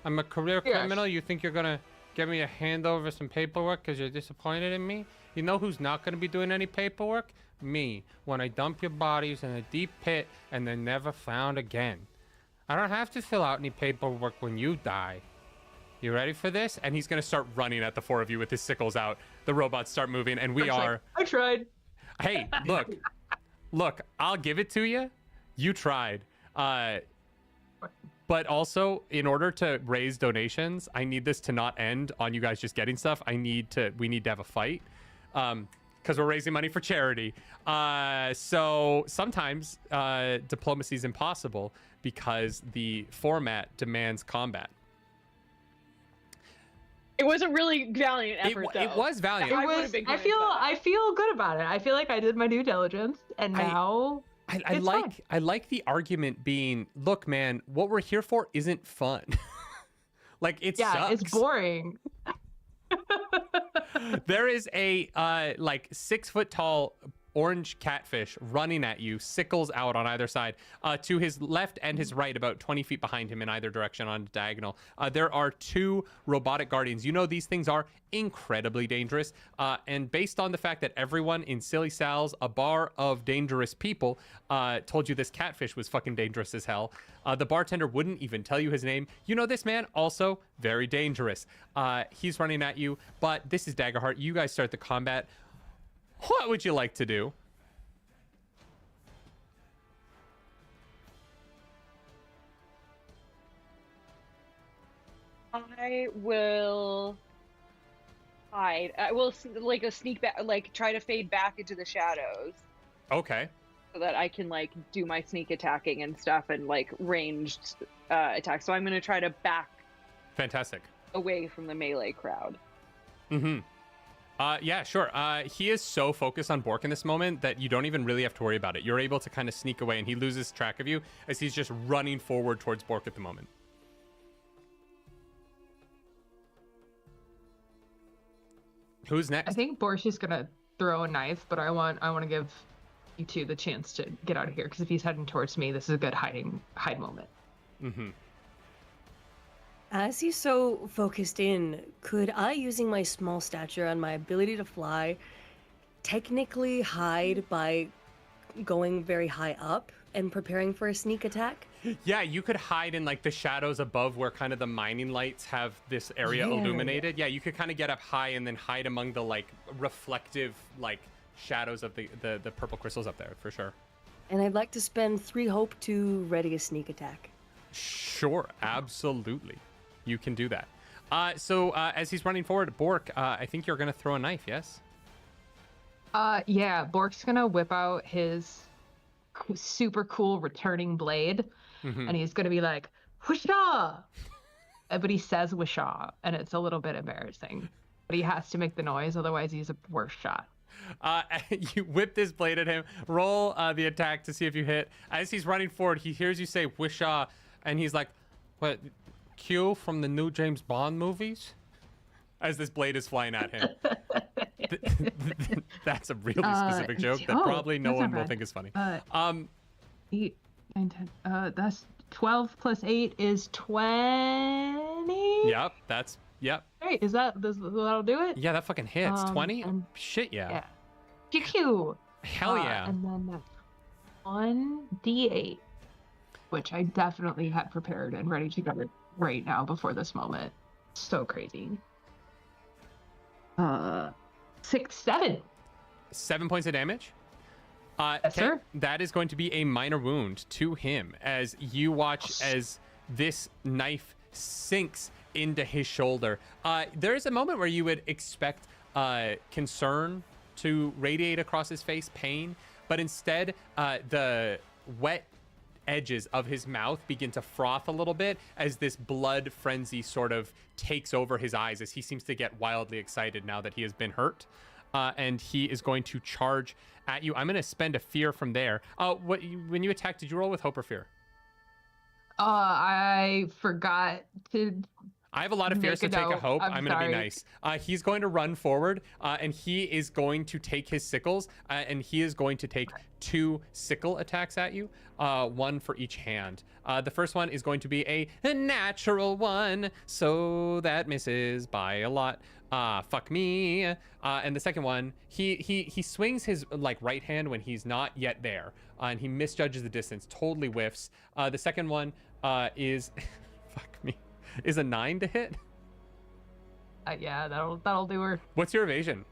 I'm a career criminal. You think you're gonna get me to hand over some paperwork because you're disappointed in me? You know who's not going to be doing any paperwork? Me, when I dump your bodies in a deep pit and they're never found again. I don't have to fill out any paperwork when you die. You ready for this? And he's going to start running at the four of you with his sickles out. The robots start moving, and we are... I tried. Hey, look, I'll give it to you. You tried. But also, in order to raise donations, I need this to not end on you guys just getting stuff. We need to have a fight, because we're raising money for charity. So sometimes diplomacy is impossible because the format demands combat. It was a really valiant effort, though. It was valiant. I feel good about it. I feel like I did my due diligence, and now I like the argument being, look, man, what we're here for isn't fun. Like, it sucks. It's boring. There is a like 6 foot tall orange catfish running at you, sickles out on either side. To his left and his right, about 20 feet behind him in either direction on diagonal, there are 2 robotic guardians. You know, these things are incredibly dangerous. And based on the fact that everyone in Silly Sal's, a bar of dangerous people, told you this catfish was fucking dangerous as hell, the bartender wouldn't even tell you his name. You know, this man also very dangerous. He's running at you, but this is Daggerheart. You guys start the combat. What would you like to do? I will hide. I will like a sneak back, like try to fade back into the shadows. Okay. So that I can like do my sneak attacking and stuff and like ranged attacks. So I'm gonna try to back. Fantastic. Away from the melee crowd. Mm-hmm. Yeah, sure. He is so focused on Bork in this moment that you don't even really have to worry about it. You're able to kind of sneak away, and he loses track of you as he's just running forward towards Bork at the moment. Who's next? I think Bork is gonna throw a knife, but I want to give you two the chance to get out of here, because if he's heading towards me, this is a good hide moment. Mm-hmm. As he's so focused in, could I, using my small stature and my ability to fly, technically hide by going very high up and preparing for a sneak attack? Yeah, you could hide in like the shadows above where kind of the mining lights have this area illuminated. Yeah, you could kind of get up high and then hide among the like reflective like shadows of the purple crystals up there for sure. And I'd like to spend 3 hope to ready a sneak attack. Sure, absolutely. You can do that. So as he's running forward, Bork, I think you're going to throw a knife, yes? Yeah, Bork's going to whip out his super cool returning blade, and he's going to be like, whoosha! But he says whoosha, and it's a little bit embarrassing. But he has to make the noise, otherwise he's a worse shot. You whip this blade at him. Roll the attack to see if you hit. As he's running forward, he hears you say whoosha, and he's like, what? Q from the new James Bond movies? As this blade is flying at him. That's a really specific joke that probably no one will think is funny. 8, 9, 10. That's 12 plus 8 is 20. Yep, that's yep. Great, that'll do it? Yeah, that fucking hits. 20? Shit, yeah. QQ. Hell yeah. And then that's 1d8, which I definitely had prepared and ready to go right now before this moment. So crazy. 6, 7. 7 points of damage? Yes, sir. That is going to be a minor wound to him as you watch as this knife sinks into his shoulder. There is a moment where you would expect concern to radiate across his face, pain, but instead the wet edges of his mouth begin to froth a little bit as this blood frenzy sort of takes over his eyes as he seems to get wildly excited now that he has been hurt. And he is going to charge at you. I'm going to spend a fear from there. When you attack, did you roll with hope or fear? I forgot to. I have a lot of fears to take a hope. I'm going to be nice. He's going to run forward, and he is going to take his sickles, and he is going to take 2 sickle attacks at you, 1 for each hand. The first one is going to be a natural 1, so that misses by a lot. Fuck me. And the second one, he swings his like right hand when he's not yet there, and he misjudges the distance, totally whiffs. The second one is, fuck me. Is a 9 to hit? Yeah, that'll do her. What's your evasion?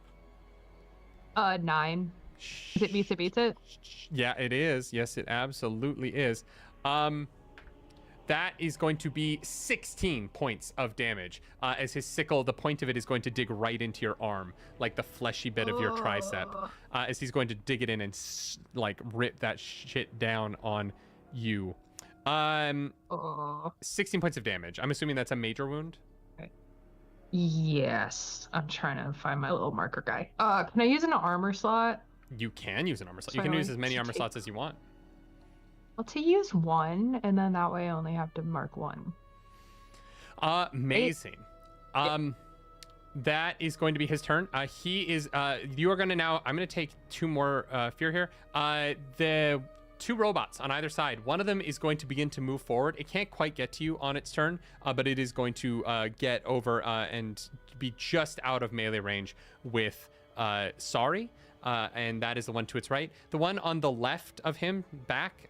9. Is it beats it? Yeah, it is. Yes, it absolutely is. That is going to be 16 points of damage as his sickle, the point of it is going to dig right into your arm, like the fleshy bit of your tricep, as he's going to dig it in and like rip that shit down on you. 16 points of damage. I'm assuming that's a major wound. Okay. Yes. I'm trying to find my little marker guy. Can I use an armor slot? You can use an armor slot. So You can I use only as many to armor take- slots as you want. Well, to use one, and then that way I only have to mark one. Amazing. That is going to be his turn. He is. You are going to now. I'm going to take 2 more fear here. The 2 robots on either side. One of them is going to begin to move forward. It can't quite get to you on its turn, but it is going to get over and be just out of melee range with Sorry. And that is the one to its right. The one on the left of him, back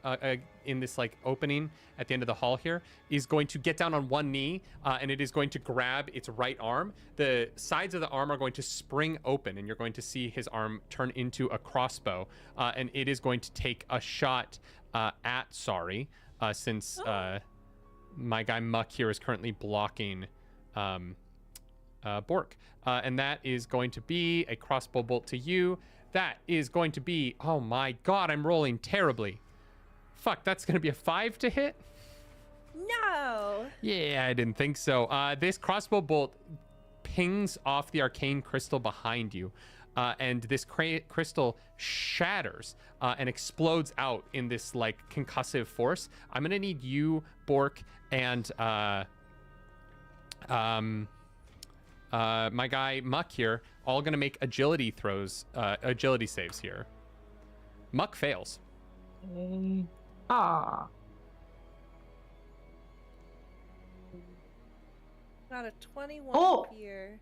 in this like opening at the end of the hall here, is going to get down on one knee, and it is going to grab its right arm. The sides of the arm are going to spring open, and you're going to see his arm turn into a crossbow, and it is going to take a shot at Sorry, since my guy Muck here is currently blocking Bork. And that is going to be a crossbow bolt to you. That is going to be, oh my god, I'm rolling terribly. Fuck, that's going to be a 5 to hit? No. Yeah, I didn't think so. This crossbow bolt pings off the arcane crystal behind you. And this crystal shatters and explodes out in this like concussive force. I'm going to need you, Bork, and my guy Muck here, all gonna make agility saves here. Muck fails. Ah. Got a 21 Oh! here.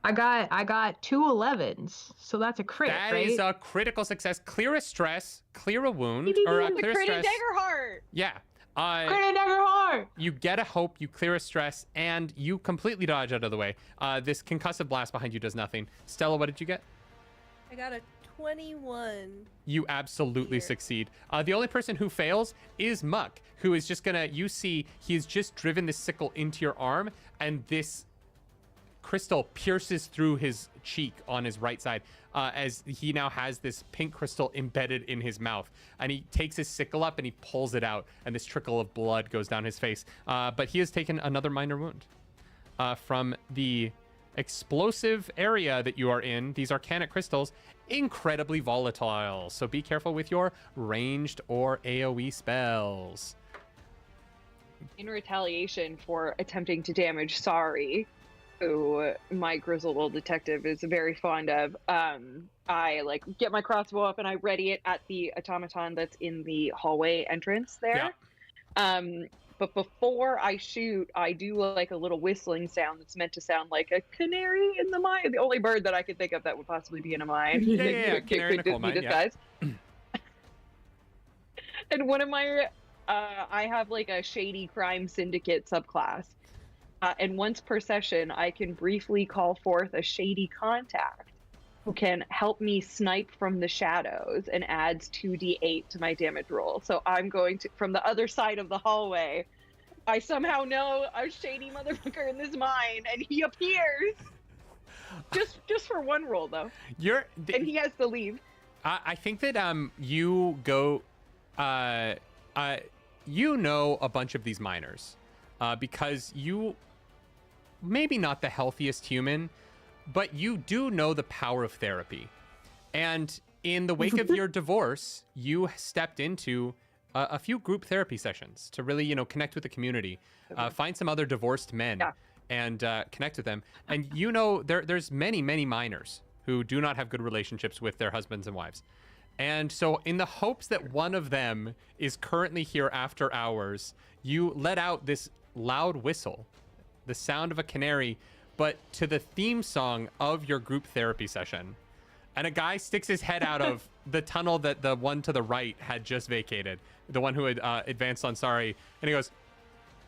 I got 2 11s, so that's a crit, That right? is a critical success. Clear a stress, clear a wound, The or clear crit stress. Daggerheart. Yeah. Crit Daggerheart! You get a hope, you clear a stress, and you completely dodge out of the way. This concussive blast behind you does nothing. Stella, what did you get? I got a 21. You absolutely Here. succeed. The only person who fails is Muck, who is just gonna, you see, he's just driven this sickle into your arm, and this crystal pierces through his cheek on his right side, as he now has this pink crystal embedded in his mouth, and he takes his sickle up and he pulls it out, and this trickle of blood goes down his face, but he has taken another minor wound from the explosive area that you are in. These arcanic crystals, incredibly volatile, so be careful with your ranged or AoE spells. In retaliation for attempting to damage Sorry, who my grizzled old detective is very fond of, I like get my crossbow up and I ready it at the automaton that's in the hallway entrance there. Yeah. But before I shoot, I do like a little whistling sound that's meant to sound like a canary in the mine. The only bird that I could think of that would possibly be in a mine. Yeah, canary in a coal mine, yeah. And one of my, I have like a shady crime syndicate subclass. And once per session, I can briefly call forth a shady contact who can help me snipe from the shadows and adds 2d8 to my damage roll. So I'm going to, from the other side of the hallway, I somehow know a shady motherfucker in this mine, and he appears. Just for one roll, though. And he has to leave. I think that you go, you know a bunch of these miners, because you, maybe not the healthiest human, but you do know the power of therapy. And in the wake of your divorce, you stepped into a few group therapy sessions to really, connect with the community, find some other divorced men, and connect with them. And there's many, many minors who do not have good relationships with their husbands and wives. And so in the hopes that one of them is currently here after hours, you let out this loud whistle, the sound of a canary, but to the theme song of your group therapy session. And a guy sticks his head out of the tunnel that the one to the right had just vacated, the one who had advanced on Sorry. And he goes,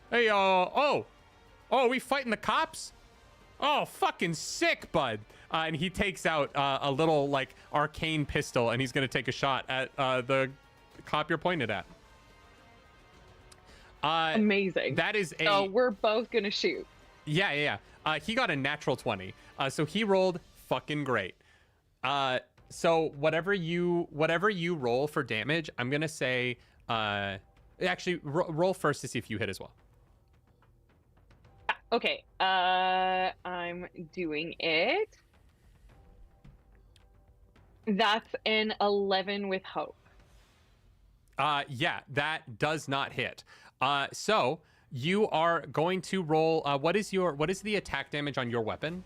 hey, we fighting the cops? Oh, fucking sick, bud. And he takes out a little, like, arcane pistol, and he's going to take a shot at the cop you're pointed at. Amazing. That is So we're both going to shoot. Yeah. He got a natural 20. So he rolled fucking great. So whatever you roll for damage, I'm going to say, actually, roll first to see if you hit as well. Okay. I'm doing it. That's an 11 with hope. Yeah, that does not hit. So you are going to roll. What is the attack damage on your weapon?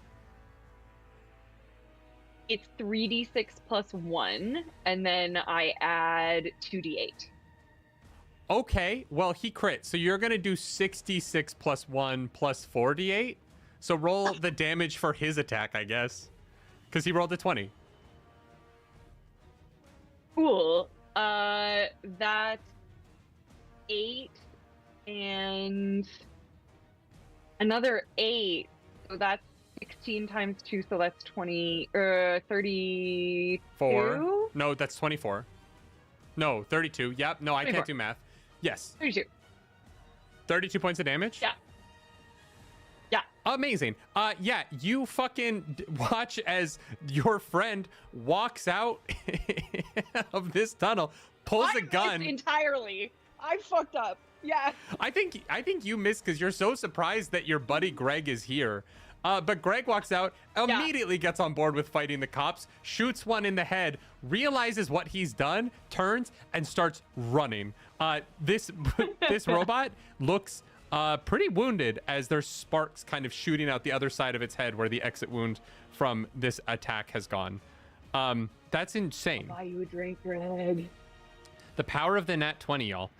It's 3d6 plus 1, and then I add 2d8. Okay, well, he crit. So you're going to do 66 plus 1 plus 4d8. So roll the damage for his attack, I guess. Because he rolled a 20. Cool. That's 8 and another 8. So that's 16 times 2, so that's 32? 4. No, that's 24. No, 32. Yep. No, I 24. can't do math. Yes. 32. 32 points of damage? Yeah. Yeah. Amazing. Yeah, you fucking watch as your friend walks out of this tunnel, pulls a gun. Entirely. I fucked up. Yeah. I think you missed because you're so surprised that your buddy Greg is here. But Greg walks out, immediately gets on board with fighting the cops, shoots one in the head, realizes what he's done, turns, and starts running. This robot looks pretty wounded as there's sparks kind of shooting out the other side of its head where the exit wound from this attack has gone. That's insane. I'll buy you a drink, Greg. The power of the nat 20, y'all.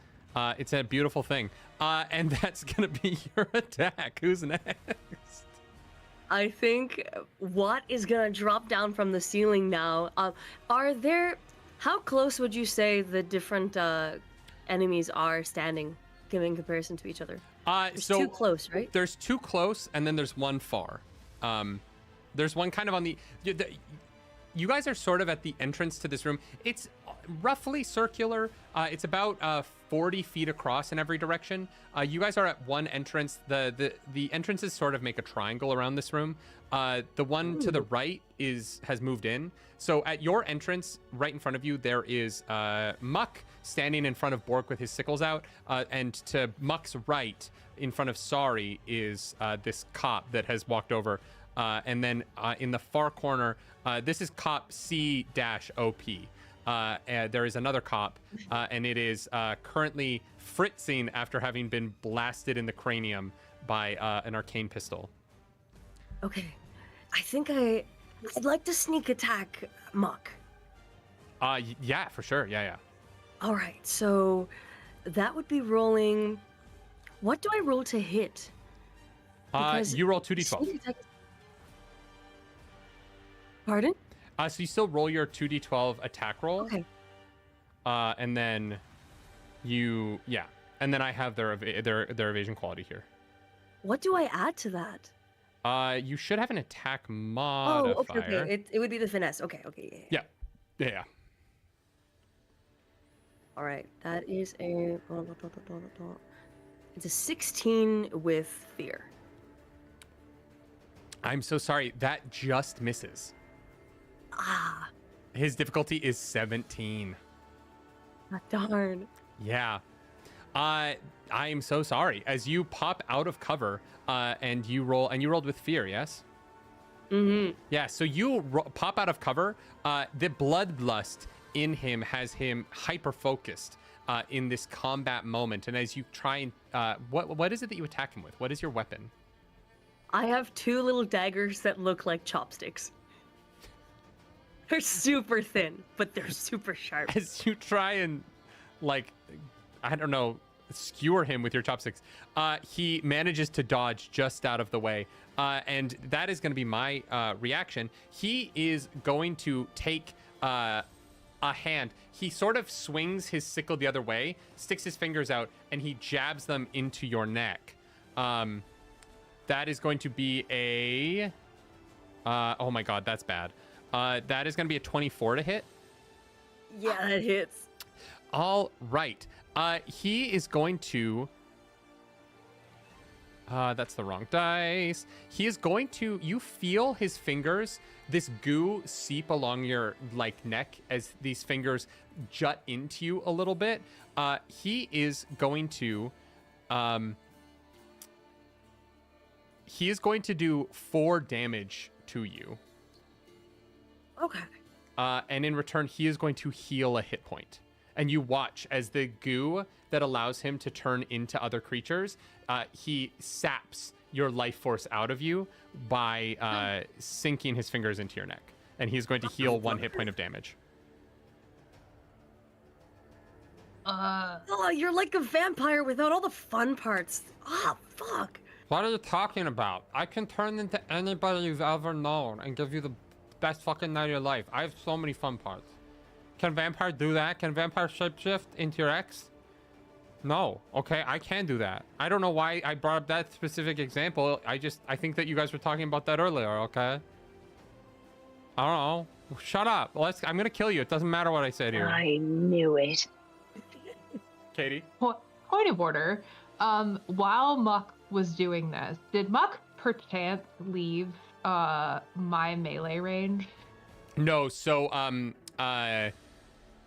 It's a beautiful thing. And that's going to be your attack. Who's next? I think Watt is gonna drop down from the ceiling now. How close would you say the different enemies are standing, in comparison to each other? There's So too close, right? There's two close, and then there's one far. There's one kind of on you guys are sort of at the entrance to this room. It's roughly circular. It's about 40 feet across in every direction. You guys are at one entrance. The entrances sort of make a triangle around this room. The one to the right has moved in. So at your entrance, right in front of you, there is Muck standing in front of Bork with his sickles out. And to Muck's right, in front of Sari, is this cop that has walked over. And then in the far corner, this is cop C-OP. There is another cop, and it is currently fritzing after having been blasted in the cranium by an arcane pistol. Okay, I think I'd like to sneak attack Muck. Yeah, for sure. Yeah. All right, so that would be rolling. What do I roll to hit? You roll 2d12. Sneak attack... Pardon? So you still roll your 2d12 attack roll. Okay. And then and then I have their evasion quality here. What do I add to that? You should have an attack modifier. Oh, okay. It would be the finesse. Okay, yeah. Yeah. All right, that is it's a 16 with fear. I'm so sorry. That just misses. Ah. His difficulty is 17. Darn. Yeah. I am so sorry. As you pop out of cover, and you rolled with fear, yes? Mm-hmm. Yeah, so you pop out of cover. The bloodlust in him has him hyper-focused in this combat moment. And as you try and... what is it that you attack him with? What is your weapon? I have two little daggers that look like chopsticks. They're super thin, but they're super sharp. As you try and, skewer him with your chopsticks, he manages to dodge just out of the way. And that is going to be my reaction. He is going to take a hand. He sort of swings his sickle the other way, sticks his fingers out, and he jabs them into your neck. That is going to be a... oh my god, that's bad. That is going to be a 24 to hit. Yeah, it hits. All right. He is going to... that's the wrong dice. He is going to... You feel his fingers, this goo seep along your, neck as these fingers jut into you a little bit. He is going to... he is going to do 4 damage to you. Okay. And in return, he is going to heal a hit point. And you watch as the goo that allows him to turn into other creatures, he saps your life force out of you by sinking his fingers into your neck. And he's going to heal 1 hit point of damage. Oh, you're like a vampire without all the fun parts. Oh, fuck. What are you talking about? I can turn into anybody you've ever known and give you the best fucking night of your life. I have so many fun parts. Can vampire do that? Can vampire shapeshift into your ex? No. Okay, I can do that. I don't know why I brought up that specific example. I think that you guys were talking about that earlier, okay? I don't know. Shut up. I'm gonna kill you. It doesn't matter what I said here. I knew it. Katie? Point of order. While Muck was doing this, did Muck perchance leave my melee range? No, so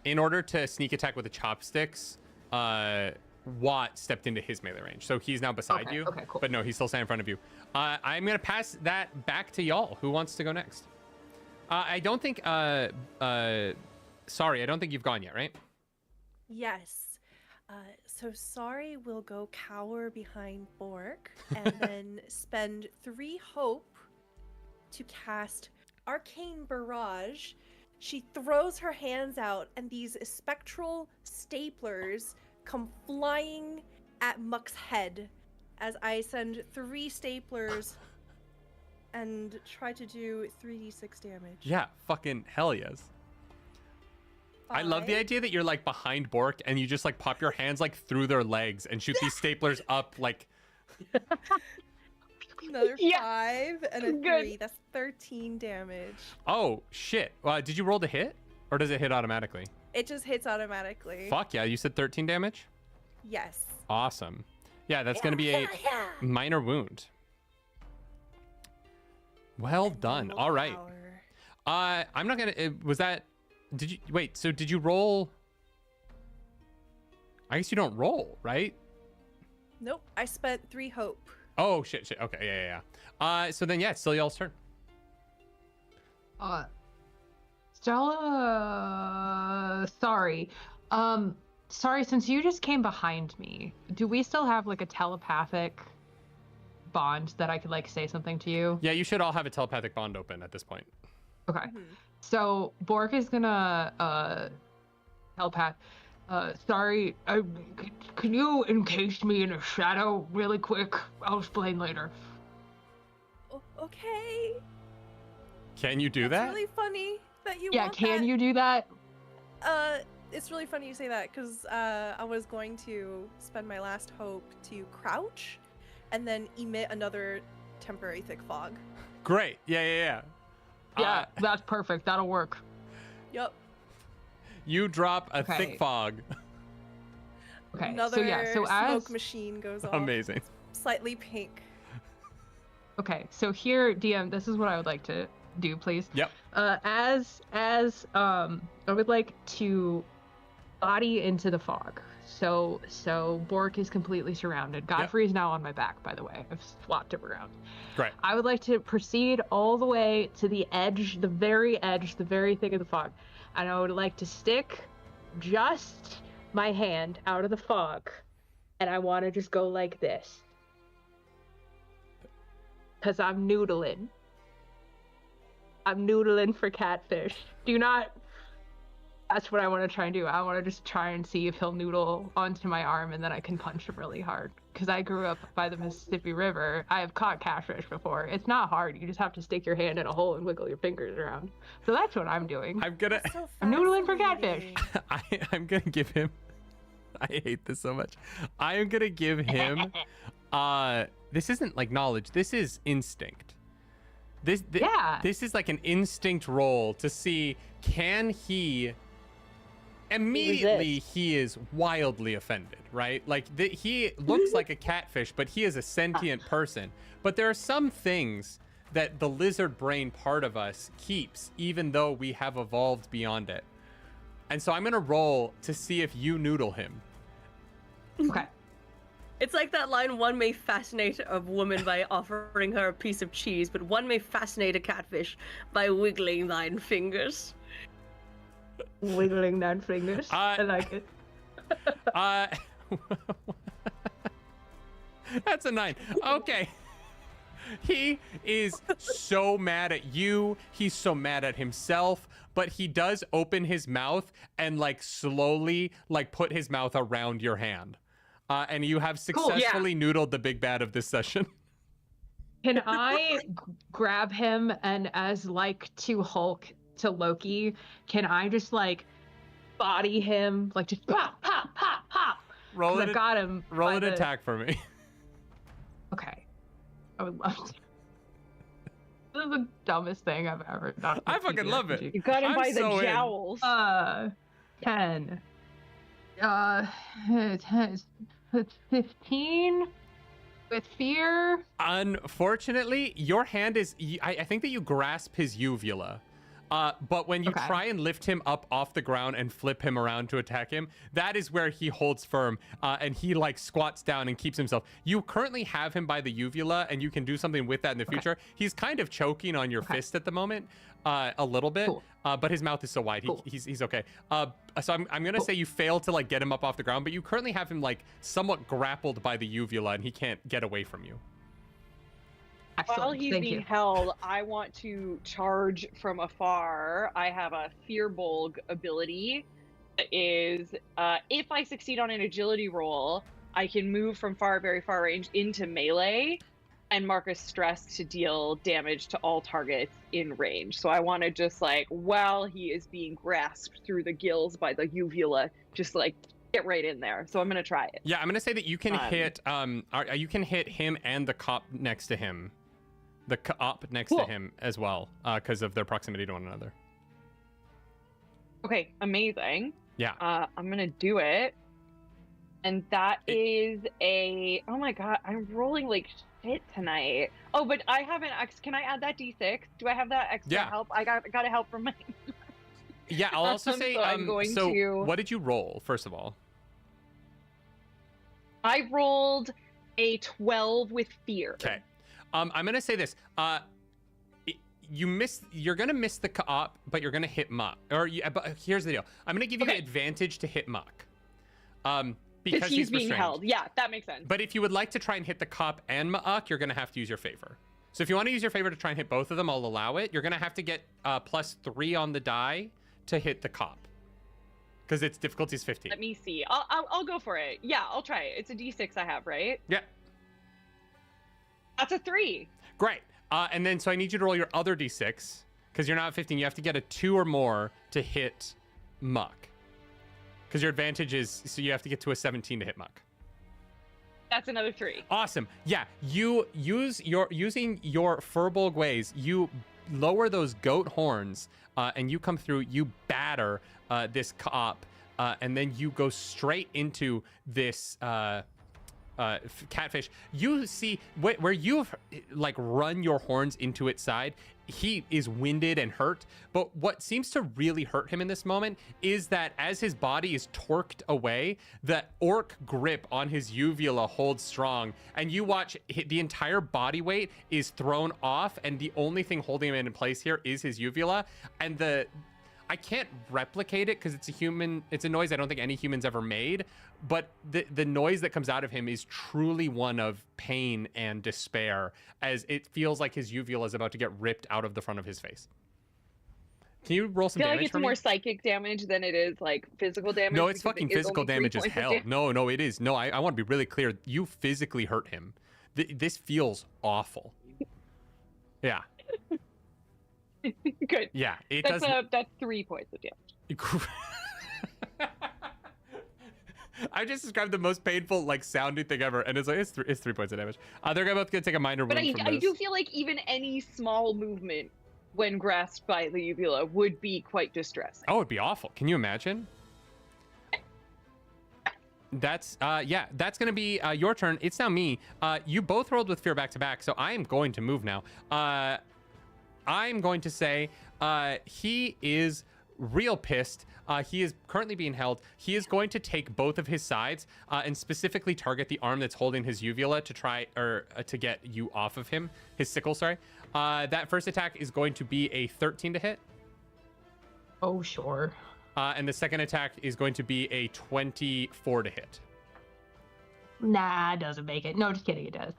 in order to sneak attack with the chopsticks, Watt stepped into his melee range. So he's now beside you. Okay, cool. But no, he's still standing in front of you. I'm gonna pass that back to y'all. Who wants to go next? I don't think sorry, I don't think you've gone yet, right? Yes. So Sorry will go cower behind Bork and then spend 3 hope to cast Arcane Barrage. She throws her hands out and these spectral staplers come flying at Muck's head as I send 3 staplers and try to do 3d6 damage. Yeah, fucking hell yes. I love the idea that you're like behind Bork and you just like pop your hands like through their legs and shoot these staplers up like. Another 5 and a 3. That's 13 damage. Oh shit! Did you roll the hit, or does it hit automatically? It just hits automatically. Fuck yeah! You said 13 damage. Yes. Awesome. Yeah, that's gonna be a minor wound. Well done. All right. I'm not gonna. Was that? Did you wait? So did you roll? I guess you don't roll, right? Nope. I spent 3 hope. Oh shit! Okay, yeah. So then, yeah, it's still y'all's turn. Stella, sorry. Sorry, since you just came behind me, do we still have like a telepathic bond that I could like say something to you? Yeah, you should all have a telepathic bond open at this point. Okay. So Bork is gonna telepath. Sorry, can you encase me in a shadow really quick? I'll explain later. Okay. Can you do that? It's really funny that you Yeah, want can that. you do that? It's really funny you say that because I was going to spend my last hope to crouch and then emit another temporary thick fog. Great. Yeah. Yeah, that's perfect. That'll work. Yep. You drop a thick fog. Okay. Another smoke machine goes off. Amazing. Slightly pink. Okay, so here, DM, this is what I would like to do, please. Yep. As I would like to body into the fog. So Bork is completely surrounded. Godfrey is now on my back, by the way. I've swapped him around. Great. I would like to proceed all the way to the edge, the very thick of the fog. And I would like to stick just my hand out of the fog. And I want to just go like this. Because I'm noodling. I'm noodling for catfish. That's what I want to try and do. I want to just try and see if he'll noodle onto my arm and then I can punch him really hard. Because I grew up by the Mississippi River. I have caught catfish before. It's not hard. You just have to stick your hand in a hole and wiggle your fingers around. So that's what I'm doing. I'm noodling for catfish. I'm gonna give him. I hate this so much. I am gonna give him. This isn't like knowledge. This is instinct. This is like an instinct roll to see can he. Immediately, he is wildly offended, right? Like, he looks like a catfish, but he is a sentient person. But there are some things that the lizard brain part of us keeps, even though we have evolved beyond it. And so I'm going to roll to see if you noodle him. Okay. It's like that line, one may fascinate a woman by offering her a piece of cheese, but one may fascinate a catfish by wiggling thine fingers. Wiggling thine fingers. I like it. That's a 9. Okay. He is so mad at you. He's so mad at himself, but he does open his mouth and like slowly like put his mouth around your hand. And you have successfully noodled the big bad of this session. Can I grab him and as like to Hulk to Loki, can I just like body him, like just pop, pop, pop, pop? Roll it. I got him. Roll an attack for me. Okay. I would love to. This is the dumbest thing I've ever done. I fucking love it. You got him I'm by the so in. jowls. 10. It's 15 with fear. Unfortunately, your hand is. I think that you grasp his uvula. But when you try and lift him up off the ground and flip him around to attack him, that is where he holds firm and he like squats down and keeps himself. You currently have him by the uvula and you can do something with that in the future. He's kind of choking on your fist at the moment, a little bit, but his mouth is so wide. He's okay. So I'm going to say you failed to like get him up off the ground, but you currently have him like somewhat grappled by the uvula and he can't get away from you. Excellent. While he's being held, I want to charge from afar. I have a Fearbulg ability that is, if I succeed on an agility roll, I can move from very far range into melee and mark a stress to deal damage to all targets in range. So I want to just like, while he is being grasped through the gills by the uvula, just like get right in there. So I'm going to try it. Yeah, I'm going to say that you can hit, you can hit him and the cop next to him. The op next to him as well, because of their proximity to one another. Okay, amazing. Yeah. I'm gonna do it, and that is a. Oh my god, I'm rolling like shit tonight. Oh, but I have an X. Can I add that D6? Do I have that extra help? I got to help from my. Yeah, I'll also say. So I'm going to. What did you roll first of all? I rolled a 12 with fear. Okay. I'm gonna say this. You're gonna miss the co-op, but you're gonna hit Muck. But here's the deal. I'm gonna give you advantage to hit Muck. Because he's being held. Yeah, that makes sense. But if you would like to try and hit the cop and Muck, you're gonna have to use your favor. So if you want to use your favor to try and hit both of them, I'll allow it. You're gonna have to get +3 on the die to hit the cop. Because its difficulty is 15. Let me see. I'll go for it. Yeah, I'll try it. It's a D6 I have, right? Yeah. That's a 3. Great. And then so I need you to roll your other D6 because you're not at 15. You have to get a 2 or more to hit Muck. Because your advantage is, so you have to get to a 17 to hit Muck. That's another 3. Awesome. Yeah, you using your Fearbulg ways, you lower those goat horns and you come through, you batter this cop, and then you go straight into this catfish. You see where you've like run your horns into its side, he is winded and hurt, but what seems to really hurt him in this moment is that as his body is torqued away, the orc grip on his uvula holds strong, and you watch the entire body weight is thrown off, and the only thing holding him in place here is his uvula. And I can't replicate it because it's a noise I don't think any human's ever made, but the noise that comes out of him is truly one of pain and despair, as it feels like his uvula is about to get ripped out of the front of his face. Can you roll some damage? I feel like it's more psychic damage than it is like physical damage. No, it's fucking physical damage as hell. No, it is. No, I want to be really clear. You physically hurt him. This feels awful. Yeah. Good. Yeah, that's 3 points of damage. I just described the most painful, like, sounding thing ever, and it's like it's 3 points of damage. They're both gonna take a minor wound from this. But I do feel like even any small movement when grasped by the uvula would be quite distressing. Oh, it'd be awful. Can you imagine? That's that's gonna be your turn. It's now me. You both rolled with fear back to back, so I am going to move now. I'm going to say he is real pissed. He is currently being held. He is going to take both of his sides and specifically target the arm that's holding his uvula to try to get you off of him. His sickle, sorry. That first attack is going to be a 13 to hit. Oh, sure. And the second attack is going to be a 24 to hit. Nah, doesn't make it. No, just kidding, it does.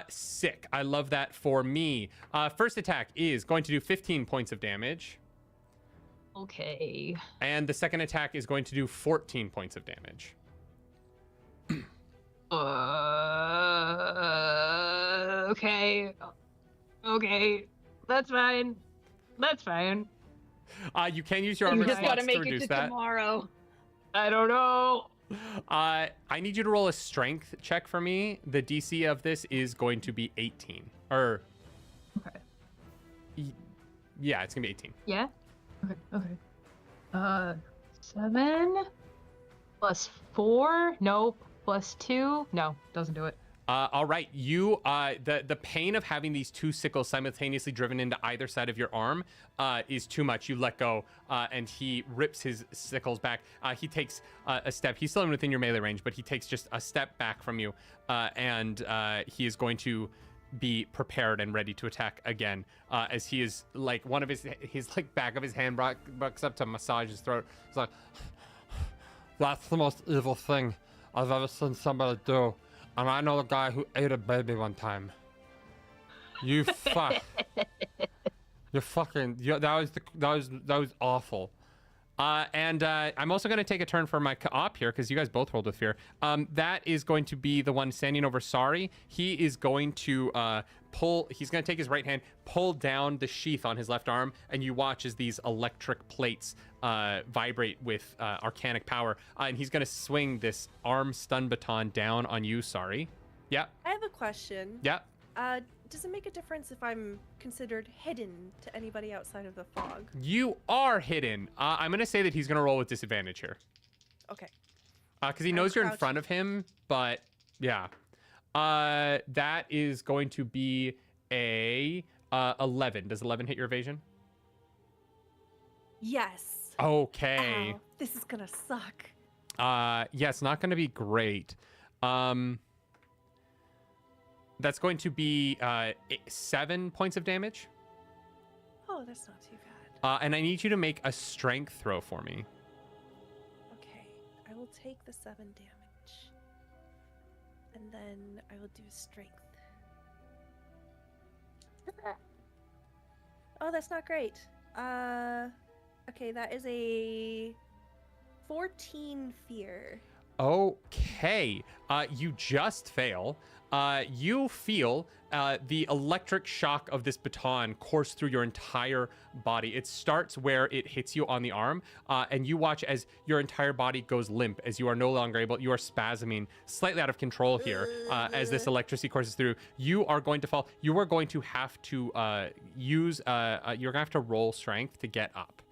Sick. I love that for me. First attack is going to do 15 points of damage. Okay. And the second attack is going to do 14 points of damage. Okay. Okay. That's fine. That's fine. You can use your armor You just slots gotta make to it reduce to that. tomorrow. I don't know. I need you to roll a strength check for me. The DC of this is going to be 18. Or, Okay. yeah, it's gonna be 18. Yeah? Okay. 7 plus 4? Nope. Plus 2? No, doesn't do it. All right, you the pain of having these two sickles simultaneously driven into either side of your arm is too much. You let go, and he rips his sickles back. He takes a step. He's still within your melee range, but he takes just a step back from you, and he is going to be prepared and ready to attack again. As he is like one of his like back of his hand bucks up to massage his throat. He's like, "That's the most evil thing I've ever seen somebody do. And I know a guy who ate a baby one time. You fuck. You're fucking. That was awful. And I'm also going to take a turn for my co-op here because you guys both rolled with fear. That is going to be the one standing over Sari. He is going to he's going to take his right hand, pull down the sheath on his left arm, and you watch as these electric plates vibrate with arcanic power. And he's going to swing this arm stun baton down on you, Sari. Yeah. I have a question. Yeah. Does it make a difference if I'm considered hidden to anybody outside of the fog? You are hidden. I'm going to say that he's going to roll with disadvantage here. Okay. Because he knows you're in front of him, but yeah. That is going to be a 11. Does 11 hit your evasion? Yes. Okay. Ow, this is gonna suck. Yeah, it's not going to be great. That's going to be 7 points of damage. Oh, that's not too bad. And I need you to make a strength throw for me. Okay, I will take the 7 damage. And then I will do strength. Oh, that's not great. Okay, that is a 14 fear. Okay. You just fail. You feel the electric shock of this baton course through your entire body. It starts where it hits you on the arm, and you watch as your entire body goes limp, as you are no longer able, you are spasming, slightly out of control here, as this electricity courses through. You are going to fall. You are going to have to you're going to have to roll strength to get up.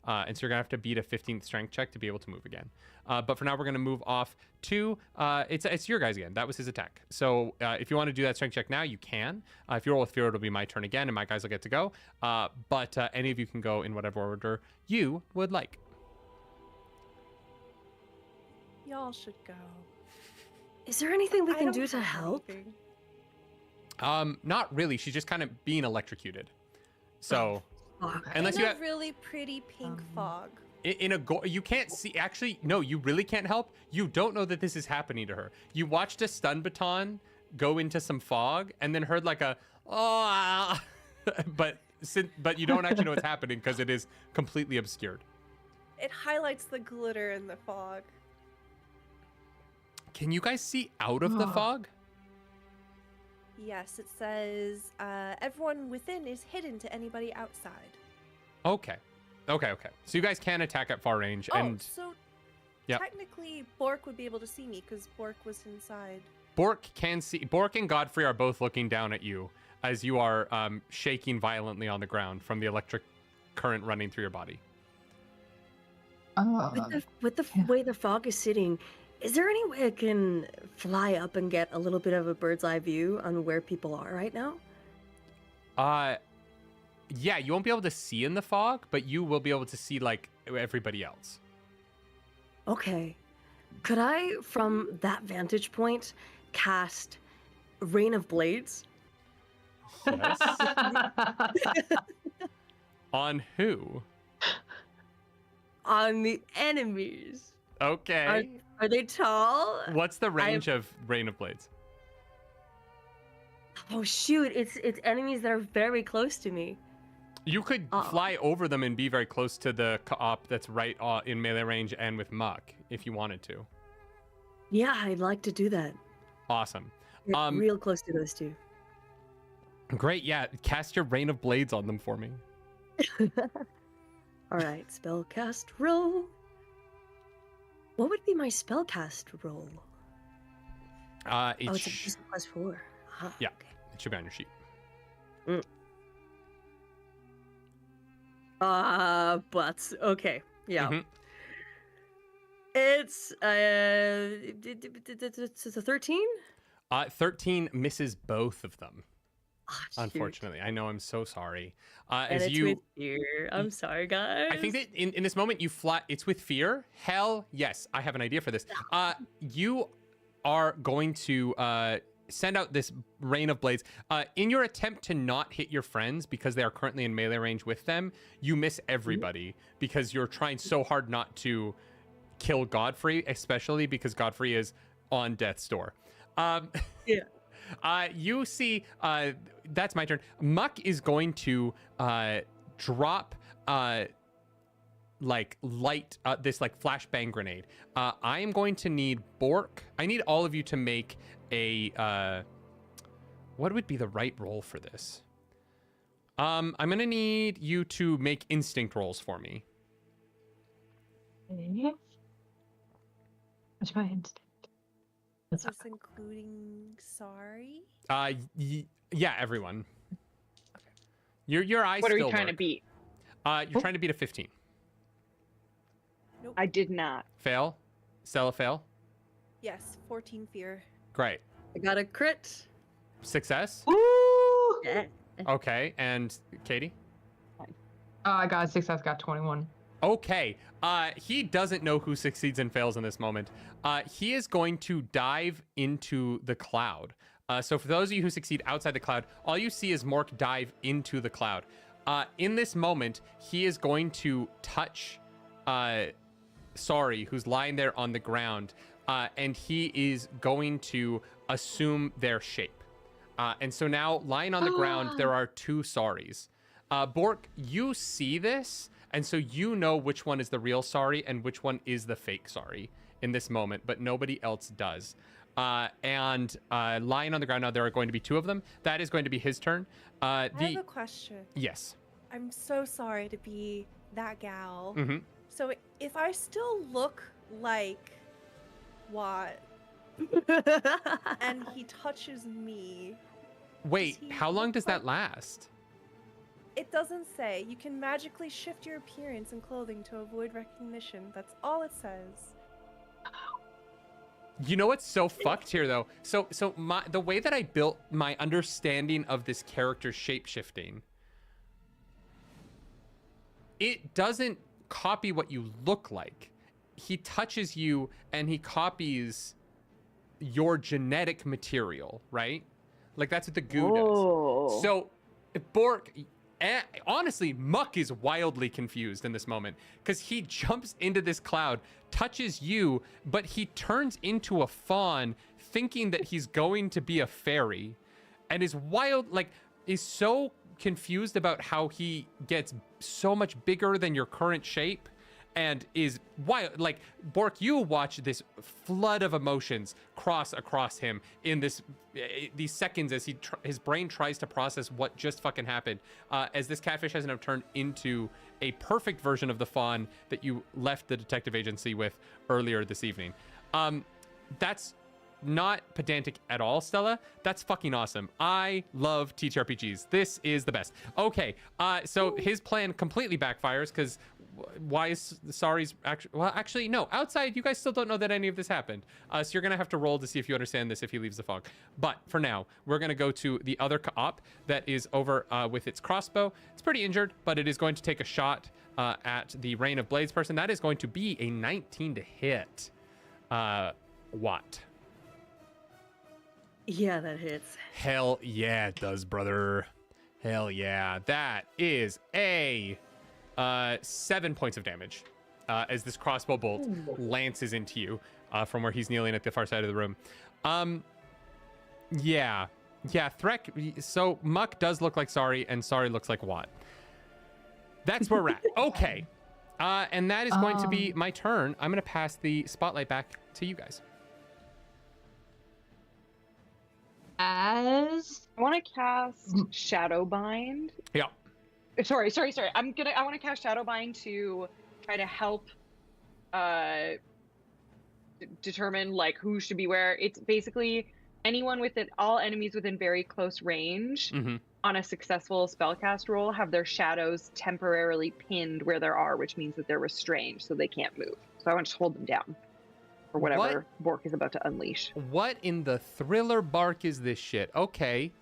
And so you're going to have to beat a 15th strength check to be able to move again. But for now, we're going to move off to, it's your guys again. That was his attack. So if you want to do that strength check now, you can. If you roll with fear, it'll be my turn again, and my guys will get to go. But any of you can go in whatever order you would like. Y'all should go. Is there anything we I can don't do to have help? anything. Not really. She's just kind of being electrocuted. So Okay. unless in you a have really pretty pink fog. in a you can't see. Actually, no, you really can't help. You don't know that this is happening to her. You watched a stun baton go into some fog and then heard like a oh, but you don't actually know what's happening because it is completely obscured. It highlights the glitter in the fog. Can you guys see out of the fog? Yes, it says everyone within is hidden to anybody outside. Okay. So you guys can attack at far range, and so Yep. technically Bork would be able to see me because Bork was inside. Bork can see. Bork and Godfrey are both looking down at you as you are shaking violently on the ground from the electric current running through your body. With the way the fog is sitting, is there any way I can fly up and get a little bit of a bird's eye view on where people are right now? Yeah, you won't be able to see in the fog, but you will be able to see like everybody else. Okay. Could I, from that vantage point, cast Rain of Blades? Yes. On who? On the enemies. Okay. Are they tall? What's the range of Rain of Blades? Oh shoot! It's enemies that are very close to me. You could fly over them and be very close to the op that's right in melee range and with Muck if you wanted to. Yeah, I'd like to do that. Awesome. Get real close to those two. Great. Yeah, cast your Rain of Blades on them for me. All right, spellcast roll. What would be my spellcast roll? It's a +4. Yeah, okay. it should be on your sheet. But okay, yeah. Mm-hmm. It's a 13. 13 misses both of them. Oh, unfortunately, I know. I'm so sorry. And as it's you, with fear. I'm sorry, guys. I think that in this moment you fly. It's with fear. Hell yes, I have an idea for this. You are going to send out this Rain of Blades. In your attempt to not hit your friends because they are currently in melee range with them, you miss everybody because you're trying so hard not to kill Godfrey, especially because Godfrey is on death's door. Yeah. You see, that's my turn. Muck is going to drop like light, this like flashbang grenade. I am going to need Bork. I need all of you to make a, what would be the right roll for this? I'm going to need you to make instinct rolls for me. What's my instinct? Is this including sorry? Yeah, everyone. Okay. Your eyes. What are still we trying to work. beat? You're trying to beat a 15. Nope. I did not. Fail. Stella, fail. Yes, 14 fear. Great. I got a crit. Success. Woo! Yeah. Okay, and Katie. I got a success. Got 21. Okay. He doesn't know who succeeds and fails in this moment. He is going to dive into the cloud. So for those of you who succeed outside the cloud, all you see is Mork dive into the cloud. In this moment, he is going to touch Sorry, who's lying there on the ground, and he is going to assume their shape. And so now, lying on the ground, there are two Sorries. Bork, you see this, and so you know which one is the real Sorry and which one is the fake Sorry in this moment, but nobody else does. And lying on the ground now, there are going to be two of them. That is going to be his turn. I have a question. Yes. I'm so sorry to be that gal. Mm-hmm. So if I still look like what, and he touches me. Wait, how long does that last? It doesn't say. You can magically shift your appearance and clothing to avoid recognition. That's all it says. You know what's so fucked here, though? So the way that I built my understanding of this character's shape-shifting, it doesn't copy what you look like. He touches you and he copies your genetic material, right? Like that's what the goo does. So Bork, honestly, Muck is wildly confused in this moment because he jumps into this cloud, touches you, but he turns into a fawn thinking that he's going to be a fairy and is is so confused about how he gets so much bigger than your current shape and is wild. Like, Bork, you watch this flood of emotions cross across him in these seconds as his brain tries to process what just fucking happened, as this catfish has now turned into a perfect version of the fawn that you left the detective agency with earlier this evening. That's not pedantic at all, Stella. That's fucking awesome. I love TTRPGs. This is the best. Okay, so his plan completely backfires because why is Sari's actually... Well, actually, no. Outside, you guys still don't know that any of this happened. So you're going to have to roll to see if you understand this if he leaves the fog. But for now, we're going to go to the other op that is over with its crossbow. It's pretty injured, but it is going to take a shot at the Rain of Blades person. That is going to be a 19 to hit. Watt. Yeah, that hits. Hell yeah, it does, brother. Hell yeah. That is a 7 points of damage as this crossbow bolt lances into you from where he's kneeling at the far side of the room. Yeah, Threk. So Muck does look like Sari, and Sari looks like Watt. That's where we're at. Okay. And that is going to be my turn. I'm going to pass the spotlight back to you guys. As I want to cast Shadowbind. Yeah. Sorry. I want to cast Shadowbind to try to help determine like who should be where. It's basically anyone within all enemies within very close range on a successful spellcast roll have their shadows temporarily pinned where they are, which means that they're restrained so they can't move. So I want to just hold them down for whatever Bork is about to unleash. What in the thriller bark is this shit? Okay.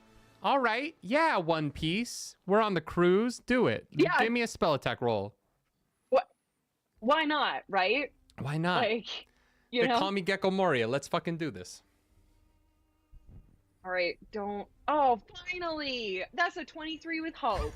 All right. Yeah, One Piece. We're on the cruise. Do it. Yeah. Give me a spell attack roll. What? Why not, right? Why not? Like, you they know? call me Gecko Moria. Let's fucking do this. All right, don't. Oh, finally! That's a 23 with hope.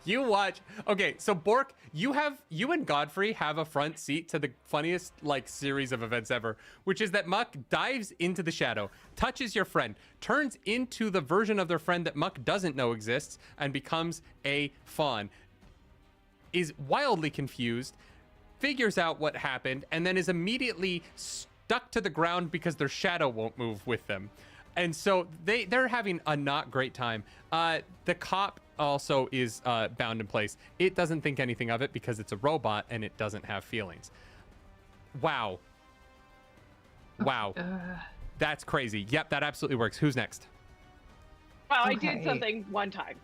You watch. Okay, so Bork, you and Godfrey have a front seat to the funniest like series of events ever, which is that Muck dives into the shadow, touches your friend, turns into the version of their friend that Muck doesn't know exists, and becomes a fawn. Is wildly confused, figures out what happened, and then is immediately stuck to the ground because their shadow won't move with them. And so they're having a not great time. The cop also is bound in place. It doesn't think anything of it because it's a robot and it doesn't have feelings. Wow. That's crazy. Yep, that absolutely works. Who's next? Well, I did something one time.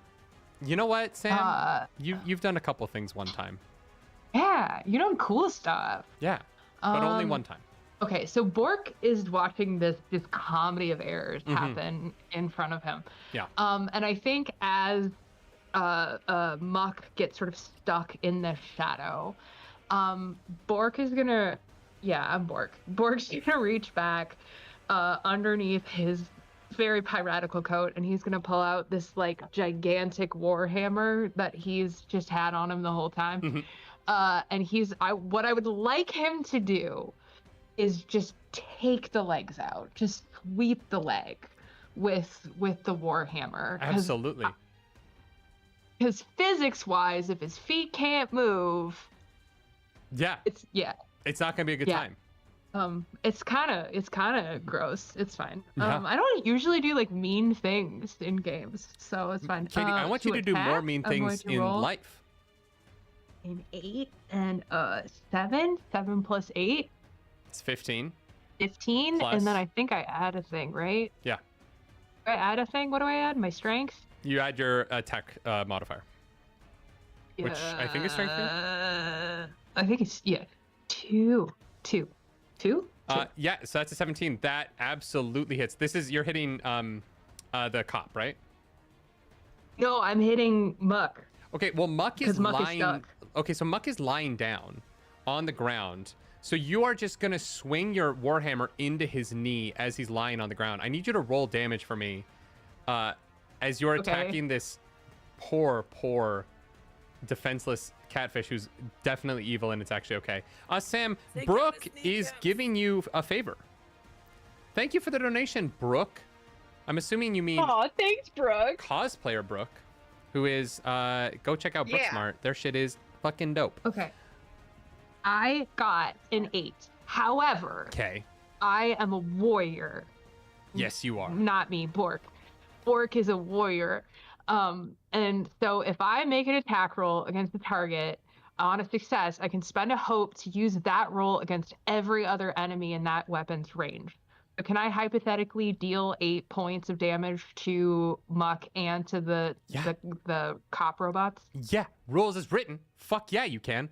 You know what, Sam? You've done a couple things one time. Yeah, you're doing cool stuff. Yeah, but only one time. Okay, so Bork is watching this comedy of errors happen in front of him. Yeah. And I think as Muck gets sort of stuck in the shadow, Bork is gonna, I'm Bork. Bork's gonna reach back underneath his very piratical coat, and he's gonna pull out this like gigantic warhammer that he's just had on him the whole time. And what I would like him to do is just take the legs out, just sweep the leg with the warhammer. Absolutely. Because physics-wise, if his feet can't move, it's not gonna be a good time. It's kind of gross. It's fine. Yeah. I don't usually do like mean things in games, so it's fine. Katie, I want you to do more mean things in life. An 8 and 7. 7 plus 8. It's 15. 15, plus. And then I think I add a thing, right? Yeah. Do I add a thing? What do I add? My strength? You add your attack modifier, which I think is strength. I think it's 2. Yeah, so that's a 17. That absolutely hits. You're hitting the cop, right? No, I'm hitting Muck. Okay, well Muck is lying. Stuck. Okay, so Muck is lying down on the ground. So you are just gonna swing your warhammer into his knee as he's lying on the ground. I need you to roll damage for me, as you're attacking this poor, defenseless catfish who's definitely evil, and it's actually okay. Sam, Brooke is giving you a favor. Thank you for the donation, Brooke. I'm assuming you mean. Aw, thanks, Brooke. Cosplayer Brooke, who is go check out Brooksmart. Their shit is fucking dope. Okay. I got an 8. However, I am a warrior. Yes, you are. Not me, Bork. Bork is a warrior. And so if I make an attack roll against the target on a success, I can spend a hope to use that roll against every other enemy in that weapon's range. Can I hypothetically deal 8 points of damage to Muck and to the cop robots? Yeah, rules as written. Fuck yeah, you can.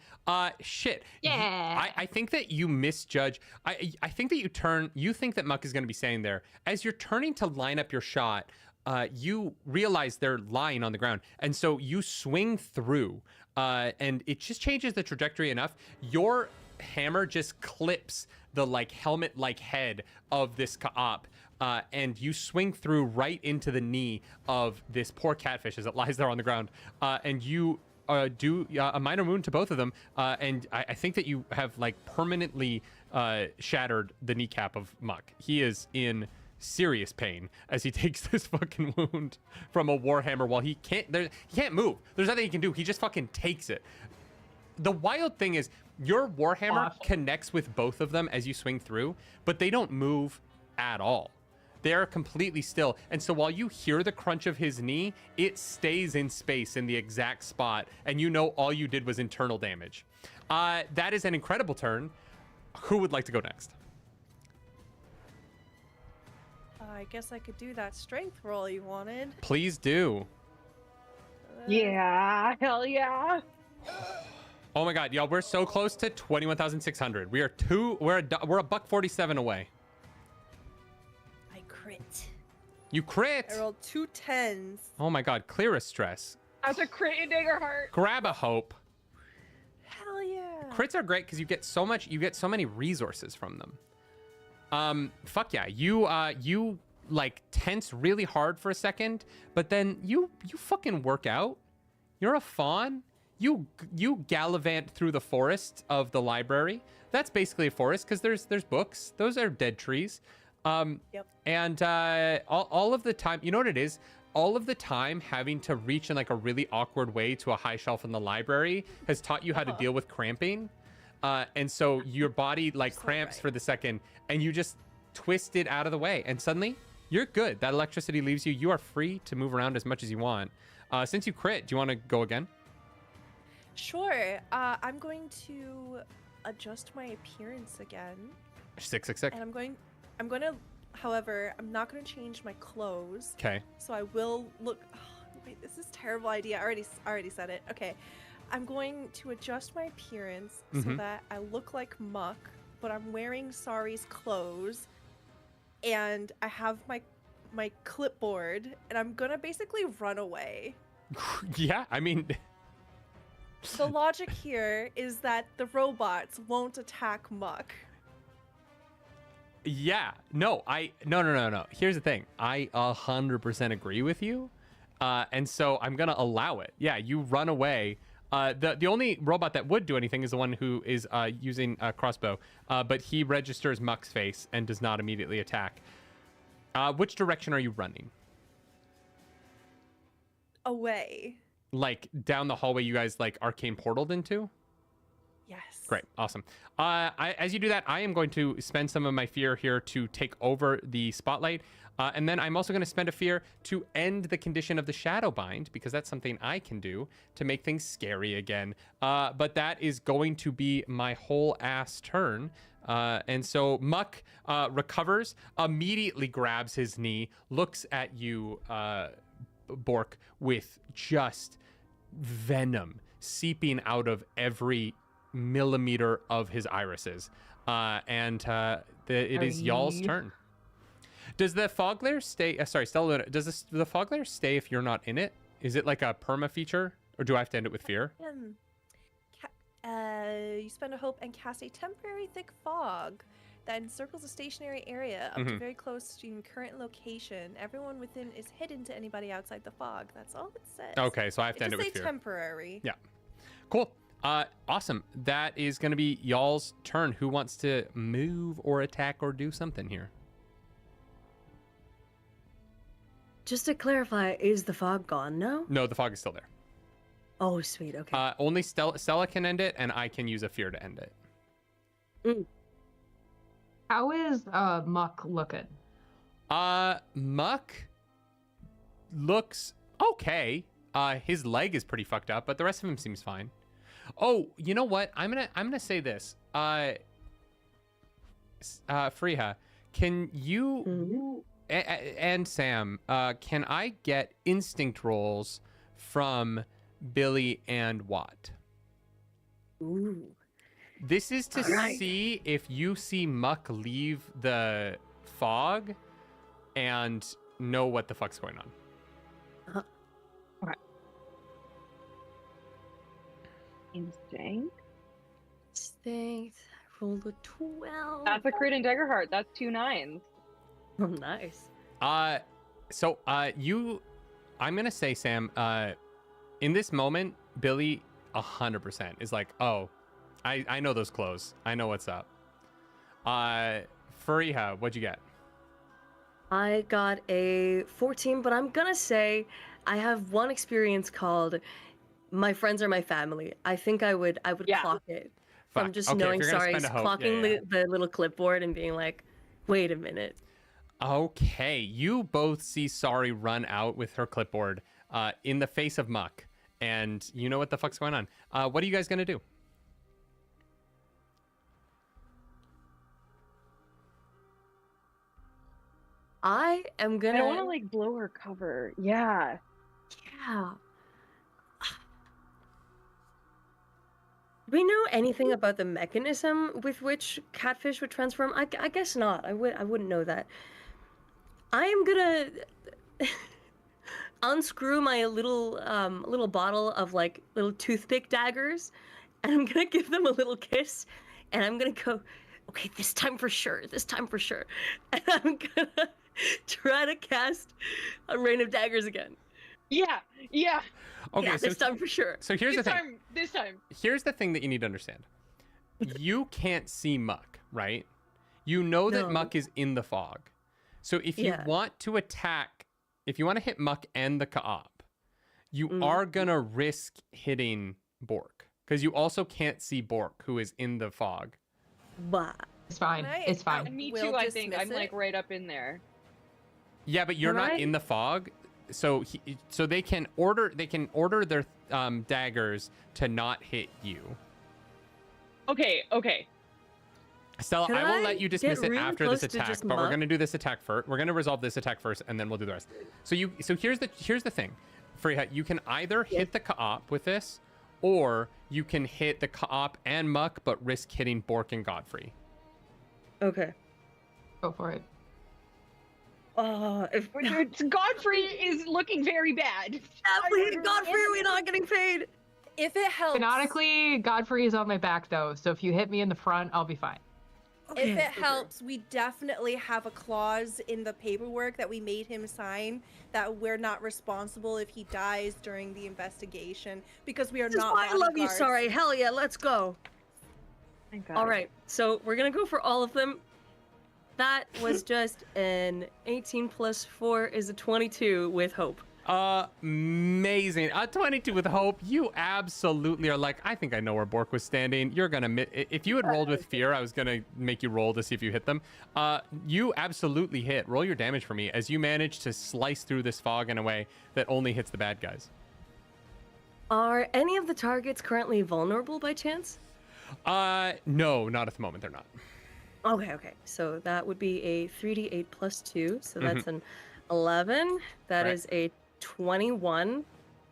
Shit. Yeah. I think that you misjudge. I think that you think that Muck is going to be standing there. As you're turning to line up your shot, you realize they're lying on the ground. And so you swing through, and it just changes the trajectory enough. Your hammer just clips the like helmet-like head of this op, and you swing through right into the knee of this poor catfish as it lies there on the ground, and you do a minor wound to both of them, and I think that you have like permanently shattered the kneecap of Muck. He is in serious pain as he takes this fucking wound from a warhammer while he can't move. There's nothing he can do. He just fucking takes it. The wild thing is your warhammer connects with both of them as you swing through, but they don't move at all. They're completely still. And so while you hear the crunch of his knee, it stays in space in the exact spot, and you know all you did was internal damage. That is an incredible turn. Who would like to go next? I guess I could do that strength roll you wanted. Please do. Yeah, hell yeah. Oh my god, y'all, we're so close to 21,600. We're a buck 47 away. I crit. You crit. I rolled 2 10s. Oh my god, clear a stress. That's a crit in Daggerheart. Grab a hope. Hell yeah. Crits are great because you get so many resources from them. Fuck yeah. You like tense really hard for a second, but then you fucking work out. You're a fawn. You gallivant through the forest of the library. That's basically a forest because there's books. Those are dead trees. Yep. And all of the time, you know what it is? All of the time having to reach in like a really awkward way to a high shelf in the library has taught you how to deal with cramping. And so your body like cramps for the second and you just twist it out of the way and suddenly you're good. That electricity leaves you. You are free to move around as much as you want. Since you crit, do you want to go again? Sure. I'm going to adjust my appearance again. 666. And I'm going to, however, I'm not going to change my clothes. Okay. So I will look, wait, this is a terrible idea. I already said it. Okay. I'm going to adjust my appearance so that I look like Muck, but I'm wearing Sari's clothes and I have my clipboard and I'm going to basically run away. Yeah, I mean... The logic here is that the robots won't attack Muck. Yeah, no. Here's the thing. I 100% agree with you. And so I'm going to allow it. Yeah, you run away. The only robot that would do anything is the one who is using a crossbow. But he registers Muck's face and does not immediately attack. Which direction are you running? Away. Like down the hallway you guys like arcane portaled into? Yes. Great. Awesome. As you do that, I am going to spend some of my fear here to take over the spotlight. And then I'm also going to spend a fear to end the condition of the shadow bind, because that's something I can do to make things scary again. But that is going to be my whole ass turn. And so Muck recovers, immediately grabs his knee, looks at you, Bork, with just venom seeping out of every millimeter of his irises. It is y'all's turn. Does the fog layer stay? Sorry, Stella Luna, does the fog layer stay if you're not in it? Is it like a perma feature, or do I have to end it with fear? You spend a hope and cast a temporary thick fog that encircles a stationary area up to very close to your current location. Everyone within is hidden to anybody outside the fog. That's all it says. Okay, so I have to end it with fear. fear. Temporary. Yeah. Cool. Awesome. That is going to be y'all's turn. Who wants to move or attack or do something here? Just to clarify, is the fog gone now? No, the fog is still there. Oh, sweet. Okay. Only Stella can end it, and I can use a fear to end it. How is Muck looking? Muck looks okay. His leg is pretty fucked up, but the rest of him seems fine. Oh, you know what? I'm gonna say this. Fareeha, can you and Sam, can I get instinct rolls from Billy and Watt? Ooh. This is to see if you see Muck leave the fog and know what the fuck's going on. Okay. Instinct. Instinct. I rolled a 12. That's a crit in Daggerheart. That's 2 9s. Oh, nice. I'm gonna say, Sam, in this moment, Billy 100% is like, oh, I know those clothes. I know what's up. Fareeha, what'd you get? I got a 14, but I'm gonna say I have one experience called "My friends are my family." I think I would clock it from Fuck. just Okay, if knowing. you're gonna Sorry, spend a hope- clocking the little clipboard and being like, "Wait a minute." Okay, you both see Sari run out with her clipboard in the face of Muck, and you know what the fuck's going on. What are you guys gonna do? I am gonna. I don't want to like blow her cover. Yeah. Yeah. Do we know anything about the mechanism with which catfish would transform? I guess not. I wouldn't know that. I am gonna unscrew my little bottle of like little toothpick daggers, and I'm gonna give them a little kiss, and I'm gonna go, okay, this time for sure, and I'm gonna try to cast a rain of daggers again. Yeah. Okay, Yeah, so this time for sure. So here's the thing. This time. Here's the thing that you need to understand. You can't see Muck, right? You know that No. Muck is in the fog. So if you want to attack, if you want to hit Muck and the Kaop, you are gonna risk hitting Bork, because you also can't see Bork, who is in the fog. Bah. It's fine. It's fine. Me Will too, I think. dismiss I'm like it. right up in there. Yeah, but you're Can not I- in the fog, so so they can order their daggers to not hit you. Okay. Stella, Can I will I let you dismiss get it really after close this to attack, just but we're Muck? gonna do this attack first. We're gonna resolve this attack first, and then we'll do the rest. So here's the thing, Fareeha, you can either hit the Kaop with this, or you can hit the Kaop and Muck, but risk hitting Bork and Godfrey. Okay. Go for it. If Godfrey is looking very bad. Godfrey, are we not getting paid? If it helps, Canonically, Godfrey is on my back though, so if you hit me in the front, I'll be fine. if it helps, we definitely have a clause in the paperwork that we made him sign that we're not responsible if he dies during the investigation because we are This is not. why I love you, bodyguards. sorry. Hell yeah, let's go. Thank God. All right, so we're gonna go for all of them. That was just an 18 plus 4 is a 22 with hope. Amazing. 22 with hope. You absolutely are like, I think I know where Bork was standing. You're gonna if you had rolled with fear, I was gonna make you roll to see if you hit them. You absolutely hit. Roll your damage for me as you manage to slice through this fog in a way that only hits the bad guys. Are any of the targets currently vulnerable by chance? No, not at the moment. They're not. Okay. So that would be a 3d8 plus 2. So that's an 11. That Right. is a 21.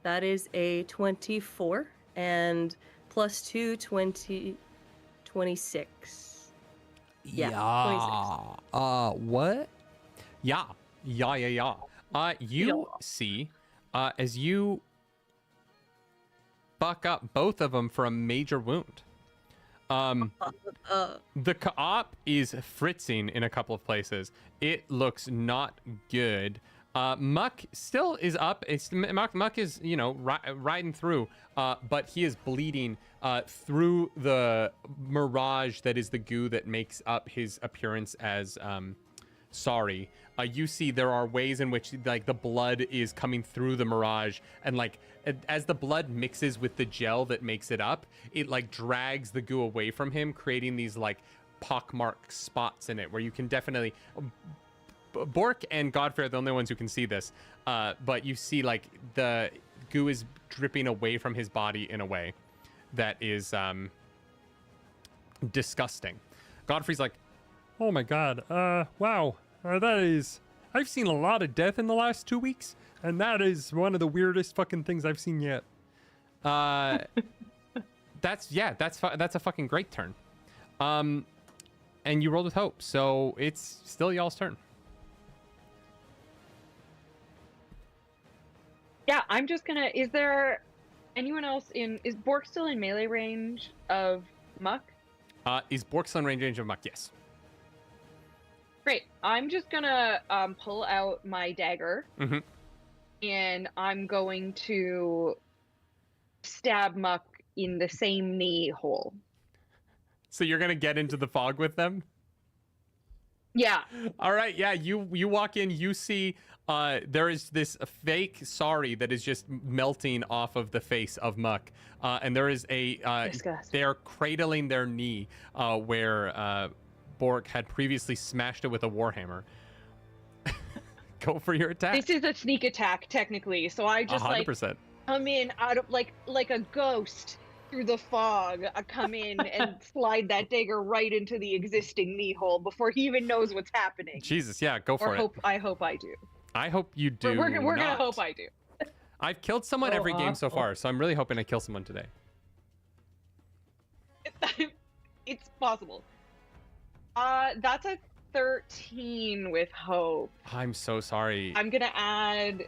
That is a 24. And plus 2, 26. Yeah, 26. What? Yeah. You see, as you buck up both of them for a major wound. The Kaop is fritzing in a couple of places. It looks not good. Muck still is up. Muck is, riding through, but he is bleeding through the mirage that is the goo that makes up his appearance as Sorry. You see there are ways in which like the blood is coming through the mirage, and like as the blood mixes with the gel that makes it up, it like drags the goo away from him, creating these like pockmark spots in it where you can definitely Bork and Godfrey are the only ones who can see this, but you see like the goo is dripping away from his body in a way that is disgusting. Godfrey's like, Oh my god. Wow. That is... I've seen a lot of death in the last 2 weeks, and that is one of the weirdest fucking things I've seen yet. That's a fucking great turn. And you rolled with hope, so it's still y'all's turn. Yeah, I'm just gonna. Is there anyone else in? Is Bork still in melee range of Muck? Is Bork still in range of Muck? Yes. Great. I'm just gonna pull out my dagger, Mm-hmm. and I'm going to stab Muck in the same knee hole. So you're gonna get into the fog with them? Yeah. All right. Yeah. You walk in. You see there is this fake sari that is just melting off of the face of Muck, and there is a Disgusting. they're cradling their knee where Bork had previously smashed it with a warhammer. Go for your attack. This is a sneak attack technically, so I just 100%. like come in out of like a ghost through the fog. I come in and slide that dagger right into the existing knee hole before he even knows what's happening. Jesus, yeah, go for it. I hope I do. I hope you do. We're gonna not. hope I do. I've killed someone every game so far, so I'm really hoping I kill someone today. It's possible. That's a 13 with hope. I'm so sorry. I'm gonna add.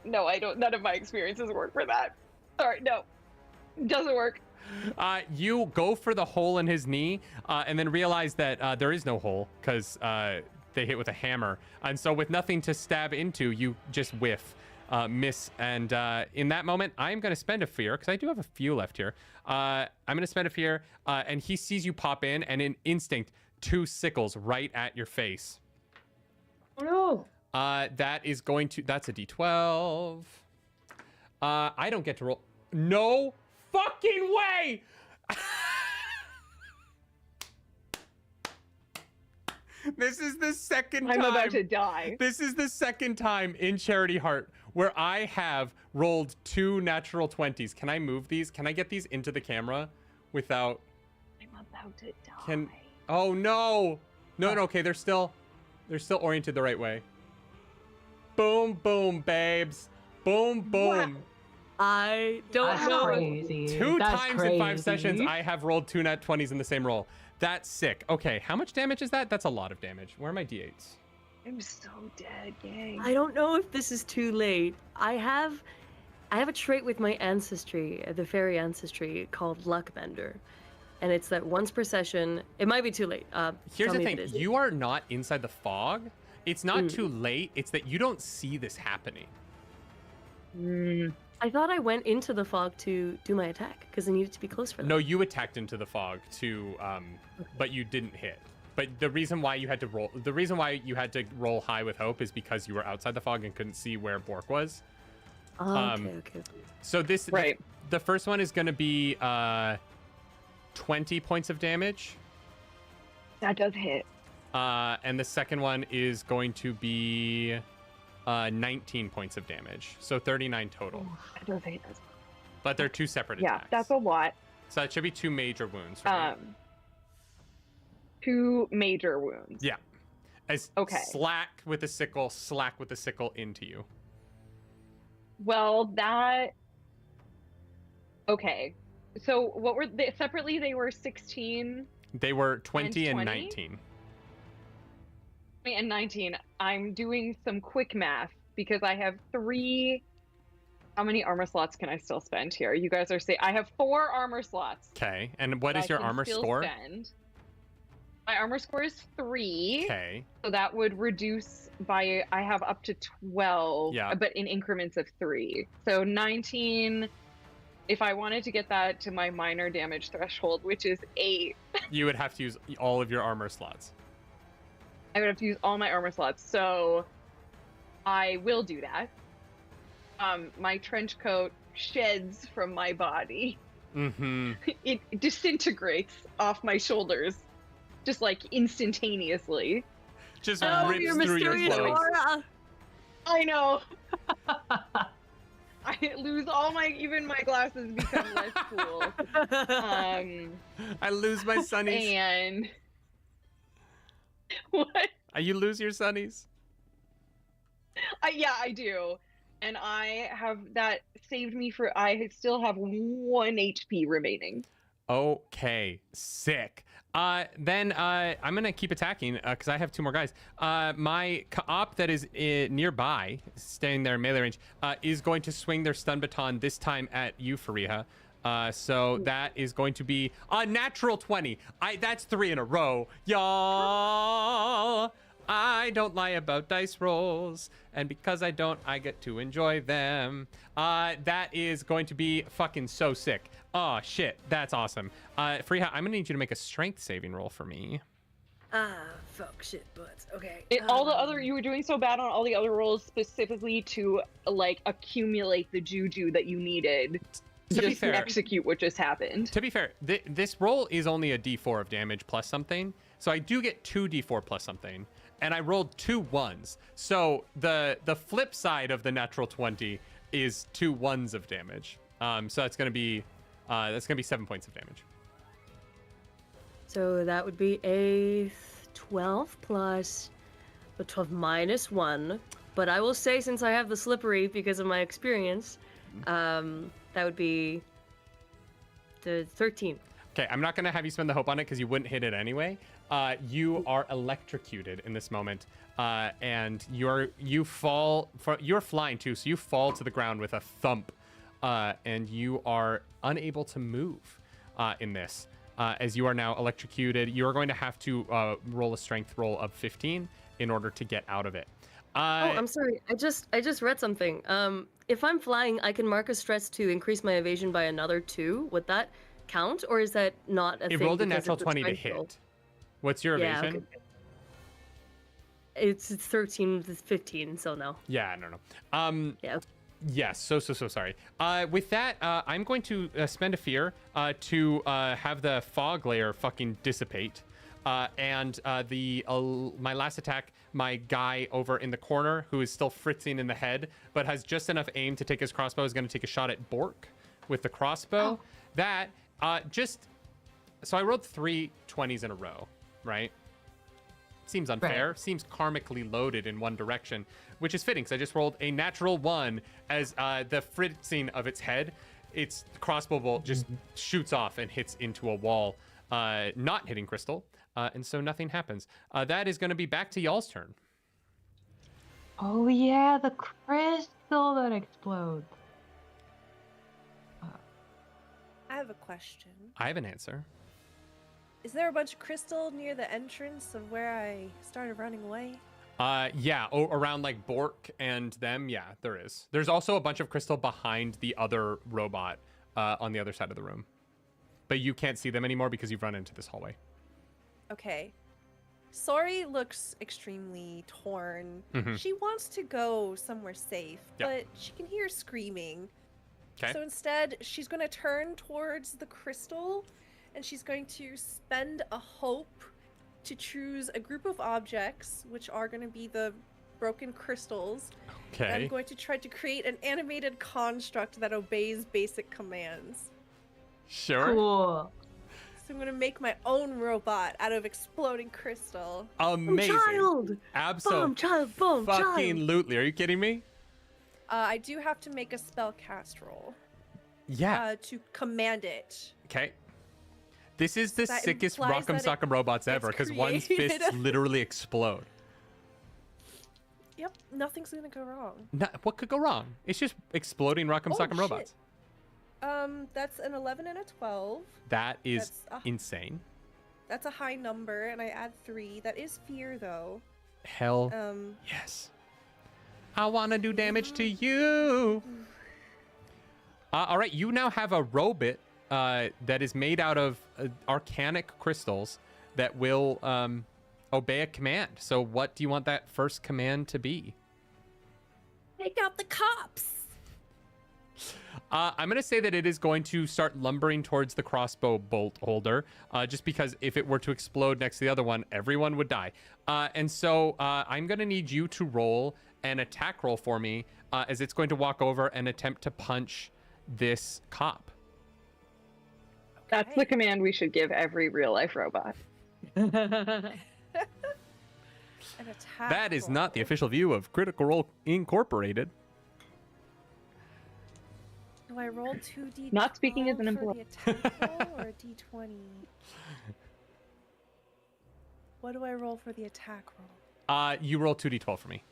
No, I don't. None of my experiences work for that. Sorry, no, doesn't work. You go for the hole in his knee, and then realize that there is no hole because they hit with a hammer, and so with nothing to stab into, you just whiff, miss, and in that moment, I'm going to spend a fear because I do have a few left here. I'm going to spend a fear, and he sees you pop in, and in instinct, 2 sickles right at your face. Oh no. That is going to. That's a D12. I don't get to roll. No fucking way! This is the second time. I'm about to die. This is the second time in Charity Heart where I have rolled 2 natural 20s. Can I move these? Can I get these into the camera without? I'm about to die. Oh no! No, okay, they're still oriented the right way. Boom, boom, babes. Boom, boom. Wow. I don't know. Crazy. 2 That's times in 5 crazy. sessions, I have rolled 2 nat 20s in the same roll. That's sick. Okay, how much damage is that? That's a lot of damage. Where are my d8s? I'm so dead, gang. I don't know if this is too late. I have a trait with my ancestry, the fairy ancestry, called Luckbender. And it's that once per session, it might be too late. Here's tell the me if thing. it is. You are not inside the fog. It's not too late. It's that you don't see this happening. I thought I went into the fog to do my attack because I needed to be close for that. No, you attacked into the fog but you didn't hit. But the reason why you had to roll high with hope is because you were outside the fog and couldn't see where Bork was. Oh, okay. So this Right. the first one is going to be 20 points of damage. That does hit. And the second one is going to be 19 points of damage. So 39 total. That does hit. But they're 2 separate Yeah, attacks. that's a lot. So that should be 2 major wounds. Right? 2 major wounds. Yeah. As Okay. slack with the sickle into you. Well, that. Okay. So what were they separately? They were 16 They were 20 and 20? 19. and 19. I'm doing some quick math because I have 3. How many armor slots can I still spend here? You guys are saying I have 4 armor slots. Okay. And what that is I your can armor still score? spend. My armor score is 3. Okay. So that would reduce by, I have up to 12, Yeah. but in increments of 3. So 19, if I wanted to get that to my minor damage threshold, which is 8, You would have to use all of your armor slots. I would have to use all my armor slots. So I will do that. My trench coat sheds from my body. Mm-hmm. It disintegrates off my shoulders, just like instantaneously. Just Oh, rips your through your mysterious clothes. aura! I know. I lose all my, even my glasses become less cool. I lose my sunnies. And What? You lose your sunnies? Yeah, I do. And I have that saved me for. I still have 1 HP remaining. Okay, sick. Then I'm gonna keep attacking because I have 2 more guys. My op that is nearby, staying there in melee range, is going to swing their stun baton this time at you, Fareeha. So that is going to be a natural 20. That's 3 in a row, y'all. I don't lie about dice rolls, and because I don't, I get to enjoy them. That is going to be fucking so sick. Oh, shit. That's awesome. Fareeha, I'm gonna need you to make a strength saving roll for me. Fuck, shit, butts. Okay. All the other, you were doing so bad on all the other rolls specifically to, like, accumulate the juju that you needed to be just fair, execute what just happened. To be fair, this roll is only a d4 of damage plus something, so I do get 2 d4 plus something. And I rolled 2 1s. So the flip side of the natural 20 is 2 1s of damage. So that's gonna be 7 points of damage. So that would be a 12 plus a 12 minus 1. But I will say, since I have the slippery because of my experience, that would be the 13. Okay, I'm not gonna have you spend the hope on it because you wouldn't hit it anyway. You are electrocuted in this moment, and you're flying too, so you fall to the ground with a thump, and you are unable to move in this. As you are now electrocuted, you are going to have to roll a strength roll of 15 in order to get out of it. Oh, I'm sorry. I just read something. If I'm flying, I can mark a stress to increase my evasion by another 2. Would that count, or is that not a thing? It rolled a because natural it's 20 to strength roll? hit. What's your evasion? Okay. It's 13 to 15, so no. Yeah, I don't know. Yeah. Yes, so sorry. With that, I'm going to spend a fear to have the fog layer fucking dissipate. And my last attack, my guy over in the corner who is still fritzing in the head, but has just enough aim to take his crossbow, is going to take a shot at Bork with the crossbow. That, so I rolled 3 20s in a row, right? Seems unfair. Right. Seems karmically loaded in one direction, which is fitting because I just rolled a natural 1 as the fritzing of its head, its crossbow bolt just shoots off and hits into a wall, not hitting Crystal, and so nothing happens. That is going to be back to y'all's turn. Oh yeah, the crystal that explodes. I have a question. I have an answer. Is there a bunch of crystal near the entrance of where I started running away? Yeah, around like Bork and them. Yeah, there is. There's also a bunch of crystal behind the other robot on the other side of the room. But you can't see them anymore because you've run into this hallway. Okay. Sori looks extremely torn. Mm-hmm. She wants to go somewhere safe, Yep. but she can hear screaming. Okay. So instead, she's going to turn towards the crystal, and she's going to spend a hope to choose a group of objects, which are going to be the broken crystals. Okay. And I'm going to try to create an animated construct that obeys basic commands. Sure. Cool. So I'm going to make my own robot out of exploding crystal. Amazing. Child! Absolutely. Boom, child, boom, Fucking child. lootly. Are you kidding me? I do have to make a spell cast roll. Yeah. To command it. Okay. This is the That sickest implies Rock'em that Sock'em robots ever because one's created. fists literally explode. Yep, nothing's gonna go wrong. What could go wrong? It's just exploding Rock'em Sock'em shit. robots. That's an 11 and a 12. That is That's insane. That's a high number, and I add 3. That is fear, though. Hell yes. I want to do damage to you. All right, you now have a robot that is made out of arcanic crystals that will obey a command. So what do you want that first command to be? Take out the cops! I'm going to say that it is going to start lumbering towards the crossbow bolt holder, just because if it were to explode next to the other one, everyone would die. And so I'm going to need you to roll an attack roll for me, as it's going to walk over and attempt to punch this cop. That's the command we should give every real life robot. An attack. That is not the roll. official view of Critical Role Incorporated. Do I roll 2d12 Not speaking as an for employee. the attack roll or a d20? What do I roll for the attack roll? You roll 2d12 for me.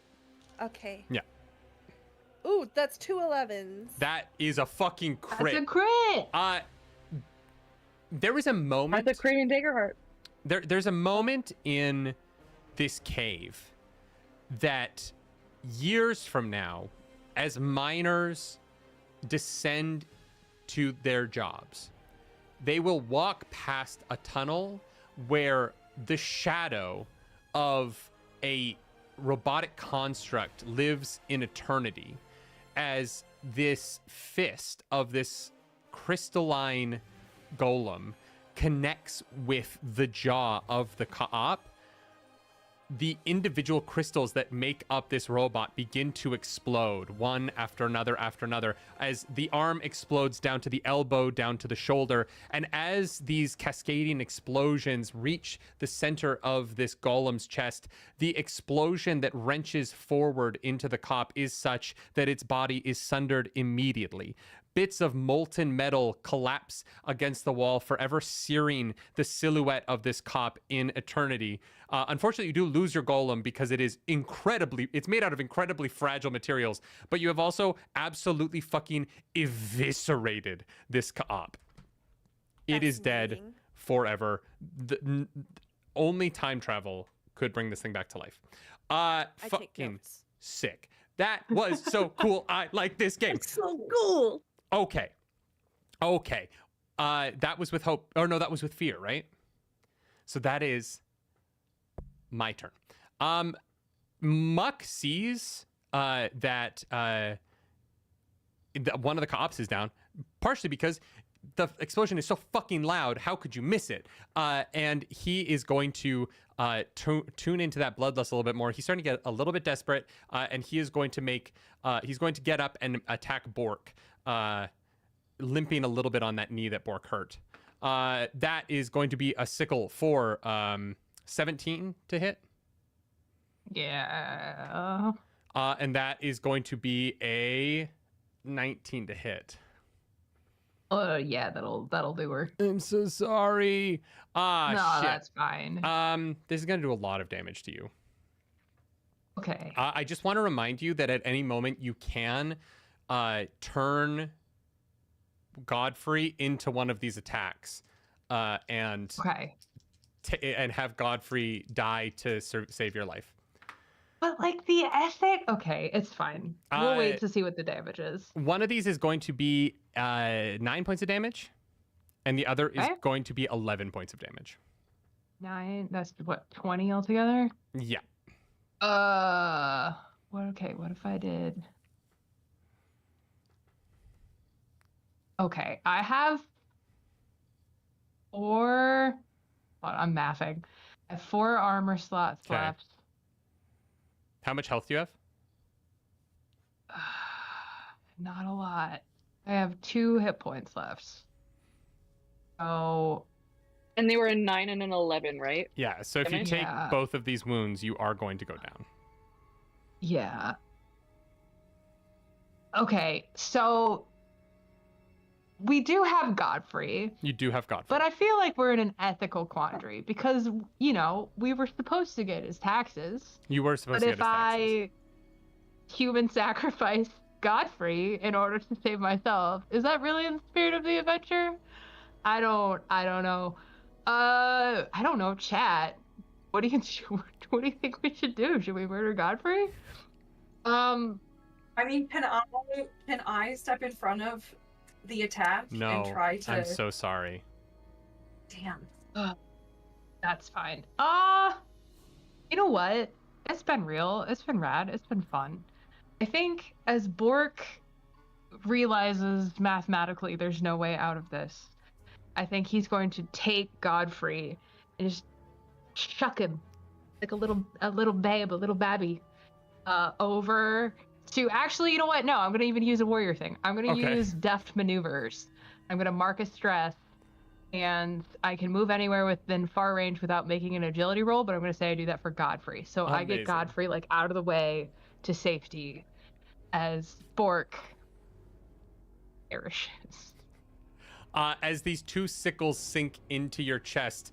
Okay. Yeah. Ooh, that's 2 11s. That is a fucking crit. That's a crit. There was a moment. That's a crit in Daggerheart. There's a moment in this cave that years from now, as miners descend to their jobs, they will walk past a tunnel where the shadow of a robotic construct lives in eternity as this fist of this crystalline golem connects with the jaw of the co-op. The individual crystals that make up this robot begin to explode one after another as the arm explodes down to the elbow, down to the shoulder. And as these cascading explosions reach the center of this golem's chest, the explosion that wrenches forward into the cop is such that its body is sundered immediately. Bits of molten metal collapse against the wall, forever searing the silhouette of this cop in eternity. Unfortunately, you do lose your golem because it's made out of incredibly fragile materials, but you have also absolutely fucking eviscerated this cop. It is dead Fascinating. forever. Only time travel could bring this thing back to life. I take Fucking notes. sick. That was so cool. I like this game. So cool. Okay. That was with hope. Or no, that was with fear, right? So that is my turn. Muck sees that one of the cops is down, partially because the explosion is so fucking loud. How could you miss it? And he is going to tune into that bloodlust a little bit more. He's starting to get a little bit desperate, and he is going to he's going to get up and attack Bork, limping a little bit on that knee that Bork hurt. That is going to be a sickle for 17 to hit. Yeah. And that is going to be a 19 to hit. Yeah, that'll do her. I'm so sorry. No, Shit. that's fine. This is going to do a lot of damage to you. Okay. I just want to remind you that at any moment you can turn Godfrey into one of these attacks and Okay. And have Godfrey die to save your life. But like the ethic, okay, it's fine. We'll wait to see what the damage is. One of these is going to be 9 points of damage, and the other is Okay. going to be 11 points of damage. 9, that's what, 20 altogether? Yeah. What if I did? Okay, I have 4, I'm mathing. I have 4 armor slots Okay. left. How much health do you have? Not a lot. I have 2 hit points left. So, And they were a 9 and an 11, right? Yeah, so if you Damage? take Yeah. both of these wounds, you are going to go down. yeah. Okay, so we do have Godfrey, You do have Godfrey. but I feel like we're in an ethical quandary because, you know, we were supposed to get his taxes. You were supposed But to if get his taxes. I human sacrifice Godfrey in order to save myself, is that really in the spirit of the adventure? I don't know. I don't know, chat. What do you think we should do? Should we murder Godfrey? I mean, can I step in front of the attack No, and try to? I'm so sorry. Damn. That's fine. You know what? It's been real. It's been rad. It's been fun. I think as Bork realizes mathematically there's no way out of this, I think he's going to take Godfrey and just chuck him like a little babe, a little babby, over to actually, you know what? No, I'm gonna even use a warrior thing. I'm gonna Okay. use deft maneuvers. I'm gonna mark a stress and I can move anywhere within far range without making an agility roll, but I'm going to say I do that for Godfrey. So I get Amazing. Godfrey like out of the way to safety as Bork perishes. As these two sickles sink into your chest,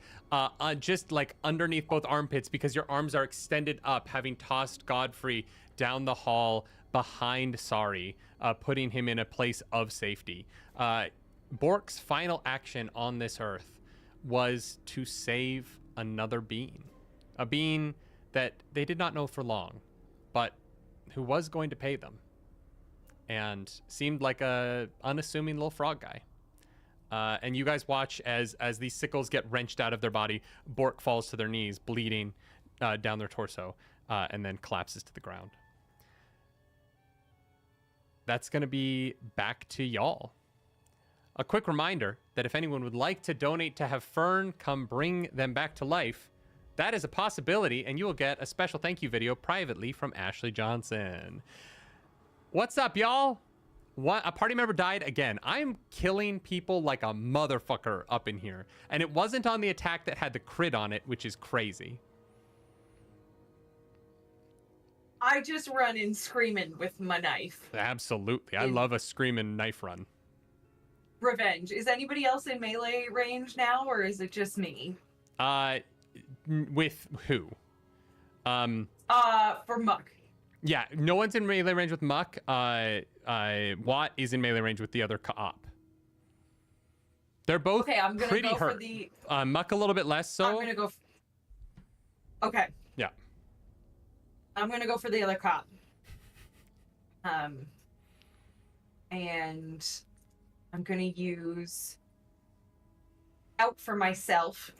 just like underneath both armpits, because your arms are extended up, having tossed Godfrey down the hall behind Sari, putting him in a place of safety. Bork's final action on this earth was to save another being, a being that they did not know for long, but who was going to pay them, and seemed like a unassuming little frog guy. And you guys watch as these sickles get wrenched out of their body. Bork falls to their knees, bleeding down their torso, and then collapses to the ground. That's going to be back to y'all. A quick reminder that if anyone would like to donate to have Fern come bring them back to life, that is a possibility, and you will get a special thank you video privately from Ashley Johnson. What's up, y'all? What, a party member died again. I'm killing people like a motherfucker up in here. And it wasn't on the attack that had the crit on it, which is crazy. I just run in screaming with my knife. Absolutely. I love a screaming knife run. Revenge. Is anybody else in melee range now, or is it just me? With who? For Muck. Yeah, no one's in melee range with Muck. Watt is in melee range with the other co-op. They're both I'm gonna pretty go hurt. For the... Muck a little bit less so. I'm gonna go. Okay. Yeah. I'm gonna go for the other cop. And I'm gonna use out for myself,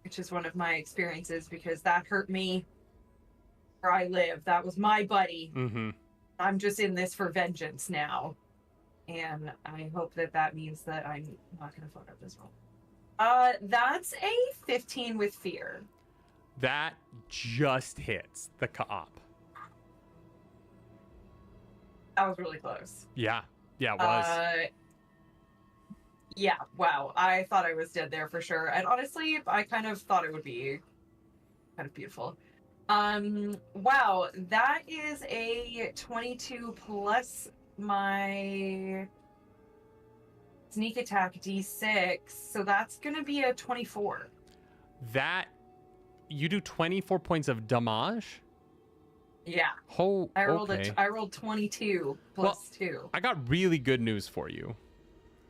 which is one of my experiences because that hurt me where I live. That was my buddy. Mm-hmm. I'm just in this for vengeance now. And I hope that means that I'm not going to fuck up this roll. That's a 15 with fear. That just hits the co-op. That was really close. Yeah. Yeah, it was. Yeah, wow. I thought I was dead there for sure. And honestly, I kind of thought it would be kind of beautiful. Wow, that is a 22 plus my sneak attack d6, so that's gonna be a 24. That, you do 24 points of damage? Yeah. I rolled 22 plus 2. I got really good news for you.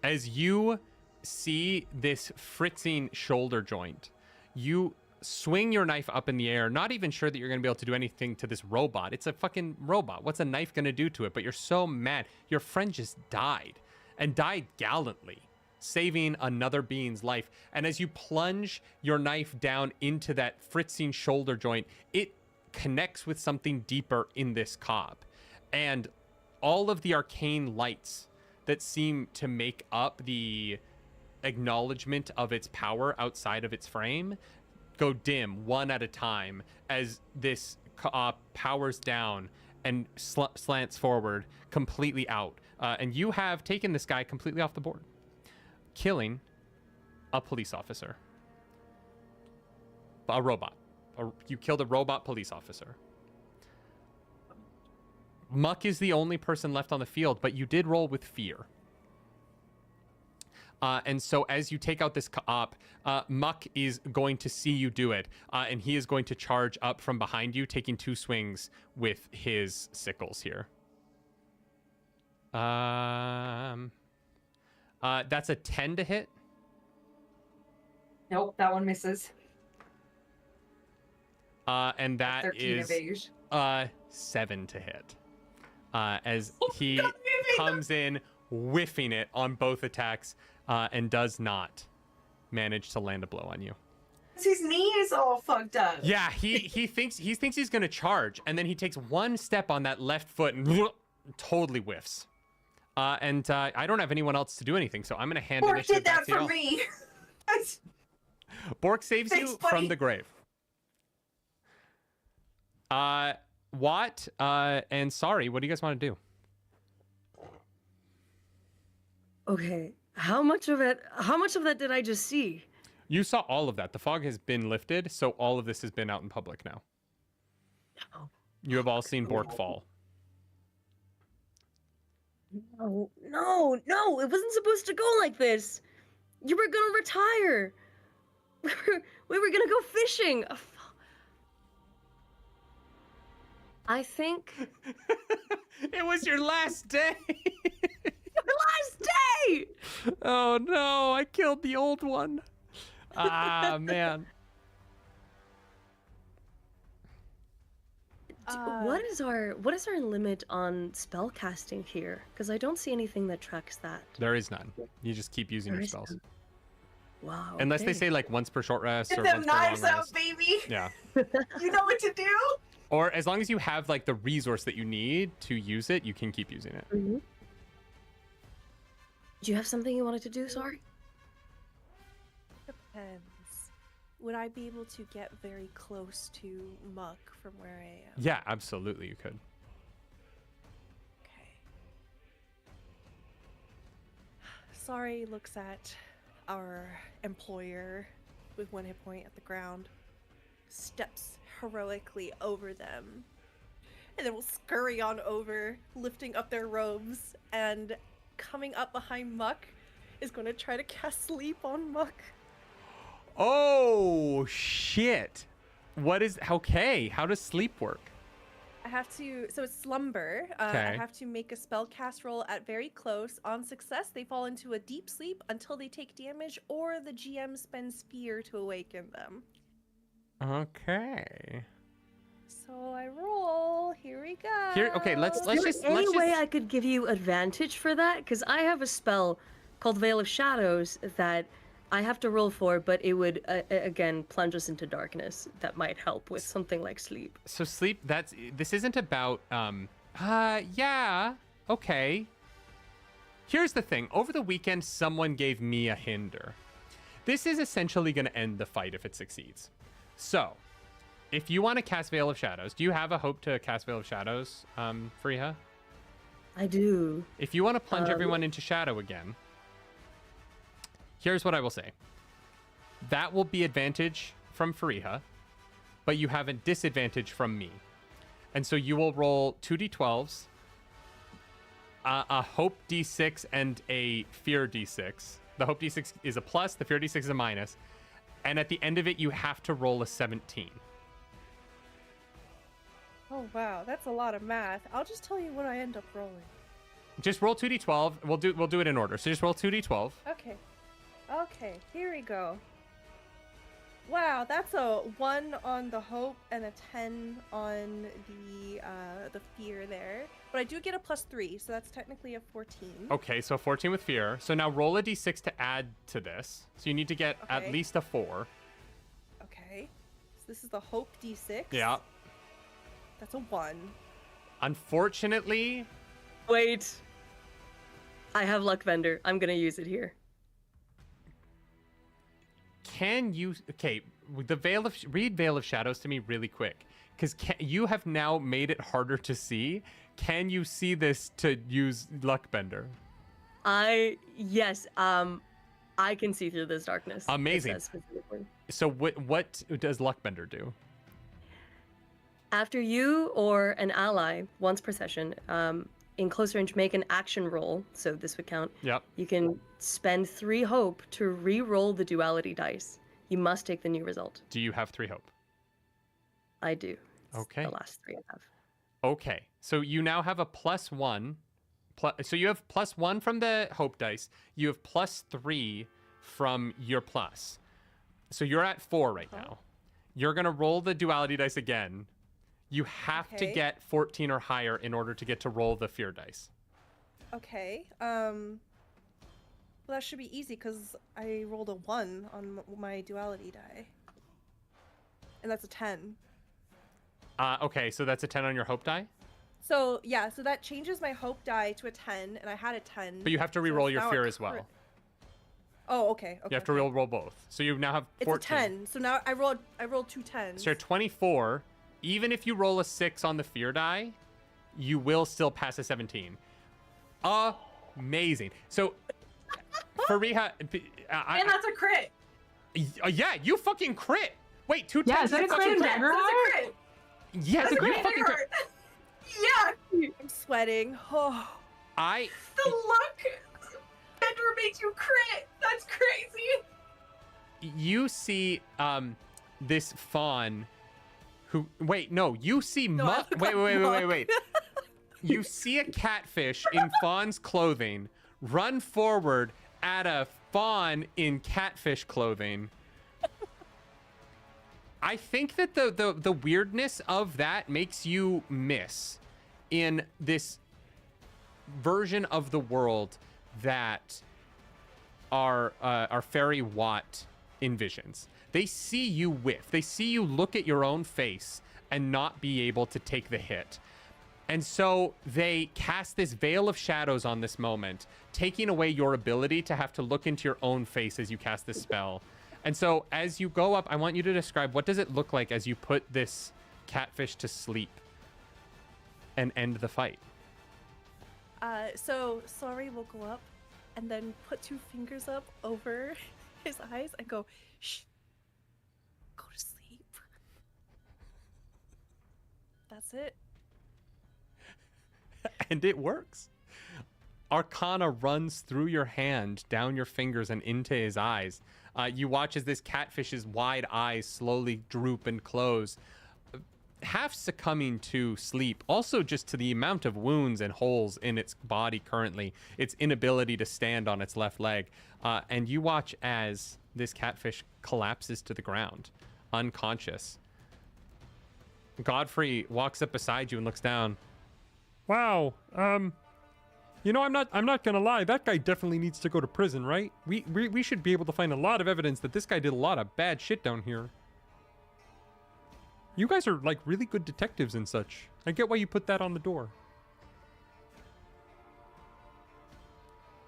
As you see this fritzing shoulder joint, you swing your knife up in the air, not even sure that you're going to be able to do anything to this robot. It's a fucking robot. What's a knife going to do to it? But you're so mad. Your friend just died, and died gallantly, saving another being's life. And as you plunge your knife down into that fritzing shoulder joint, it connects with something deeper in this cob. And all of the arcane lights that seem to make up the acknowledgement of its power outside of its frame go dim one at a time as this powers down and slants forward completely out. And you have taken this guy completely off the board, killing a police officer. A robot. You killed a robot police officer. Muck is the only person left on the field, but you did roll with fear. And so as you take out this co-op, Muck is going to see you do it, and he is going to charge up from behind you, taking 2 swings with his sickles here. That's a 10 to hit. Nope, that one misses. And that 13 is of age. 7 to hit. As he comes in, whiffing it on both attacks, and does not manage to land a blow on you. His knee is all fucked up. Yeah, he thinks he's gonna charge, and then he takes one step on that left foot and totally whiffs. And I don't have anyone else to do anything, so I'm gonna hand Bork initiative did that back to for y'all. me. Bork saves Thanks, you buddy. from the grave. Watt and Sorry, what do you guys want to do? Okay, How much of that did I just see? You saw all of that. The fog has been lifted, so all of this has been out in public now. Oh. You have all seen Bork fall. No, it wasn't supposed to go like this. You were gonna retire. We were gonna go fishing. I think It was your last day. your last day. Oh no, I killed the old one. Ah, man. What is our limit on spell casting here? Because I don't see anything that tracks that. There is none. You just keep using There your is spells. none. Wow. Unless they okay. say like once per short rest Get or them once per long knives out, rest. baby. Yeah. You know what to do. Or as long as you have like the resource that you need to use it, you can keep using it. Mm-hmm. Do you have something you wanted to do? Sorry. Depends. Would I be able to get very close to Muck from where I am? Yeah, absolutely you could. Okay. Sorry looks at our employer with 1 hit point at the ground, steps heroically over them, and then will scurry on over, lifting up their robes, and coming up behind Muck is going to try to cast sleep on Muck. Oh shit. What is okay? How does sleep work? I have to, so it's slumber. Okay. I have to make a spell cast roll at very close. On success, they fall into a deep sleep until they take damage, or the GM spends fear to awaken them. Okay. So I roll. Here we go. Here, okay, let's Is there just any let's way just I could give you advantage for that? Because I have a spell called Veil of Shadows that I have to roll for, but it would again plunge us into darkness. That might help with something like sleep. So sleep, this isn't about yeah, okay. Here's the thing. Over the weekend someone gave me a hinder. This is essentially going to end the fight if it succeeds. So, if you want to cast Veil of Shadows, do you have a hope to cast Veil of Shadows, Fareeha? I do. If you want to plunge everyone into shadow again, here's what I will say. That will be advantage from Fareeha, but you have a disadvantage from me. And so you will roll 2d12s, a hope d6, and a fear d6. The hope d6 is a plus, the fear d6 is a minus. And at the end of it, you have to roll a 17. Oh wow, that's a lot of math. I'll just tell you what I end up rolling. Just roll 2d12. We'll do it in order. So just roll 2d12. Okay. Okay, here we go. Wow, that's a 1 on the hope and a 10 on the fear there. But I do get a +3, so that's technically a 14. Okay, so 14 with fear. So now roll a d6 to add to this. So you need to get at Okay. least a 4. Okay. So this is the hope d6. Yeah. That's a 1. Unfortunately, Wait. I have Luck Vendor. I'm gonna use it here. can you... Okay, read Veil of Shadows to me really quick. Because you have now made it harder to see. Can you see this to use Luckbender? Yes, I can see through this darkness. it Amazing. says specifically. So what does Luckbender do? After you or an ally, once per session, in close range, make an action roll, so this would count. Yep. You can spend 3 hope to re-roll the duality dice. You must take the new result. Do you have 3 hope? I do. It's Okay. the last 3 I have. Okay, so you now have a +1. So you have +1 from the hope dice. You have +3 from your plus. So you're at 4 right now. You're going to roll the duality dice again. You have to Okay. get 14 or higher in order to get to roll the fear dice. Okay. Well, that should be easy because I rolled a 1 on my duality die. And that's a 10. Okay, so that's a 10 on your hope die? So, yeah, so that changes my hope die to a 10, and I had a 10. But you have to so re-roll it's your now a fear as crit. well. Oh, okay. You have to roll both. So you now have 14. It's a 10. So now I rolled 2 10s. So you're 24. Even if you roll a 6 on the fear die, you will still pass a 17. Amazing. So Fareeha, And that's a crit. yeah, you fucking crit. Wait, 2 Yeah, times. is that a crit in Daggerheart? That's a crit. Yes, That's a you crit. fucking crit. Yeah. I'm sweating. Oh. I. The luck. Bender makes you crit. That's crazy. You see, this fawn. Who? Wait, no. You see. Wait. You see a catfish in fawn's clothing run forward at a fawn in catfish clothing. I think that the weirdness of that makes you miss in this version of the world that our fairy Watt envisions. They see you whiff. They see you look at your own face and not be able to take the hit. And so they cast this veil of shadows on this moment, taking away your ability to have to look into your own face as you cast this spell. And so as you go up, I want you to describe, what does it look like as you put this catfish to sleep and end the fight? So Sorry will go up and then put 2 fingers up over his eyes and go, shh, go to sleep. That's it. And it works. Arcana runs through your hand, down your fingers, and into his eyes. You watch as this catfish's wide eyes slowly droop and close, half succumbing to sleep, also just to the amount of wounds and holes in its body currently, its inability to stand on its left leg. And you watch as this catfish collapses to the ground, unconscious. Godfrey walks up beside you and looks down. Wow. You know, I'm not gonna lie. That guy definitely needs to go to prison, right? We should be able to find a lot of evidence that this guy did a lot of bad shit down here. You guys are like really good detectives and such. I get why you put that on the door.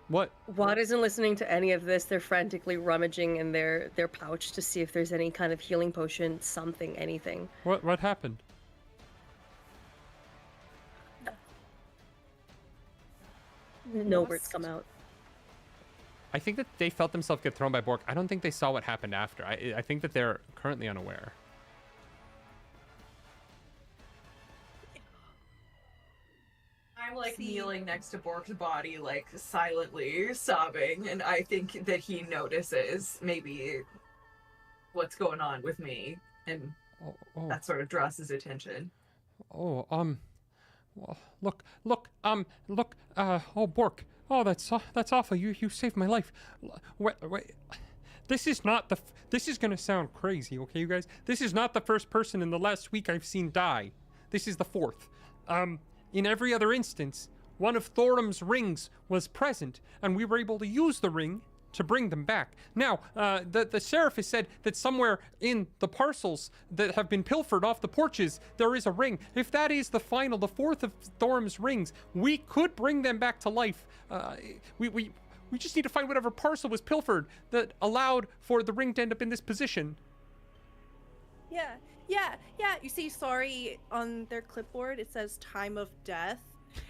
What? Watt isn't listening to any of this. They're frantically rummaging in their pouch to see if there's any kind of healing potion, something, anything. What happened? No words come out. I think that they felt themselves get thrown by Bork. I don't think they saw what happened after. I think that they're currently unaware. I'm like kneeling next to Bork's body, like silently sobbing, and I think that he notices maybe what's going on with me, and that sort of draws his attention. Oh, well, look, oh, Bork. Oh, that's awful. You saved my life. Wait. This is not this is gonna sound crazy, okay, you guys? This is not the first person in the last week I've seen die. This is the 4th. In every other instance, one of Thorum's rings was present, and we were able to use the ring to bring them back. Now, the sheriff has said that somewhere in the parcels that have been pilfered off the porches, there is a ring. If that is the 4th of Thorum's rings, we could bring them back to life. We just need to find whatever parcel was pilfered that allowed for the ring to end up in this position. Yeah. You see Sorry on their clipboard, it says time of death.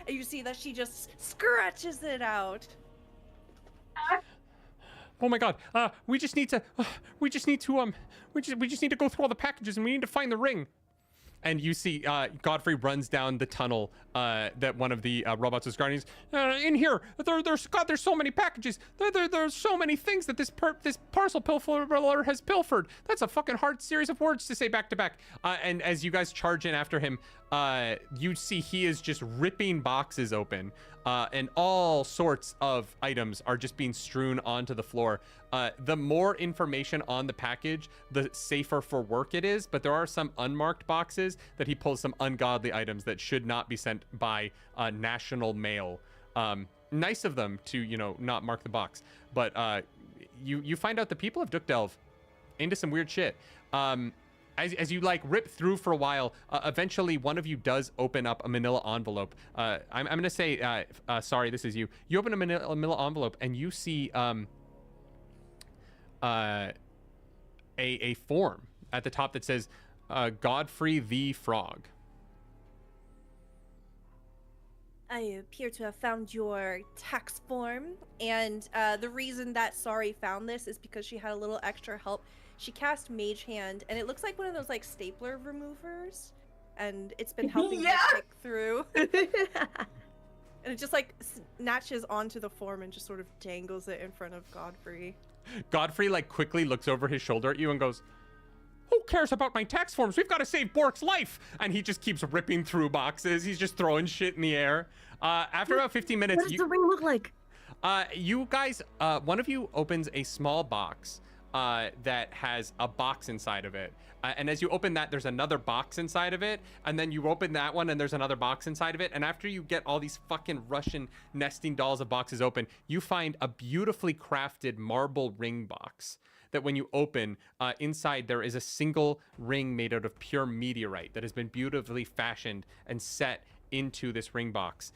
And you see that she just scratches it out. Oh my God! We just need to go through all the packages, and we need to find the ring. And you see Godfrey runs down the tunnel that one of the robots was guarding. In here, there's so many packages. There's so many things that this parcel pilferer has pilfered. That's a fucking hard series of words to say back to back. And as you guys charge in after him, you see he is just ripping boxes open, and all sorts of items are just being strewn onto the floor. The more information on the package, the safer for work it is, but there are some unmarked boxes that he pulls some ungodly items that should not be sent by national mail. Nice of them to, not mark the box. But you find out the people of Duckdelve into some weird shit. As you rip through for a while, eventually one of you does open up a manila envelope. I'm going to say, sorry, this is you. You open a manila envelope and you see a form at the top that says Godfrey the Frog. I appear to have found your tax form, and the reason that Sari found this is because she had a little extra help. She cast Mage Hand, and it looks like one of those like stapler removers, and it's been helping her pick through. And it just like snatches onto the form and just sort of dangles it in front of Godfrey. Godfrey like quickly looks over his shoulder at you and goes, "Who cares about my tax forms? We've got to save Bork's life." And he just keeps ripping through boxes. He's just throwing shit in the air. After about 15 minutes, What does the ring look like? you guys, one of you opens a small box that has a box inside of it. And as you open that, there's another box inside of it. And then you open that one and there's another box inside of it. And after you get all these fucking Russian nesting dolls of boxes open, you find a beautifully crafted marble ring box that when you open, inside there is a single ring made out of pure meteorite that has been beautifully fashioned and set into this ring box.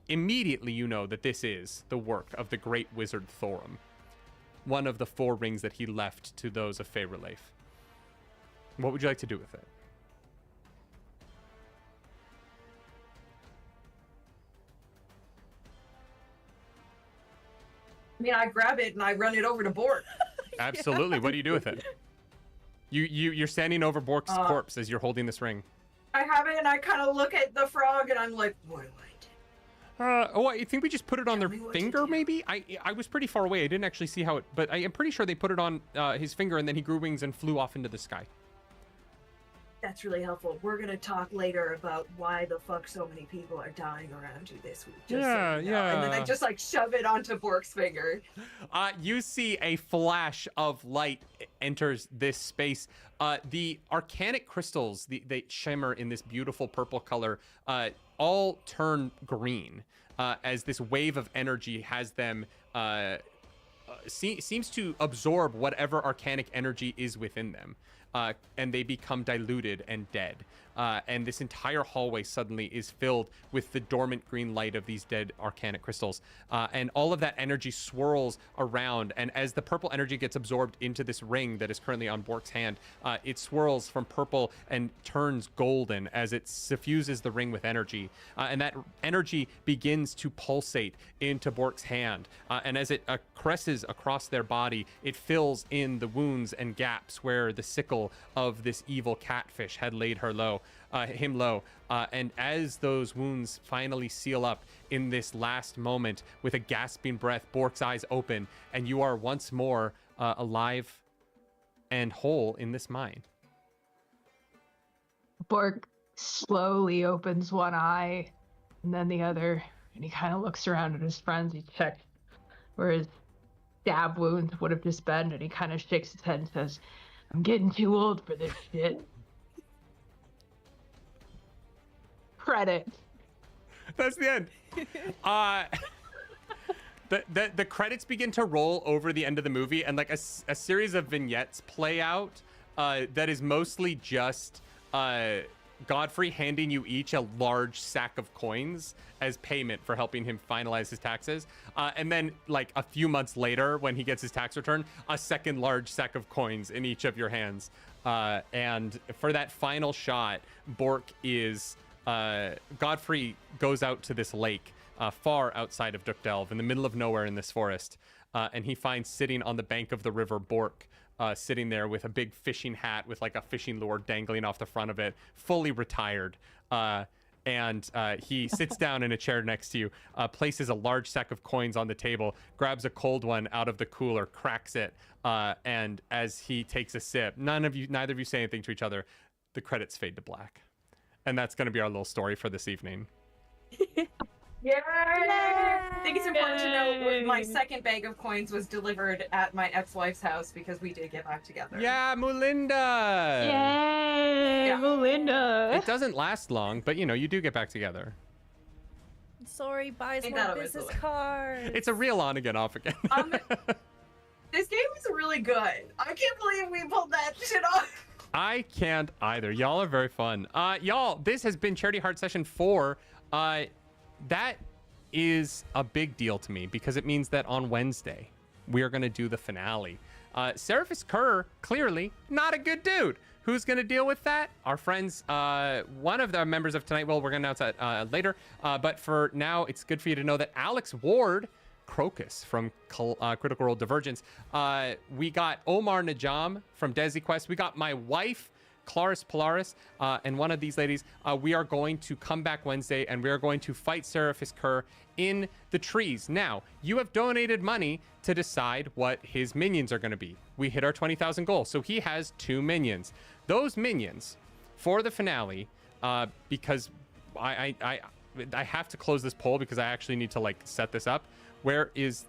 Immediately you know that this is the work of the great wizard Thorum, one of the 4 rings that he left to those of Faerleif. What would you like to do with it? I mean, I grab it and I run it over to Bork. Absolutely. What do you do with it? You're standing over Bork's corpse as you're holding this ring. I have it and I kind of look at the frog and I'm like, what do I do? I think we just put it on their finger, maybe? I was pretty far away. I didn't actually see how it, but I am pretty sure they put it on his finger and then he grew wings and flew off into the sky. That's really helpful. We're going to talk later about why the fuck so many people are dying around you this week. Just so you know. And then I just like shove it onto Bork's finger. You see a flash of light enters this space. The arcanic crystals, they shimmer in this beautiful purple color, all turn green as this wave of energy has them seems to absorb whatever arcanic energy is within them. And they become diluted and dead. And this entire hallway suddenly is filled with the dormant green light of these dead arcanic crystals. And all of that energy swirls around. And as the purple energy gets absorbed into this ring that is currently on Bork's hand, it swirls from purple and turns golden as it suffuses the ring with energy. And that energy begins to pulsate into Bork's hand. And as it caresses across their body, it fills in the wounds and gaps where the sickle of this evil catfish had laid him low. And as those wounds finally seal up in this last moment, with a gasping breath, Bork's eyes open, and you are once more alive and whole in this mine. Bork slowly opens one eye and then the other, and he kind of looks around at his friends. He checks where his stab wounds would have just been, and he kind of shakes his head and says, "I'm getting too old for this shit." Credit. That's the end. The credits begin to roll over the end of the movie, and like a series of vignettes play out that is mostly just Godfrey handing you each a large sack of coins as payment for helping him finalize his taxes. And then like a few months later, when he gets his tax return, a second large sack of coins in each of your hands. And for that final shot, Bork is... Godfrey goes out to this lake far outside of Duckdelve, in the middle of nowhere in this forest. And he finds sitting on the bank of the river Bork, sitting there with a big fishing hat with like a fishing lure dangling off the front of it, fully retired. And he sits down in a chair next to you, places a large sack of coins on the table, grabs a cold one out of the cooler, cracks it, and as he takes a sip, neither of you say anything to each other. The credits fade to black. And that's going to be our little story for this evening. Yeah. I think it's important to note my second bag of coins was delivered at my ex-wife's house because we did get back together. Yeah, Mulinda! Yay, yeah. Mulinda! It doesn't last long, but you know, you do get back together. Sorry, buys more business cards. It's a real on again, off again. This game is really good. I can't believe we pulled that shit off. I can't either. Y'all are very fun. Y'all, this has been Charity Heart Session 4. That is a big deal to me because it means that on Wednesday, we are going to do the finale. Seraphis Kerr, clearly not a good dude. Who's going to deal with that? Our friends, one of the members of tonight, well, we're going to announce that later. But for now, it's good for you to know that Alex Ward, Crocus from Critical Role Divergence. We got Omar Najam from Desi Quest. We got my wife, Claris Polaris, and one of these ladies. We are going to come back Wednesday, and we are going to fight Seraphis Kerr in the trees. Now, you have donated money to decide what his minions are going to be. We hit our 20,000 goal, so he has 2 minions. Those minions for the finale, because I have to close this poll because I actually need to like set this up. Where is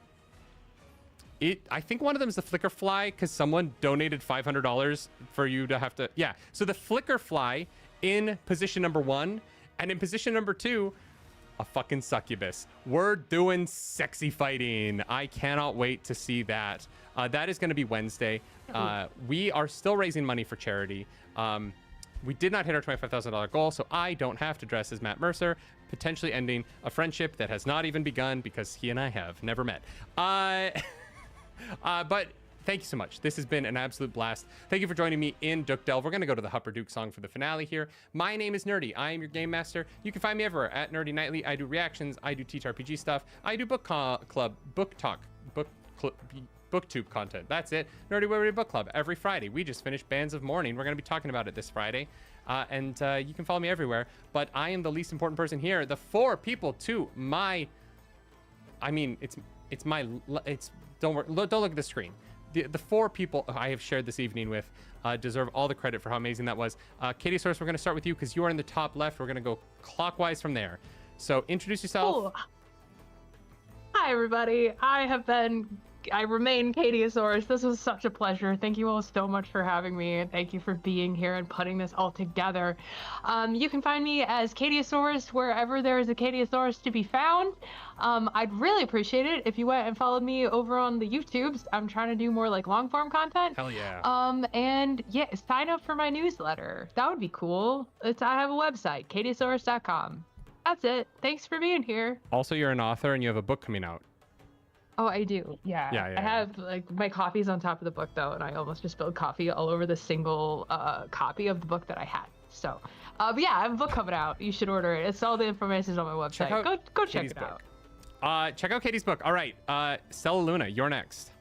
it? I think one of them is the Flicker Fly because someone donated $500 for you to have to. Yeah. So the Flicker Fly in position number 1, and in position number 2, a fucking succubus. We're doing sexy fighting. I cannot wait to see that. That is going to be Wednesday. We are still raising money for charity. We did not hit our $25,000 goal, so I don't have to dress as Matt Mercer, potentially ending a friendship that has not even begun because he and I have never met. But thank you so much. This has been an absolute blast. Thank you for joining me in Duke Delve. We're going to go to the Hupperduke song for the finale here. My name is Nerdy. I am your game master. You can find me everywhere at Nerdy Nightly. I do reactions. I do TTRPG stuff. I do book club, book talk, booktube content. That's it. Nerdy Weary Book Club every Friday. We just finished Bands of Mourning. We're going to be talking about it this Friday. And you can follow me everywhere. But I am the least important person here. The 4 people to my... I mean, it's don't look at the screen. The 4 people I have shared this evening with deserve all the credit for how amazing that was. Catieosaurus, we're going to start with you because you are in the top left. We're going to go clockwise from there. So introduce yourself. Oh. Hi, everybody. I remain Catieosaurus. This was such a pleasure. Thank you all so much for having me, and thank you for being here and putting this all together. You can find me as Catieosaurus wherever there is a Catieosaurus to be found. I'd really appreciate it if you went and followed me over on the YouTubes. I'm trying to do more like long form content. Hell yeah. And yeah, sign up for my newsletter. That would be cool. I have a website, catieosaurus.com. That's it. Thanks for being here. Also, you're an author and you have a book coming out. Oh, I do. Yeah. I have like my coffee's on top of the book though, and I almost just spilled coffee all over the single copy of the book that I had. So, but yeah, I have a book coming out. You should order it. It's all the information is on my website. Go check it out. Check out Katie's book. All right, Stella Luna, you're next.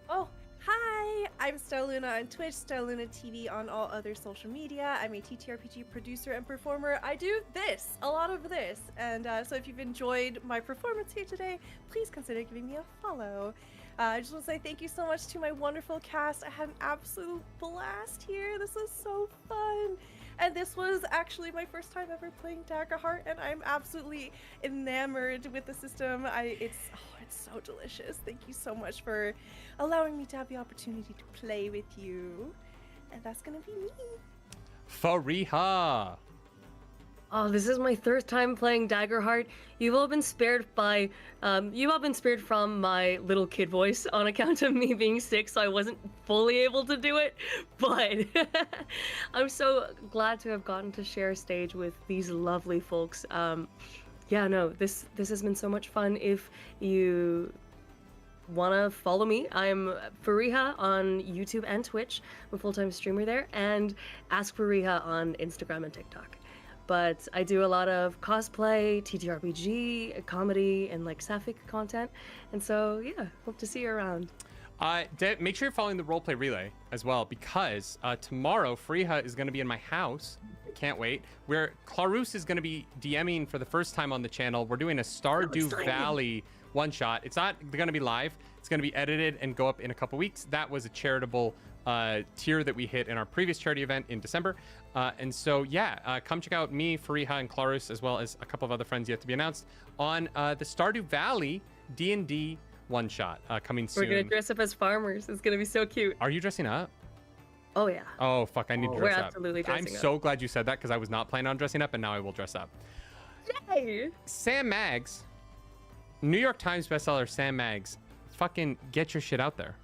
Oh, hi! I'm Stella Luna on Twitch, stellalunaTV on all other social media. I'm a TTRPG producer and performer. I do this, a lot of this. And so if you've enjoyed my performance here today, please consider giving me a follow. I just want to say thank you so much to my wonderful cast. I had an absolute blast here. This was so fun. And this was actually my first time ever playing Daggerheart, and I'm absolutely enamored with the system. It's so delicious. Thank you so much for allowing me to have the opportunity to play with you. And that's gonna be me. Fareeha. Oh, this is my 3rd time playing Daggerheart. You've all been spared from my little kid voice on account of me being sick, so I wasn't fully able to do it. But I'm so glad to have gotten to share a stage with these lovely folks. Yeah, no, this has been so much fun. If you want to follow me, I'm Fareeha on YouTube and Twitch. I'm a full-time streamer there, and Ask Fareeha on Instagram and TikTok. But I do a lot of cosplay, TTRPG, comedy, and like sapphic content. And so, yeah, hope to see you around. Make sure you're following the roleplay relay as well, because tomorrow Fareeha is going to be in my house. Can't wait. Where Clarus is going to be DMing for the first time on the channel. We're doing a Stardew Valley one-shot. It's not going to be live. It's going to be edited and go up in a couple weeks. That was a charitable tier that we hit in our previous charity event in December. And so, yeah, come check out me, Fareeha, and Clarus, as well as a couple of other friends yet to be announced on the Stardew Valley D&D one-shot coming soon. We're going to dress up as farmers. It's going to be so cute. Are you dressing up? Oh, yeah. Oh, fuck, I need to dress up. We're absolutely dressing up. I'm so glad you said that because I was not planning on dressing up, and now I will dress up. Yay! Sammaggs, New York Times bestseller Sammaggs, fucking get your shit out there.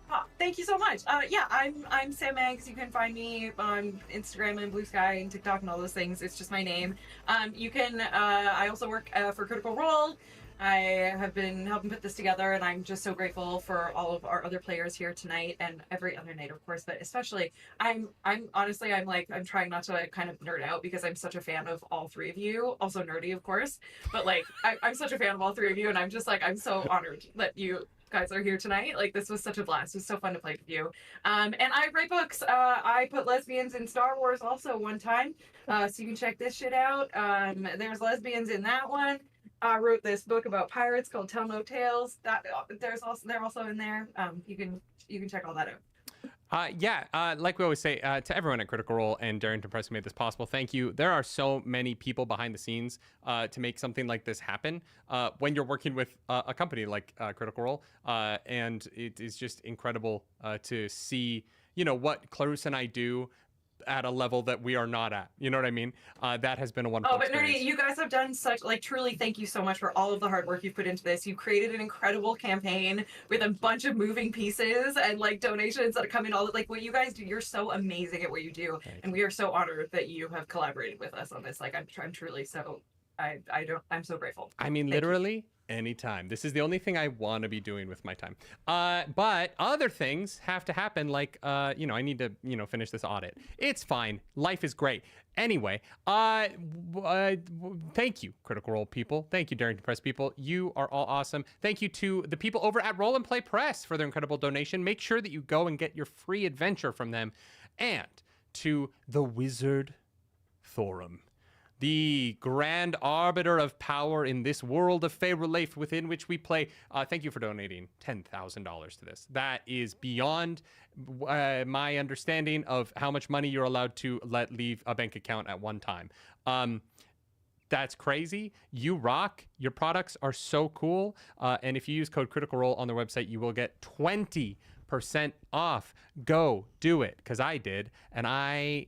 Oh, thank you so much. Yeah, I'm Sammaggs. You can find me on Instagram and Blue Sky and TikTok and all those things. It's just my name. You can. I also work for Critical Role. I have been helping put this together, and I'm just so grateful for all of our other players here tonight and every other night, of course. But especially, I'm honestly, I'm trying not to like, kind of nerd out because I'm such a fan of all three of you. Also nerdy, of course, but like I'm such a fan of all three of you, and I'm just like I'm so honored that you guys are here tonight. Like this was such a blast. It was so fun to play with you. And I write books. I put lesbians in Star Wars also one time. So you can check this shit out. There's lesbians in that one. I wrote this book about pirates called Tell No Tales. That they're also in there. You can check all that out. Like we always say, to everyone at Critical Role and Darrington Press who made this possible, thank you. There are so many people behind the scenes to make something like this happen when you're working with a company like Critical Role. And it is just incredible to see, what Clarissa and I do at a level that we are not at. You know what I mean? That has been a wonderful experience. Nerdy, you guys have done such, truly thank you so much for all of the hard work you've put into this. You created an incredible campaign with a bunch of moving pieces and donations that are coming all what you guys do. You're so amazing at what you do. And we are so honored that you have collaborated with us on this. I'm truly so, I'm so grateful. I mean, literally anytime. This is the only thing I want to be doing with my time. But other things have to happen. I need to, finish this audit. It's fine. Life is great. Anyway, thank you, Critical Role people. Thank you, Darrington Press people. You are all awesome. Thank you to the people over at Roll and Play Press for their incredible donation. Make sure that you go and get your free adventure from them. And to the Wizard Thorum, the grand arbiter of power in this world of fey relief within which we play. Thank you for donating $10,000 to this. That is beyond my understanding of how much money you're allowed to let leave a bank account at one time. That's crazy. You rock. Your products are so cool. And if you use code Critical Role on their website, you will get 20% off. Go do it, because I did, and I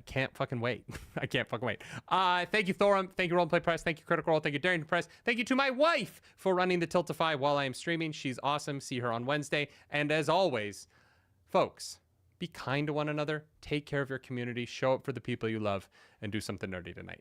can't fucking wait. I can't fucking wait. Thank you, Thorum. Thank you, Roll and Play Press. Thank you, Critical Role. Thank you, Darrington Press. Thank you to my wife for running the Tiltify while I am streaming. She's awesome. See her on Wednesday. And as always, folks, be kind to one another. Take care of your community. Show up for the people you love, and do something nerdy tonight.